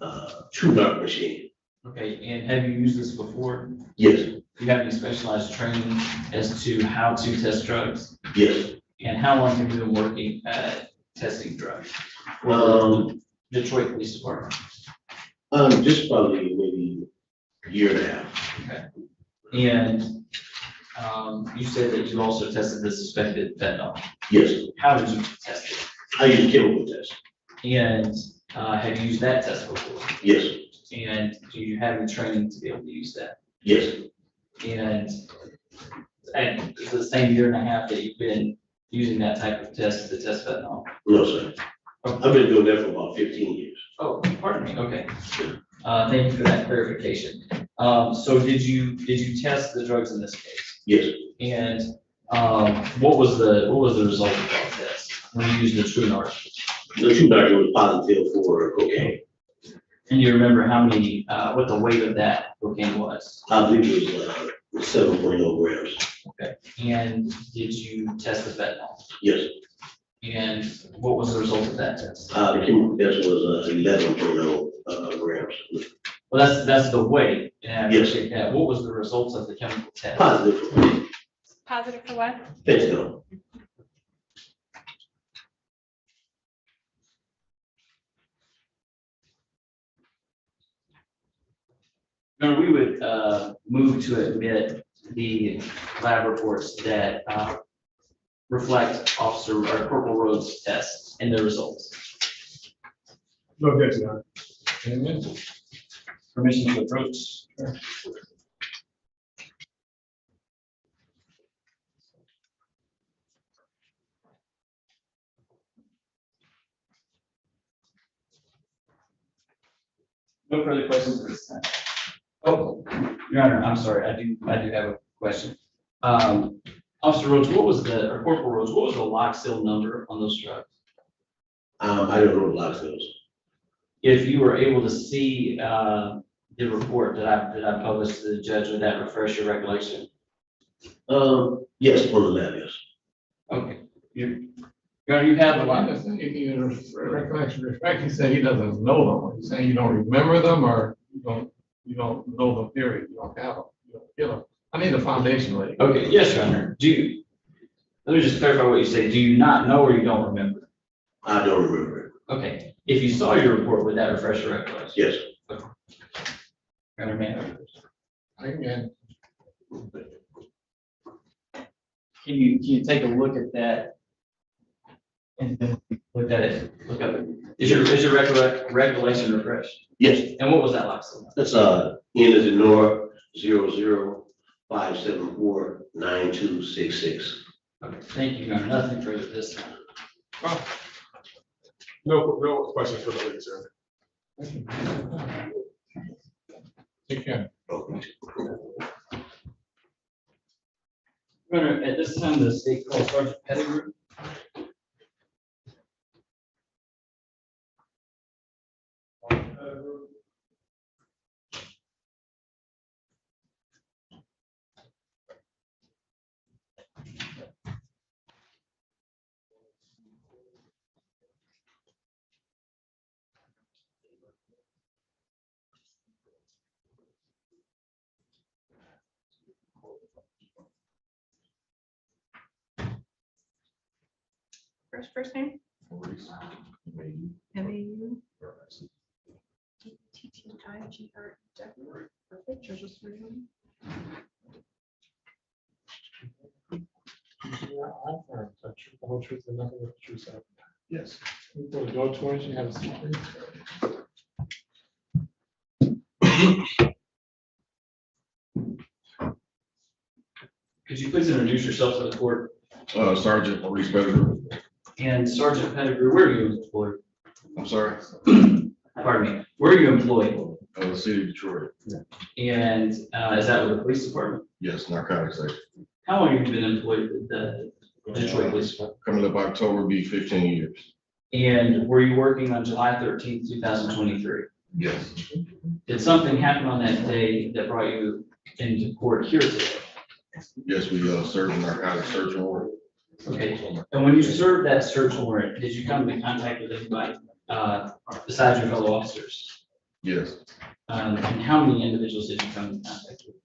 a true dark machine. Okay, and have you used this before? Yes, Do you have any specialized training as to how to test drugs? yes. And how long have you been working at testing drugs? Detroit Police Department. Just probably maybe a year and a half. Okay. And you said that you also tested the suspected fentanyl. Yes, How did you test it? I use chemical test. And have you used that test before? Yes, And do you have any training to be able to use that? yes, And it's the same year and a half that you've been using that type of test to test fentanyl? no, sir. I've been doing that for about 15 years. Oh, pardon me, okay. Thank you for that clarification. So did you test the drugs in this case? Yes, And what was the result of that test when you used the true narc? the true dark was positive for cocaine. And you remember how many, what the weight of that cocaine was? I believe it was 7.0 grams. Okay. And did you test the fentanyl? Yes. And what was the result of that test? The chemical test was 11.0 grams. Well, that's the weight. And I Yes. appreciate that. What was the results of the chemical test? Positive. Positive for what? Fentanyl. No, we would move to admit the lab reports that reflect Officer or Corporal Rhodes' tests and their results. No objection, Your Honor. Amen. Permission to approach. No further questions at this time. Oh, Your Honor, I'm sorry, I do have a question. Officer Rhodes, or Corporal Rhodes, what was the lock seal number on those drugs? I don't know the lock seals. If you were able to see the report that I published to the judge, would that refresh your recollection? Yes, on the lab, yes. Okay, Your You have the Why one. does he need a recollection reflect? He said he doesn't know them. He's saying you don't remember them or you don't know them, period. You don't have them. You don't feel them. I need a foundation laid. Okay, yes, Your Honor. Let me just clarify what you say. Do you not know or you don't remember? I don't remember it. Okay, if you saw your report, would that refresh your recollection? Yes. Your Honor, Again, can you take a look at that? And then look at it, look at it. Is your recollection refreshed? Yes. And what was that like? That's, N as in Nora, 00-574-9266. Okay, thank you, Your Honor. Nothing further this time. No questions for the witness, Your Honor. take care. Your Honor, at this time, the state calls Sergeant Pettigrew. First name? M-A-U. T-T-I-G-R-E-W. Perfect, Treasurer's Sergeant. The whole truth and nothing but the truth. So, Yes. we'll go towards you, have a seat, please. Could you please introduce yourself to the court? Sergeant Maurice Pettigrew. And Sergeant Pettigrew, where are you employed? I'm sorry, Pardon me, where are you employed? the city of Detroit. And is that with the police department? Yes, narcotics section. How long have you been employed with the Detroit Police Department? Coming up October, be 15 years. And were you working on July 13th, 2023? Yes, Did something happen on that day that brought you into court here today? yes, we served a narcotics search warrant. Okay, and when you served that search warrant, did you come into contact with anybody besides your fellow officers? Yes, And how many individuals did you come into contact with?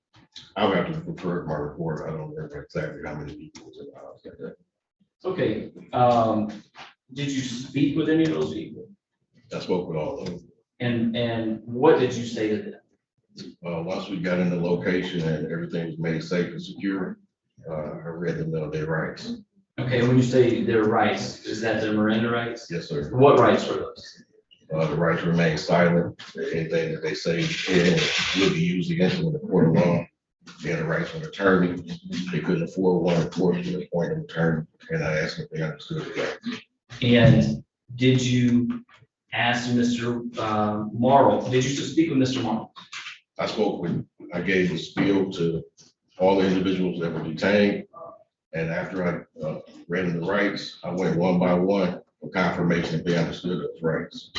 I would have to refer to my report. I don't remember exactly how many people was in the house like that. Okay, did you speak with any of those people? I spoke with all of them. And what did you say to them? Once we got in the location and everything was made safe and secure, I read them their rights. Okay, when you say their rights, is that their Miranda rights? Yes, sir. What rights were those? The right to remain silent. Anything that they say will be used against them in the court of law. They had a right to an attorney. They couldn't afford one, of course, to appoint an attorney, and I asked if they understood the rights. And did you ask Mr. Morrow, did you speak with Mr. Morrow? I gave a spiel to all the individuals that were detained. And after I read the rights, I went one by one for confirmation if they understood those rights.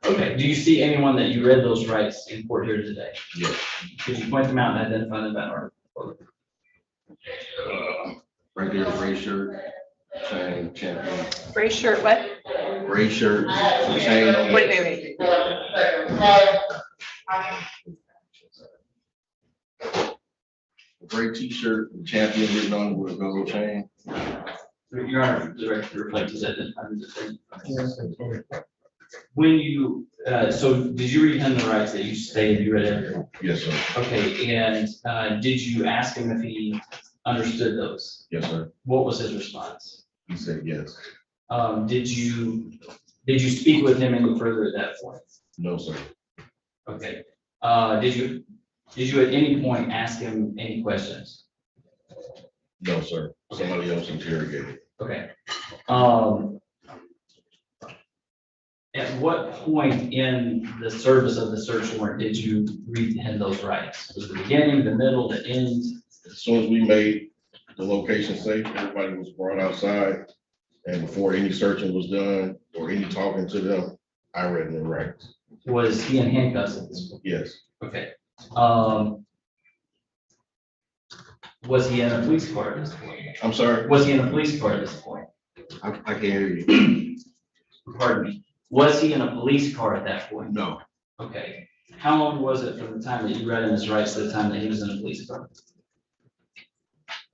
Okay, do you see anyone that you read those rights in court here today? Yes. Could you point them out and identify them by order? Right there, gray shirt, chain, champion. Gray shirt, what? Gray shirt, chain. on it. Wait. Gray t-shirt, champion written on it with a gold chain. Your Honor, the record reflects that. When you, so did you read him the rights that you stated you read everything? Yes, sir. Okay, and did you ask him if he understood those? Yes, sir. What was his response? He said yes. Did you speak with him any further at that point? No, sir. Okay, did you at any point ask him any questions? No, sir. Somebody else interrogated. Okay. At what point in the service of the search warrant did you read him those rights? Was it the beginning, the middle, the end? As soon as we made the location safe, everybody was brought outside. And before any searching was done or any talking to them, I read their rights. Was he in handcuffs at this point? Yes. Okay. Was he in a police car at this point? I'm sorry? Was he in a police car at this point? I can't hear you. Pardon me. Was he in a police car at that point? No, Okay. How long was it from the time that you read him his rights to the time that he was in a police car?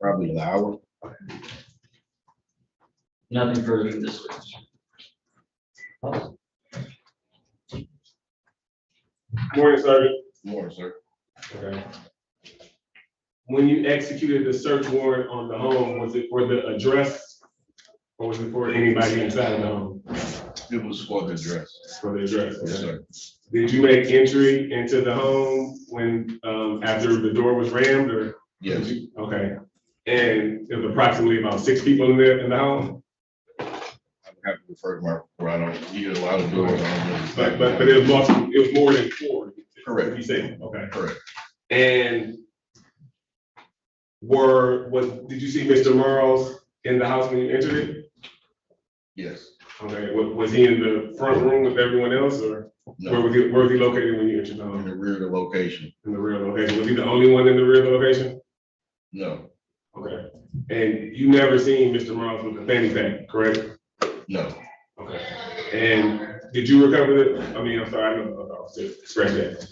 probably an hour. Nothing further from this witness. Morning, Sergeant. Morning, sir. Okay. When you executed the search warrant on the home, was it for the address? Or was it for anybody inside of the home? It was for the address. For the address, Yes, okay. sir. Did you make entry into the home when, after the door was rammed or? Yes, Okay, and there was approximately about 6 people in there in the home? I have to refer to my report. I don't need a lot of doors. But it was more than 4? Correct. You say, okay. Correct. And did you see Mr. Merles in the house when you entered it? Yes. Okay, was he in the front room with everyone else, or No. where was he located when you entered the home? In the rear of the location. In the rear location, was he the only one in the rear of the location? No. Okay, and you never seen Mr. Merles with a fanny pack, correct? No. Okay, and did you recover I'm sorry, I know, scratch that.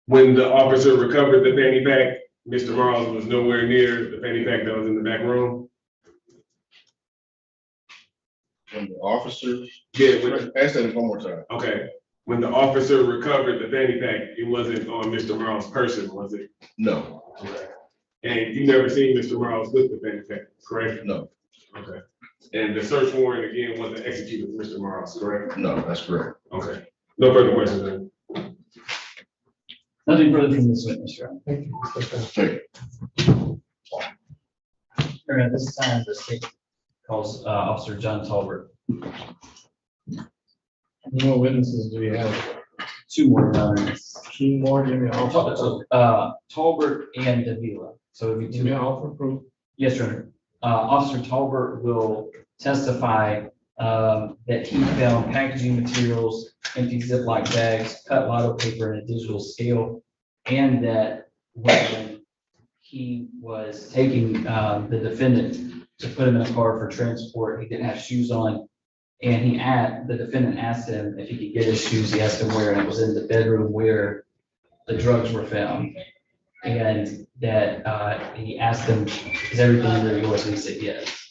When the officer recovered the fanny pack, Mr. Merles was nowhere near the fanny pack that was in the back room? When the officer. Yeah. Ask that one more time. Okay, when the officer recovered the fanny pack, it wasn't on Mr. Merle's person, was it? No. Okay. And you never seen Mr. Merles with the fanny pack, correct? No. Okay. And the search warrant again wasn't executed for Mr. Merles, correct? No, that's correct. Okay. No further questions then. Nothing further from this witness, Your Honor. Thank you. Thank you. Your Honor, this time the state calls Officer John Talbert. How many more witnesses do we have? 2 more, Your Honor. 2 more, give me all. Talbert and Davila. So it'd be Give me 2. all for proof. Yes, Your Honor. Officer Talbert will testify that he found packaging materials, empty Ziploc bags, cut lotto paper, and a digital scale, and that when he was taking the defendant to put him in a car for transport, he didn't have shoes on, and the defendant asked him if he could get his shoes. He asked him where, and it was in the bedroom where the drugs were found. And that he asked him, is everything under yours? And he said yes.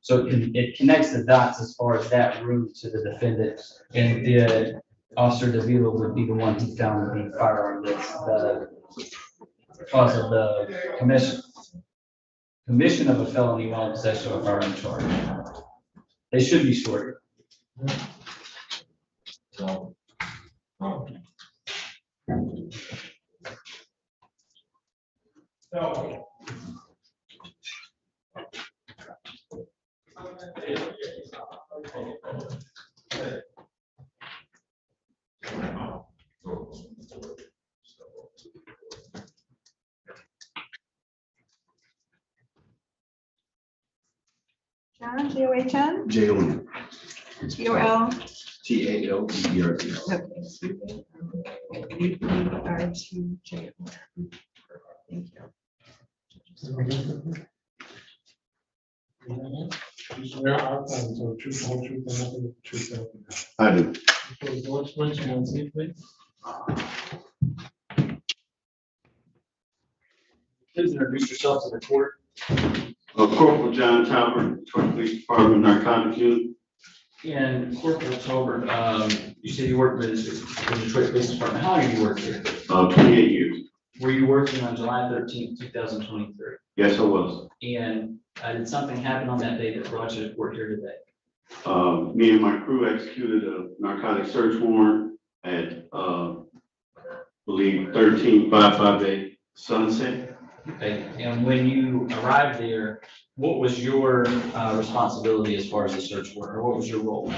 So it connects the dots as far as that route to the defendant. And the Officer Davila would be the one who found the firearm that's the cause of the commission of a felony while in possession of a firearm charge. They should be shorter. John, John? J-O-N. T-O-L. T-A-L-B-E-R-T. Okay. B-E-R-T-J. Thank you. You swear or affirm to the truth, whole truth, and nothing but the truth, so help you God. I do. Before the board swears, you want to say, please? Please introduce yourself to the court. Corporal John Talbert, Detroit Police Department Narcotics Unit. And Corporal Talbert, you said you worked with the Detroit Police Department. How long have you worked here? 28 years. Were you working on July 13th, 2023? Yes, I was. And did something happen on that day that brought you to court here today? Me and my crew executed a narcotic search warrant at, believe 13558 Sunset. Okay, and when you arrived there, what was your responsibility as far as the search warrant, or what was your role?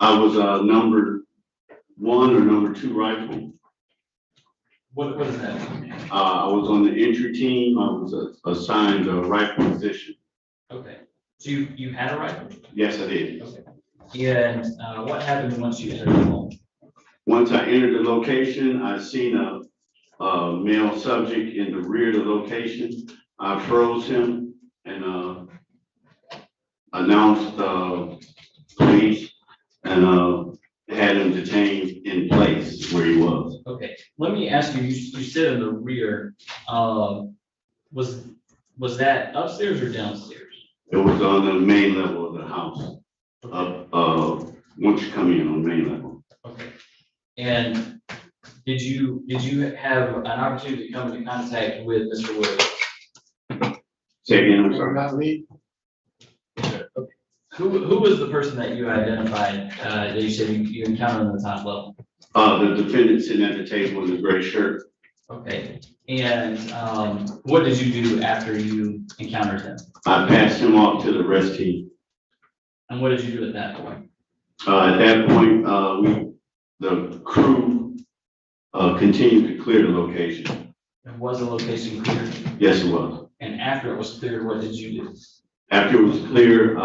I was number 1 or number 2 rifle. What is that? I was on the entry team. I was assigned a rifle position. Okay, so you had a rifle? Yes, I did. Okay. And what happened once you entered the home? Once I entered the location, I seen a male subject in the rear of the location. I froze him and announced, police and, had him detained in place where he was. Okay, let me ask you, you said in the rear, was that upstairs or downstairs? It was on the main level of the house, once you come in on the main level. Okay. And did you have an opportunity to come into contact with Mr. Wood? Say again, I'm sorry. Not me. Okay. Who was the person that you identified, that you said you encountered on the top level? The defendant sitting at the table in the gray shirt. Okay, and what did you do after you encountered him? I passed him off to the rest team. And what did you do at that point? At that point, the crew, continued to clear the location. And was the location cleared? Yes, it was. And after it was cleared, what did you do? After it was clear,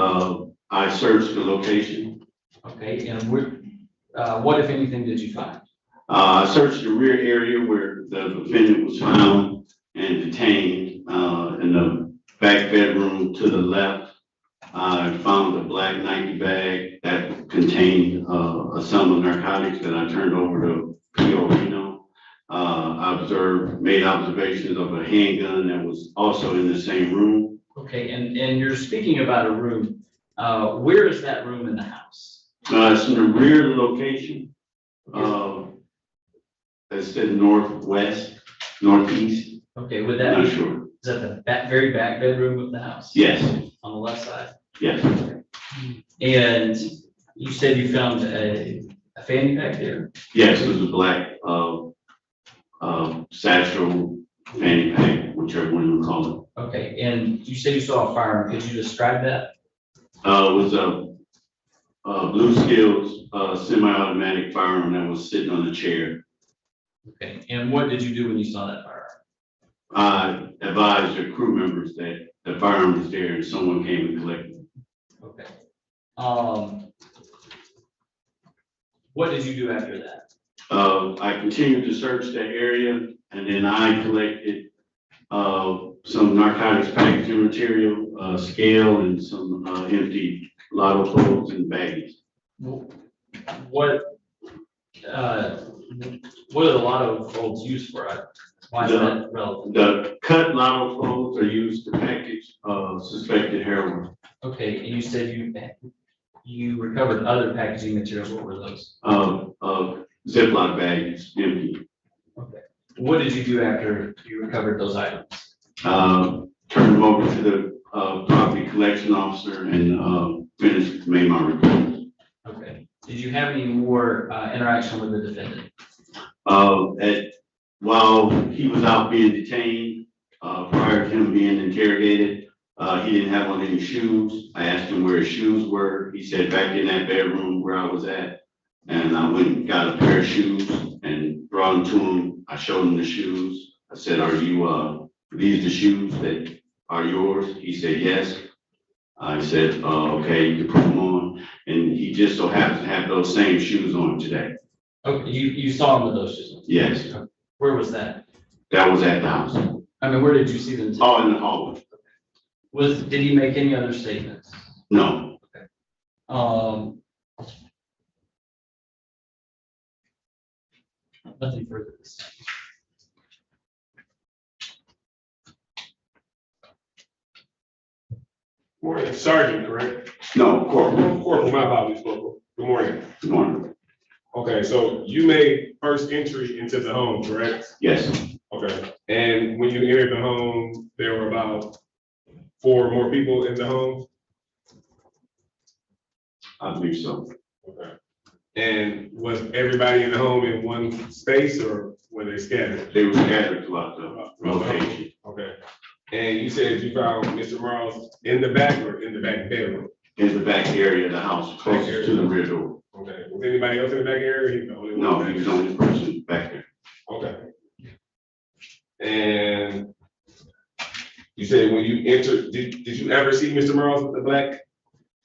I searched the location. Okay, and what, if anything, did you find? I searched the rear area where the defendant was found and detained, in the back bedroom to the left. I found a black Nike bag that contained, some of narcotics that I turned over to P.O. Reno. I made observations of a handgun that was also in the same room. Okay, and you're speaking about a room. Where is that room in the house? It's in the rear of the location. It's in northwest, northeast. Okay, would that Not be, sure. is that the very back bedroom of the house? Yes, On the left side? yes. And you said you found a fanny pack there? Yes, it was a black, satchel, fanny pack, whichever one you call it. Okay, and you said you saw a firearm. Could you describe that? It was a Blue Skills, semi-automatic firearm that was sitting on the chair. Okay, and what did you do when you saw that firearm? I advised the crew members that the firearm was there and someone came and collected it. Okay. What did you do after that? I continued to search that area and then I collected, some narcotics packaging material, scale and some, empty lotto clothes and baggies. What are the lotto folds used for? Why is that relevant? The cut lotto clothes are used to package, suspected heroin. Okay, and you said you recovered other packaging materials. What were those? Ziploc bags, empty. Okay. What did you do after you recovered those items? Turned them over to the, property collection officer and, made my report. Okay. Did you have any more interaction with the defendant? While he was out being detained, prior to him being interrogated, he didn't have on any shoes. I asked him where his shoes were. He said back in that bedroom where I was at. And I went and got a pair of shoes and brought them to him. I showed him the shoes. I said, are you, these the shoes that are yours? He said, yes. I said, okay, you can put them on. And he just so happens to have those same shoes on today. Okay, you saw him with those shoes? Yes. Where was that? That was at the house. I mean, where did you see them? Oh, in the hallway. Did he make any other statements? No. Okay. Nothing further to say. Morning, Sergeant, correct? No, Corporal. Corporal, my apologies, Corporal. Good morning. Good morning. Okay, so you made first entry into the home, correct? Yes. Okay, and when you entered the home, there were about 4 more people in the home? I believe so. Okay. And was everybody in the home in one space or were they scattered? They were scattered throughout the location. Okay. And you said you found Mr. Miles in the back or in the back bedroom? In the back area of the house, closest to the rear door. Okay. Was anybody else in the back area? He was the only one? No, he was the only person back there. Okay. And you said when you entered, did you ever see Mr. Miles with the black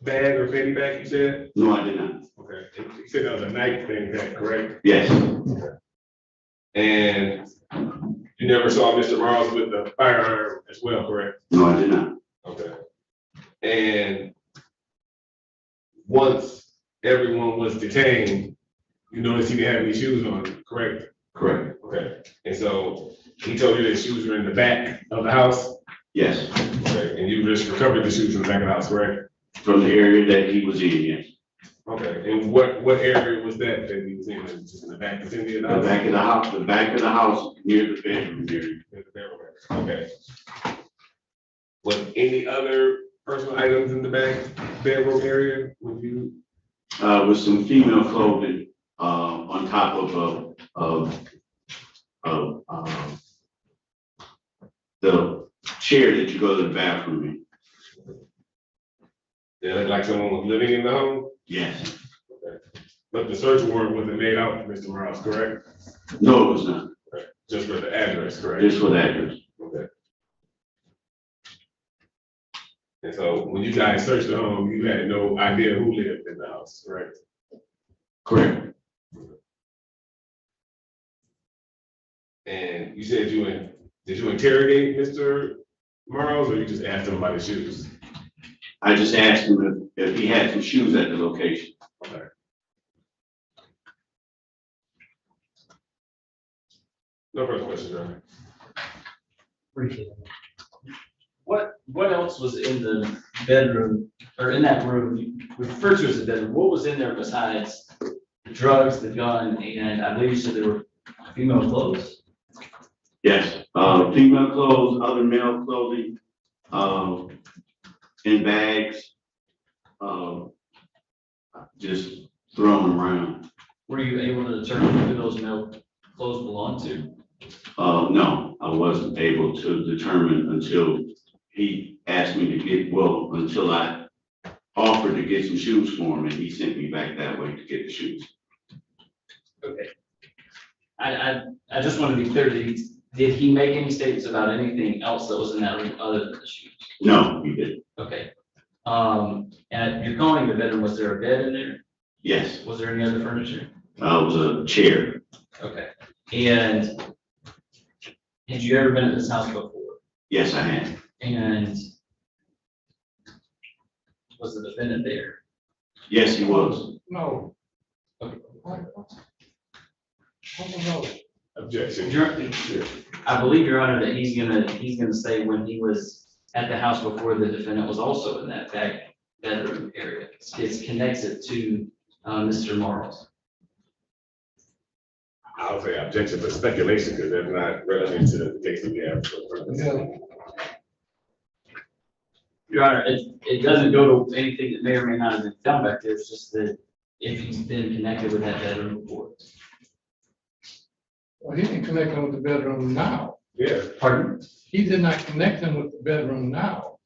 bag or fanny bag, you said? No, I did not. Okay. You said that was a night thing, is that correct? Yes. Okay. And you never saw Mr. Miles with the firearm as well, correct? No, I did not. Okay. And once everyone was detained, you noticed he didn't have any shoes on, correct? Correct. Okay, and so he told you that shoes were in the back of the house? Yes, Okay, and you just recovered the shoes from the back of the house, correct? from the area that he was in, yes. Okay, and what area was that he was in? Just in the back vicinity of the The house? back of the house near the bedroom area. Okay. Was any other personal items in the back bedroom area with you? With some female clothing, on top of, the chair that you go to the bathroom in. Did it look like someone was living in the home? Yes. Okay. But the search warrant wasn't made out for Mr. Morales, correct? No, it was not. Okay. Just for the address, correct? Just for the address. Okay. And so when you guys searched the home, you had no idea who lived in the house, correct? Correct. And you said did you interrogate Mr. Morales or you just asked him about his shoes? I just asked him if he had some shoes at the location. Okay. No further questions, Your Appreciate it. What else was in the bedroom, or in that room, you refer to as a bedroom, what was in there besides the drugs, the gun, and I believe you said there were female clothes? Yes, female clothes, other male clothing, in bags, just thrown around. Were you able to determine who those male clothes belonged to? No, I wasn't able to determine until he asked me to until I offered to get some shoes for him and he sent me back that way to get the shoes. Okay. I just want to be clear, did he make any statements about anything else that was in that room other than the shoes? No, he didn't. Okay. And you're calling the bedroom, was there a bed in there? Yes. Was there any other furniture? It was a chair. Okay. And had you ever been at this house before? Yes, I have. And was the defendant there? Yes, he was. No. Okay. Objection. I believe, Your Honor, that he's gonna say when he was at the house before, the defendant was also in that back bedroom area. It's connected to, Mr. Morales. I'll say objection for speculation because that's not relevant to the case that we have. Your Honor, it doesn't go to anything that may or may not have been found back there. It's just that if he's been connected with that bedroom before. Well, he didn't connect him with the bedroom now. Yeah. Pardon? He did not connect him with the bedroom now.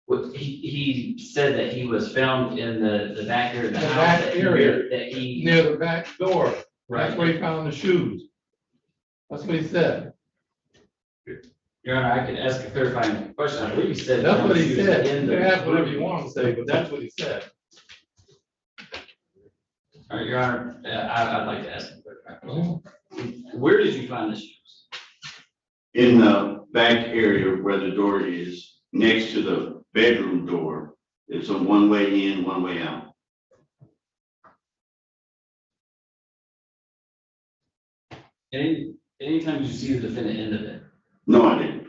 Well, he said that he was found in the back area of the The house. back that area, That he. near the back door. That's Right. where he found the shoes. That's what he said. Your Honor, I could ask a clarifying question. I believe he said. That's what he said. in You the- can ask whatever you want to say, but that's what he said. All right, Your Honor, I'd like to ask a clarifying question. Where did you find the shoes? In the back area where the door is, next to the bedroom door. It's a one way in, one way out. Anytime you see the defendant in the bed? No, I didn't.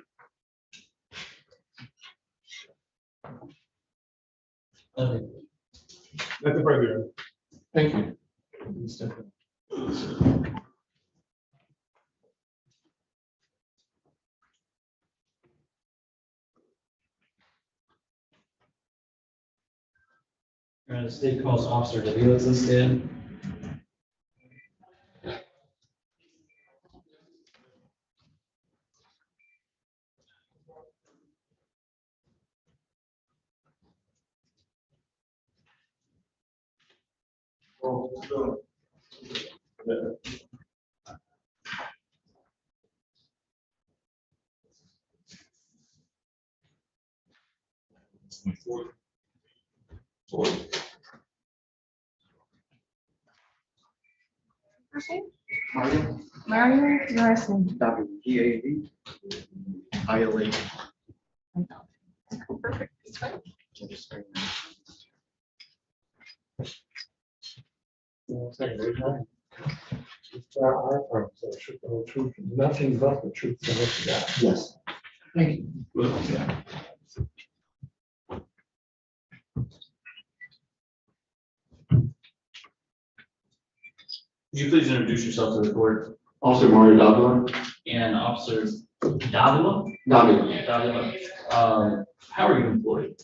Nothing further. Thank you. The state calls Officer DeVillis instead. Mario Garrison. W-G-A-V. I-L-A. Perfect. It's fine. Nothing but the truth in what you got. Yes. Thank you. Would you please introduce yourself to the court? Officer Mario Davila. And Officer Davila? Davila. Davila. How are you employed?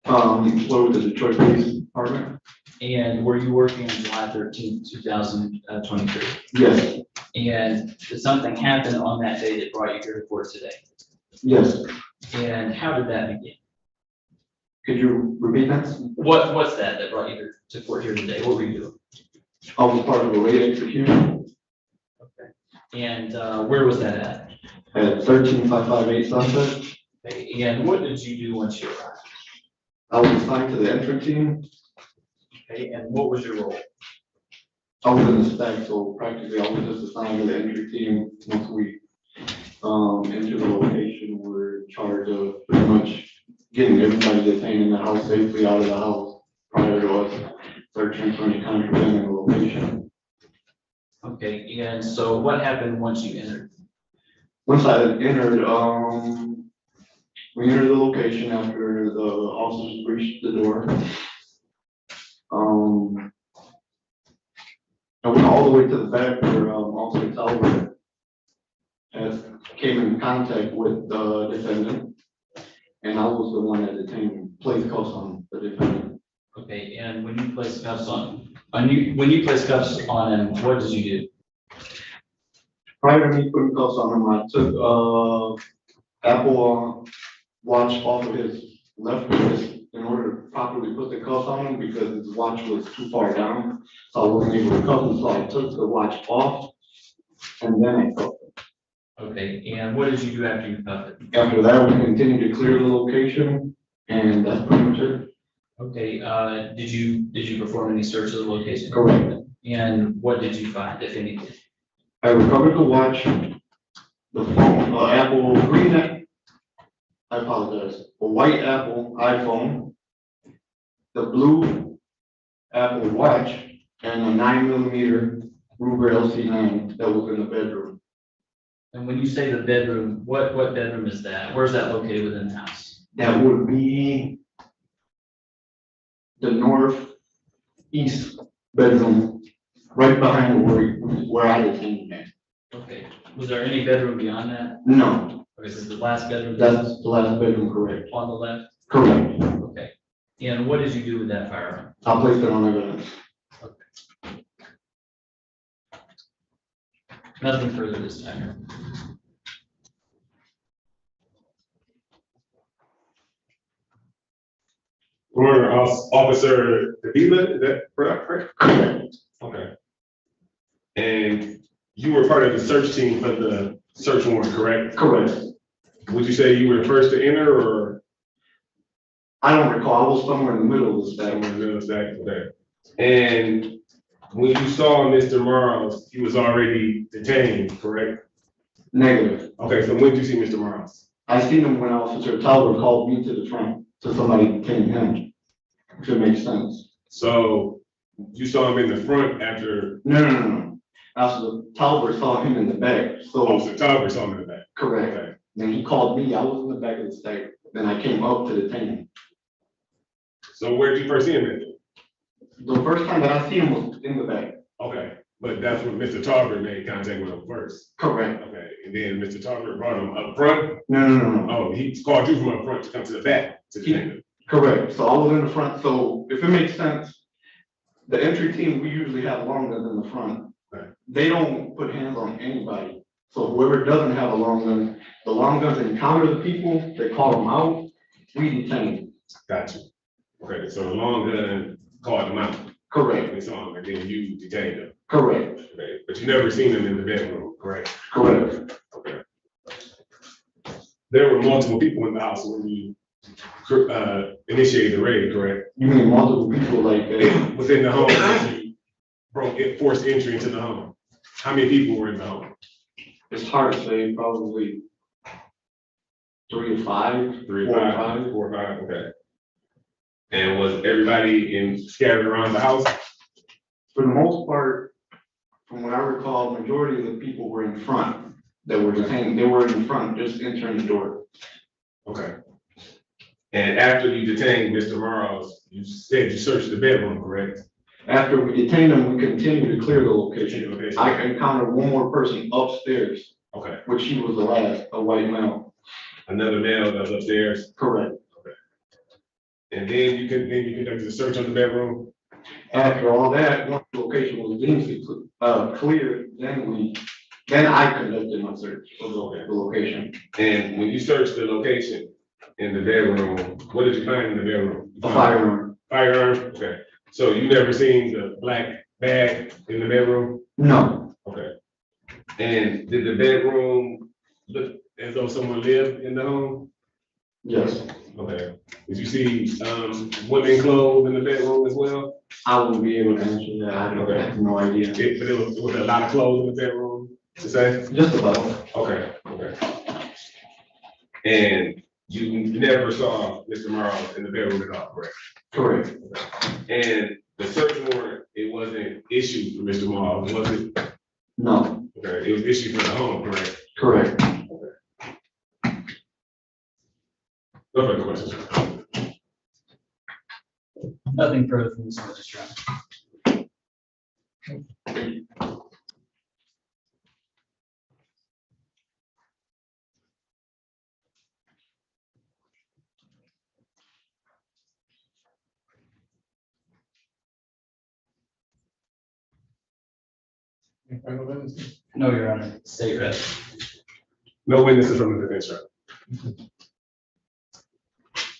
Employed with the Detroit Police Department. And were you working on July 13th, 2023? Yes. And did something happen on that day that brought you here to court today? Yes. And how did that begin? Could you repeat that? What's that brought you here to court here today? What were you doing? I was part of a raid execution And where was that at? at 13558 Sunset. Okay, and what did you do once you arrived? I was assigned to the entry team. Okay, and what was your role? I was in the stack, so practically I was just assigned to the entry team. Once we enter the location, we're in charge of pretty much getting everybody detained in the house safely out of the house prior to us searching for any contraband in the location. Okay, and so what happened once you entered? Once I entered, we entered the location after the officers breached the door. I went all the way to the back where Officer Talbot came in contact with the defendant, and I was the one that detained him, placed cuffs on the defendant. Okay, and when you placed cuffs on him, what did you do? Prior to me putting cuffs on him, I took Apple Watch off of his left wrist in order to properly put the cuffs on him because his watch was too far down. So I wasn't able to cuff him, so I took the watch off and then I cuffed him. Okay, and what did you do after you cuffed it? After that, we continued to clear the location, and that's pretty much it. Okay, did you perform any search of the location? Correct. And what did you find, if anything? I recovered the watch, the phone, Apple green, I apologize, a white Apple iPhone, the blue Apple Watch, and a 9mm Ruger LC9 that was in the bedroom. And when you say the bedroom, what bedroom is that? Where's that located within the house? That would be the northeast bedroom, right behind where I detained him. Okay, was there any bedroom beyond that? No. Okay, so the last bedroom? That's the last bedroom, correct. On the left? Correct. Okay, and what did you do with that firearm? I placed it on evidence. Nothing further this time. Former Officer Davila, is that correct? Correct. Okay. And you were part of the search team for the search warrant, correct? Correct. Would you say you were the first to enter, or? I don't recall, I was somewhere in the middle of the stack. Somewhere in the middle of the stack, okay. And when you saw Mr. Miles, he was already detained, correct? Negative. Okay, so when did you see Mr. Miles? I seen him when Officer Talbot called me to the front, so somebody detain him, if it makes sense. So you saw him in the front after? No. Officer Talbot saw him in the back, so. Officer Talbot saw him in the back? Correct. Okay. Then he called me, I was in the back of the stack, then I came up to detain him. So where did you first see him at? The first time that I see him was in the back. Okay, but that's when Mr. Tarver made contact with him first. Correct. Okay, and then Mr. Tarver brought him up front? No. Oh, he called you from up front to come to the back to detain him? Correct, so I was in the front, so if it makes sense, the entry team, we usually have long guns in the front. Right. They don't put hands on anybody, so whoever doesn't have a long gun, the long guns encounter the people, they call them out, we detain. Gotcha. Okay, so the long gun called him out. Correct. They saw him and then you detained him. Correct. Okay, but you never seen him in the bedroom, correct? Correct. Okay. There were multiple people in the house when you initiated the raid, correct? You mean multiple people like within the home, that you forced entry into the home? How many people were in the home? It's hard to say, probably 3 or 5. 3 or 5, 4 or 5, okay. And was everybody scattered around the house? For the most part, from what I recall, majority of the people were in front that were detained. They were in front, just entering the door. Okay. And after you detained Mr. Morrows, you said you searched the bedroom, correct? After we detained them, we continued to clear the location. Okay. I encountered one more person upstairs, Okay. which he was the last, a white male. Another male that was upstairs? Correct. And then you conducted a search on the bedroom? After all that, once the location was deemed clear, then I conducted my search of the location. And when you searched the location in the bedroom, what did you find in the bedroom? A firearm. Firearm? Okay. So you never seen the black bag in the bedroom? No. Okay. And did the bedroom look as though someone lived in the home? Yes. Okay. Did you see women clothes in the bedroom as well? I wouldn't be able to answer that. I have no idea. But it was a lot of clothes in the bedroom to say? Just about. Okay, okay. And you never saw Mr. Morrow in the bedroom at all, correct? Correct. And the search warrant, it wasn't issued for Mr. Morrow, was it? No. Okay, it was issued for the home, correct? Correct. No further questions. Nothing further from this magistrate. No, Your Honor, state rep. No witnesses from the defense, right?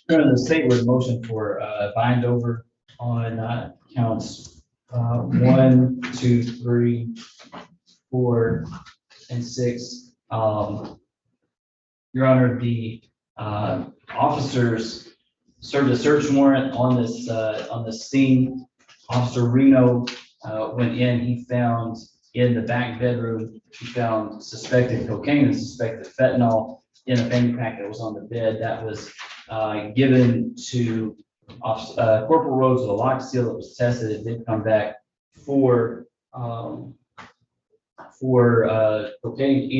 Your Honor, the state would motion for bind over on counts 1, 2, 3, 4, and 6. Your Honor, the officers served a search warrant on this scene. Officer Reno went in, he found in the back bedroom, he found suspected cocaine and suspected fentanyl in a fanny pack that was on the bed that was given to Corporal Rhodes with a lock seal that was tested. It did come back for cocaine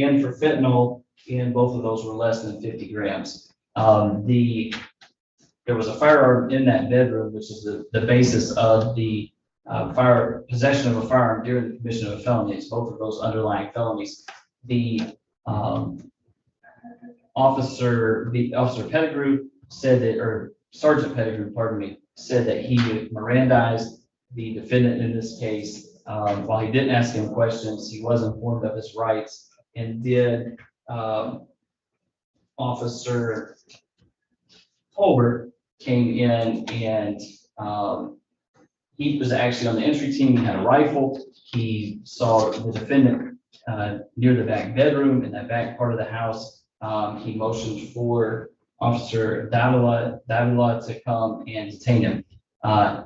and for fentanyl, and both of those were less than 50 grams. There was a firearm in that bedroom, which is the basis of the possession of a firearm during the commission of a felony. It's both of those underlying felonies. The officer Pettigrew said that, or Sergeant Pettigrew, pardon me, said that he Mirandized the defendant in this case. While he didn't ask him questions, he was informed of his rights and did. Officer Holbert came in and he was actually on the entry team. He had a rifle. He saw the defendant near the back bedroom in that back part of the house. He motioned for Officer Davila to come and detain him.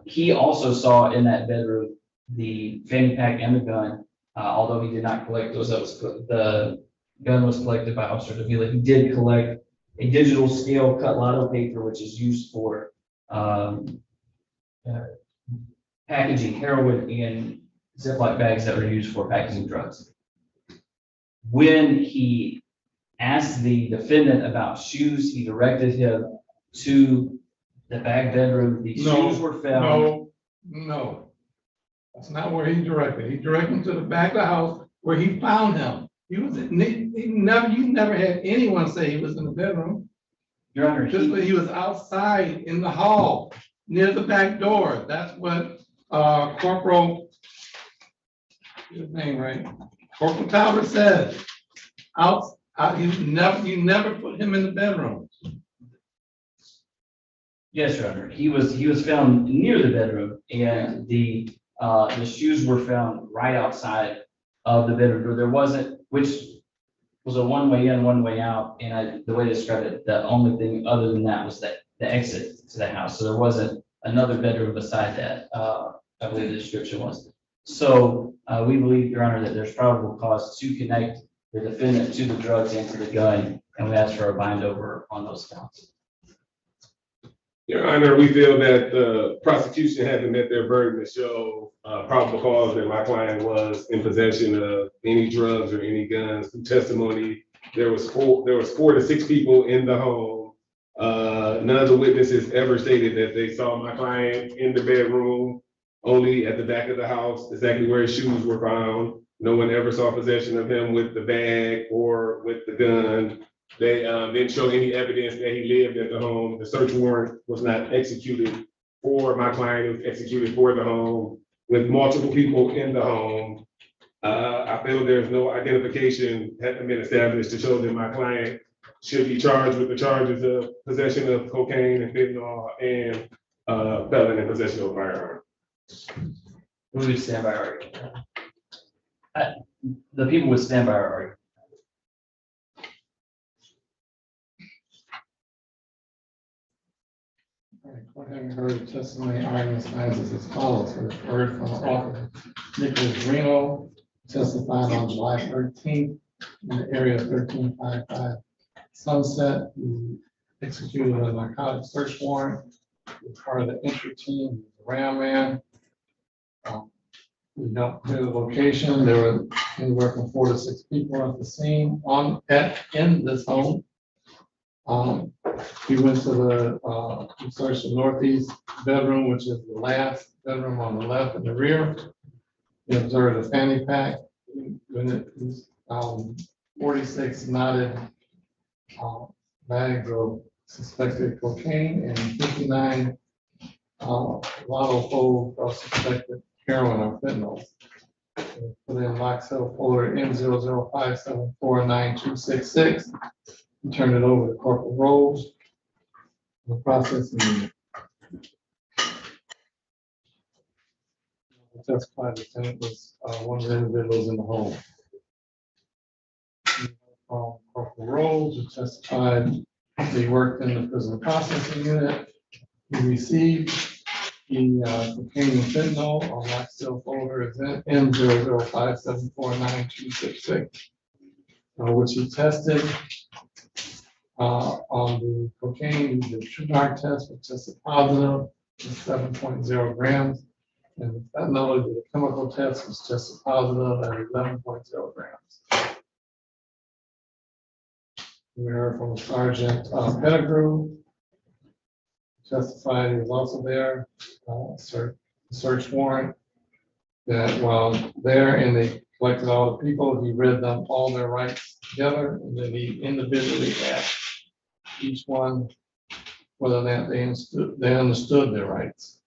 He also saw in that bedroom the fanny pack and the gun, although he did not collect those. The gun was collected by Officer Davila. He did collect a digital scale cut lotto paper, which is used for packaging heroin in Ziploc bags that were used for packaging drugs. When he asked the defendant about shoes, he directed him to the back bedroom. The shoes were found. No. That's not where he directed. He directed him to the back of the house where he found him. You never had anyone say he was in the bedroom. Your Honor, he was outside in the hall near the back door. That's what Corporal, his name right, Corporal Talbot said. You never put him in the bedroom. Yes, Your Honor. He was found near the bedroom, and the shoes were found right outside of the bedroom door. There wasn't, which was a one way in, one way out, and the way to describe it, the only thing other than that was the exit to the house. So there wasn't another bedroom beside that. I believe the description was. So we believe, Your Honor, that there's probable cause to connect the defendant to the drugs and to the gun, and we ask for a bind over on those counts. Your Honor, we feel that the prosecution hasn't met their burden to show probable cause that my client was in possession of any drugs or any guns. Through testimony, there was 4 to 6 people in the home. None of the witnesses ever stated that they saw my client in the bedroom, only at the back of the house, exactly where his shoes were found. No one ever saw possession of him with the bag or with the gun. They didn't show any evidence that he lived at the home. The search warrant was not executed for my client. It was executed for the home with multiple people in the home. I feel there's no identification had been established to show that my client should be charged with the charges of possession of cocaine and fentanyl and felon in possession of a firearm. We would stand by our argument. The people would stand by our argument. All right, court having heard the testimony, arguments, and answers as follows. We've heard from Officer Nicholas Reno, testified on July 13th in the area of 1355 Sunset, who executed a narcotic search warrant as part of the entry team, the Ram Man. We don't clear the location. There were anywhere from 4 to 6 people at the scene in this home. We went to the we searched the northeast bedroom, which is the last bedroom on the left and the rear. We observed a fanny pack. When it was 46 knotted bags of suspected cocaine and 59 bottle full of suspected heroin or fentanyl. Put in lock cell folder N0057492666. And turned it over to Corporal Rose. The processing unit. The testified lieutenant was one of the individuals in the home. Corporal Rose, who testified he worked in the prison processing unit. He received the cocaine and fentanyl on lock cell folder is N0057492666, which he tested. On the cocaine, the true dark test was tested positive, 7.0 grams, and the fentanyl, the chemical test was tested positive at 11.0 grams. We heard from Sergeant Pettigrew, testified he was also there, search warrant, that while there and they collected all the people, he read them all their rights together, and then he individually asked each one whether or not they understood their rights.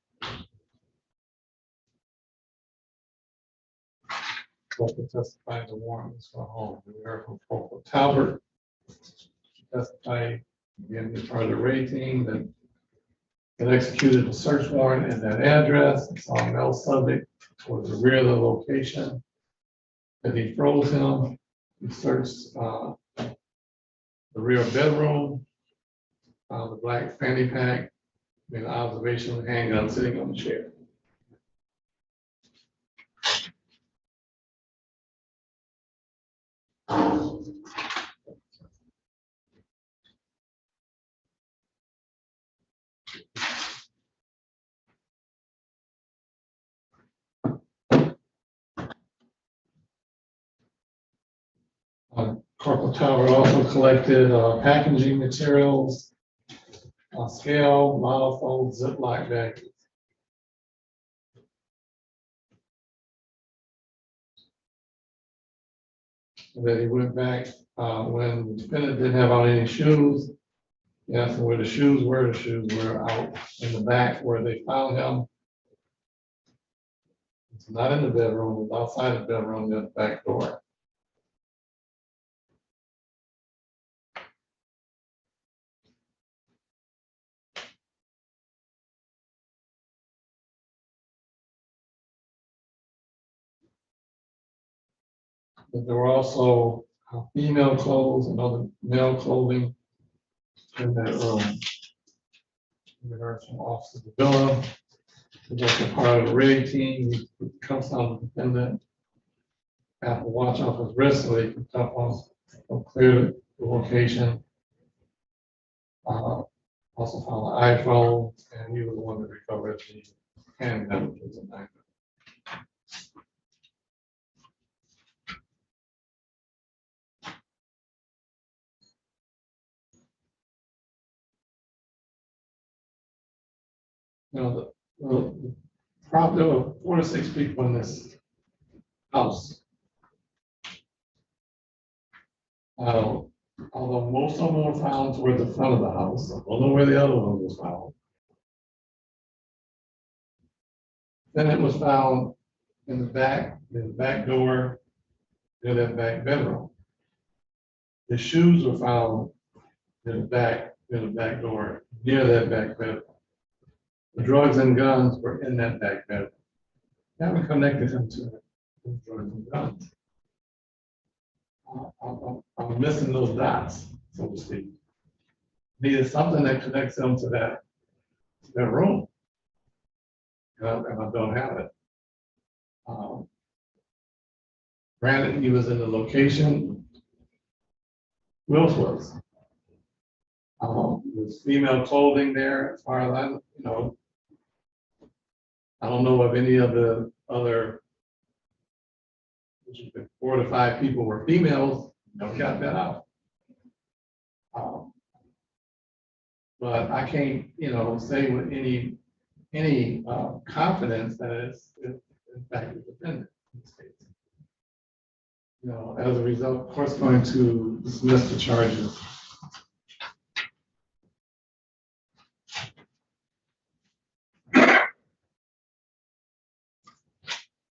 Corporal testified the warrant was for home. We heard from Corporal Talbert, testified again as part of the raid team that executed the search warrant at that address. It's on Mel subject towards the rear of the location. That he froze him. He searched the rear bedroom, the black fanny pack, and observation of the handgun sitting on the chair. Corporal Talbot also collected packaging materials, scale, monofold, Ziploc bags. And then he went back when the defendant didn't have on any shoes. He asked him where the shoes were. The shoes were out in the back where they found him. It's not in the bedroom, it's outside the bedroom, near the back door. But there were also female clothes and other male clothing in that room. We heard from Officer Davila, who was a part of the raid team. He put the cuffs on the defendant, had to watch off his wrist so he could clear the location. Also found an iPhone, and he was the one that recovered the handgun. You know, probably there were 4 to 6 people in this house. Although most of them were found toward the front of the house, I don't know where the other one was found. Then it was found in the back door, near that back bedroom. The shoes were found in the back door, near that back bedroom. The drugs and guns were in that back bedroom. Haven't connected him to the drugs and guns. I'm missing those dots, so to speak. Needed something that connects them to that room. And I don't have it. Granted, he was in the location Wills was. There's female clothing there, as far as I, I don't know if any of the other 4 to 5 people were females, got that out. But I can't, say with any confidence that it's in fact a defendant in this case. As a result, of course, going to dismiss the charges.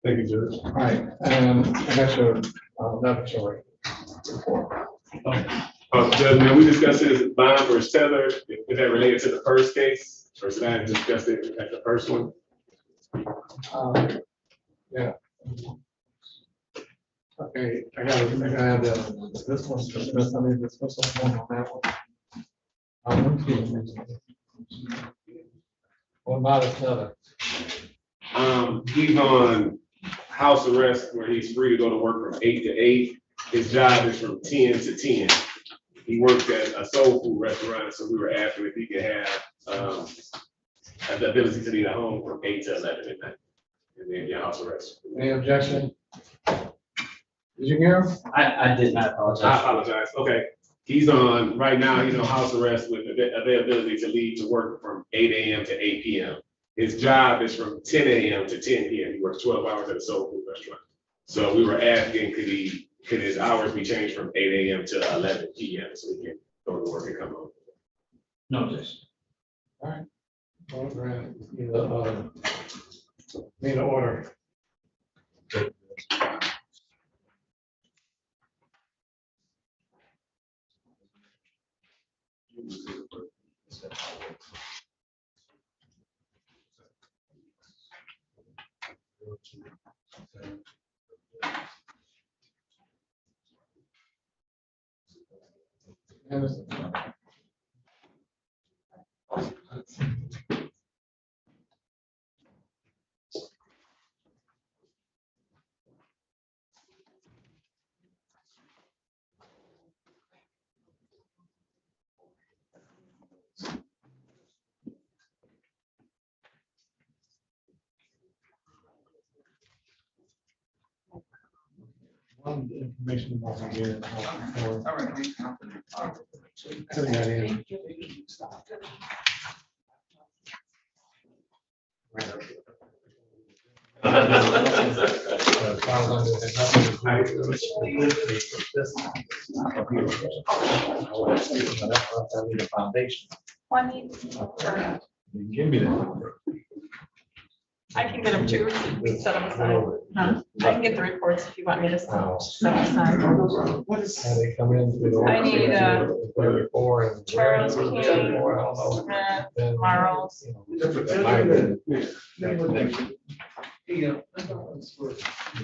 Thank you, Judge. All right, and I got your laboratory report. Judge, now we discussed this bond versus Taylor. Is that related to the first case, or should I discuss it at the first one? Yeah. Okay, I gotta have this one's dismissed. I mean, dismissal on that one. What about Taylor? He's on house arrest where he's free to go to work from 8 to 8. His job is from 10 to 10. He works at a soul food restaurant, so we were asking if he could have the ability to leave at home from 8 to 11 at night. And then get house arrest. Any objection? Did you hear him? I did not apologize. I apologize. Okay. Right now, he's on house arrest with availability to leave to work from 8 a.m. to 8 p.m. His job is from 10 a.m. to 10 p.m. He works 12 hours at a soul food restaurant. So we were asking, could his hours be changed from 8 a.m. to 11 p.m. so he can go to work and come home? No objection. All right. Well, granted, need an order. One information about the year. All right. Give me that. I can get them too, set them aside. Huh? I can get the reports if you want me to set them aside. What is? They come in. I need, 34 and. Charles King, Marls.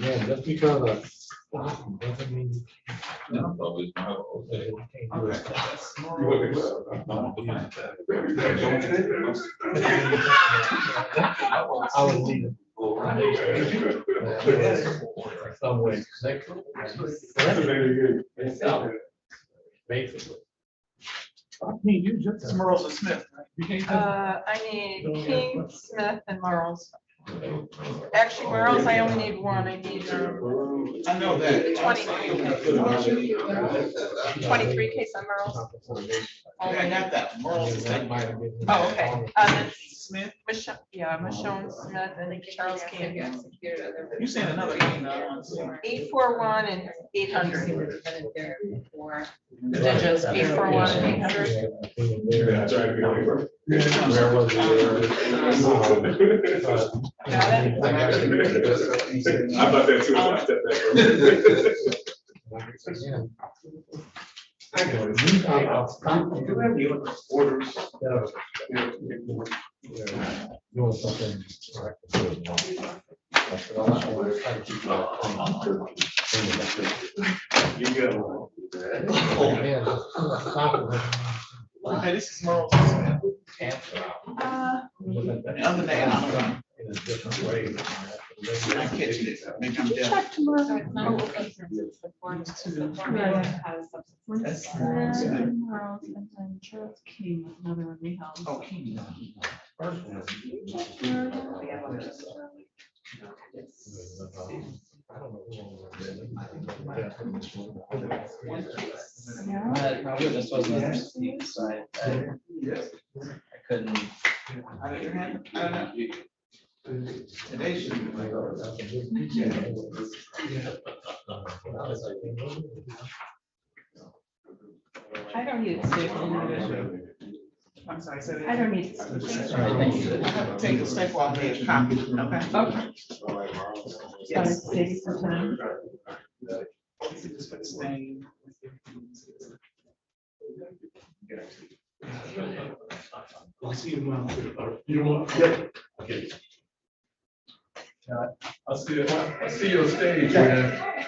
Yeah, just because of stopping doesn't mean you can't. I was needing. Some way. Basically. I mean, you just Merles and Smith, right? I need King, Smith, and Merles. Actually, Merles, I only need one. I need, I know that. 23 case on Merles. I got that. Merle's is that. Oh, okay. Then Smith. Michonne, Smith, and Charles King. You saying another email? 841 and 800. The digits, 841 and 800. Yeah, I tried to get on here. Got it? I thought that too, so I stepped Doing something. Okay, this is Merle's. The other day, I don't know. I catch it. Maybe I'm deaf. Check tomorrow. Charles King, another one we have. Oh, King. This wasn't received, so I couldn't. I don't know. Today should be like. I don't need it saved individually. I'm sorry, say that. I don't need it. I have to take the staple off there, copy, okay? Okay. Yes. Save some time. Just put his name. I'll see you tomorrow. You want? Yeah. Okay. I'll see you on stage, man.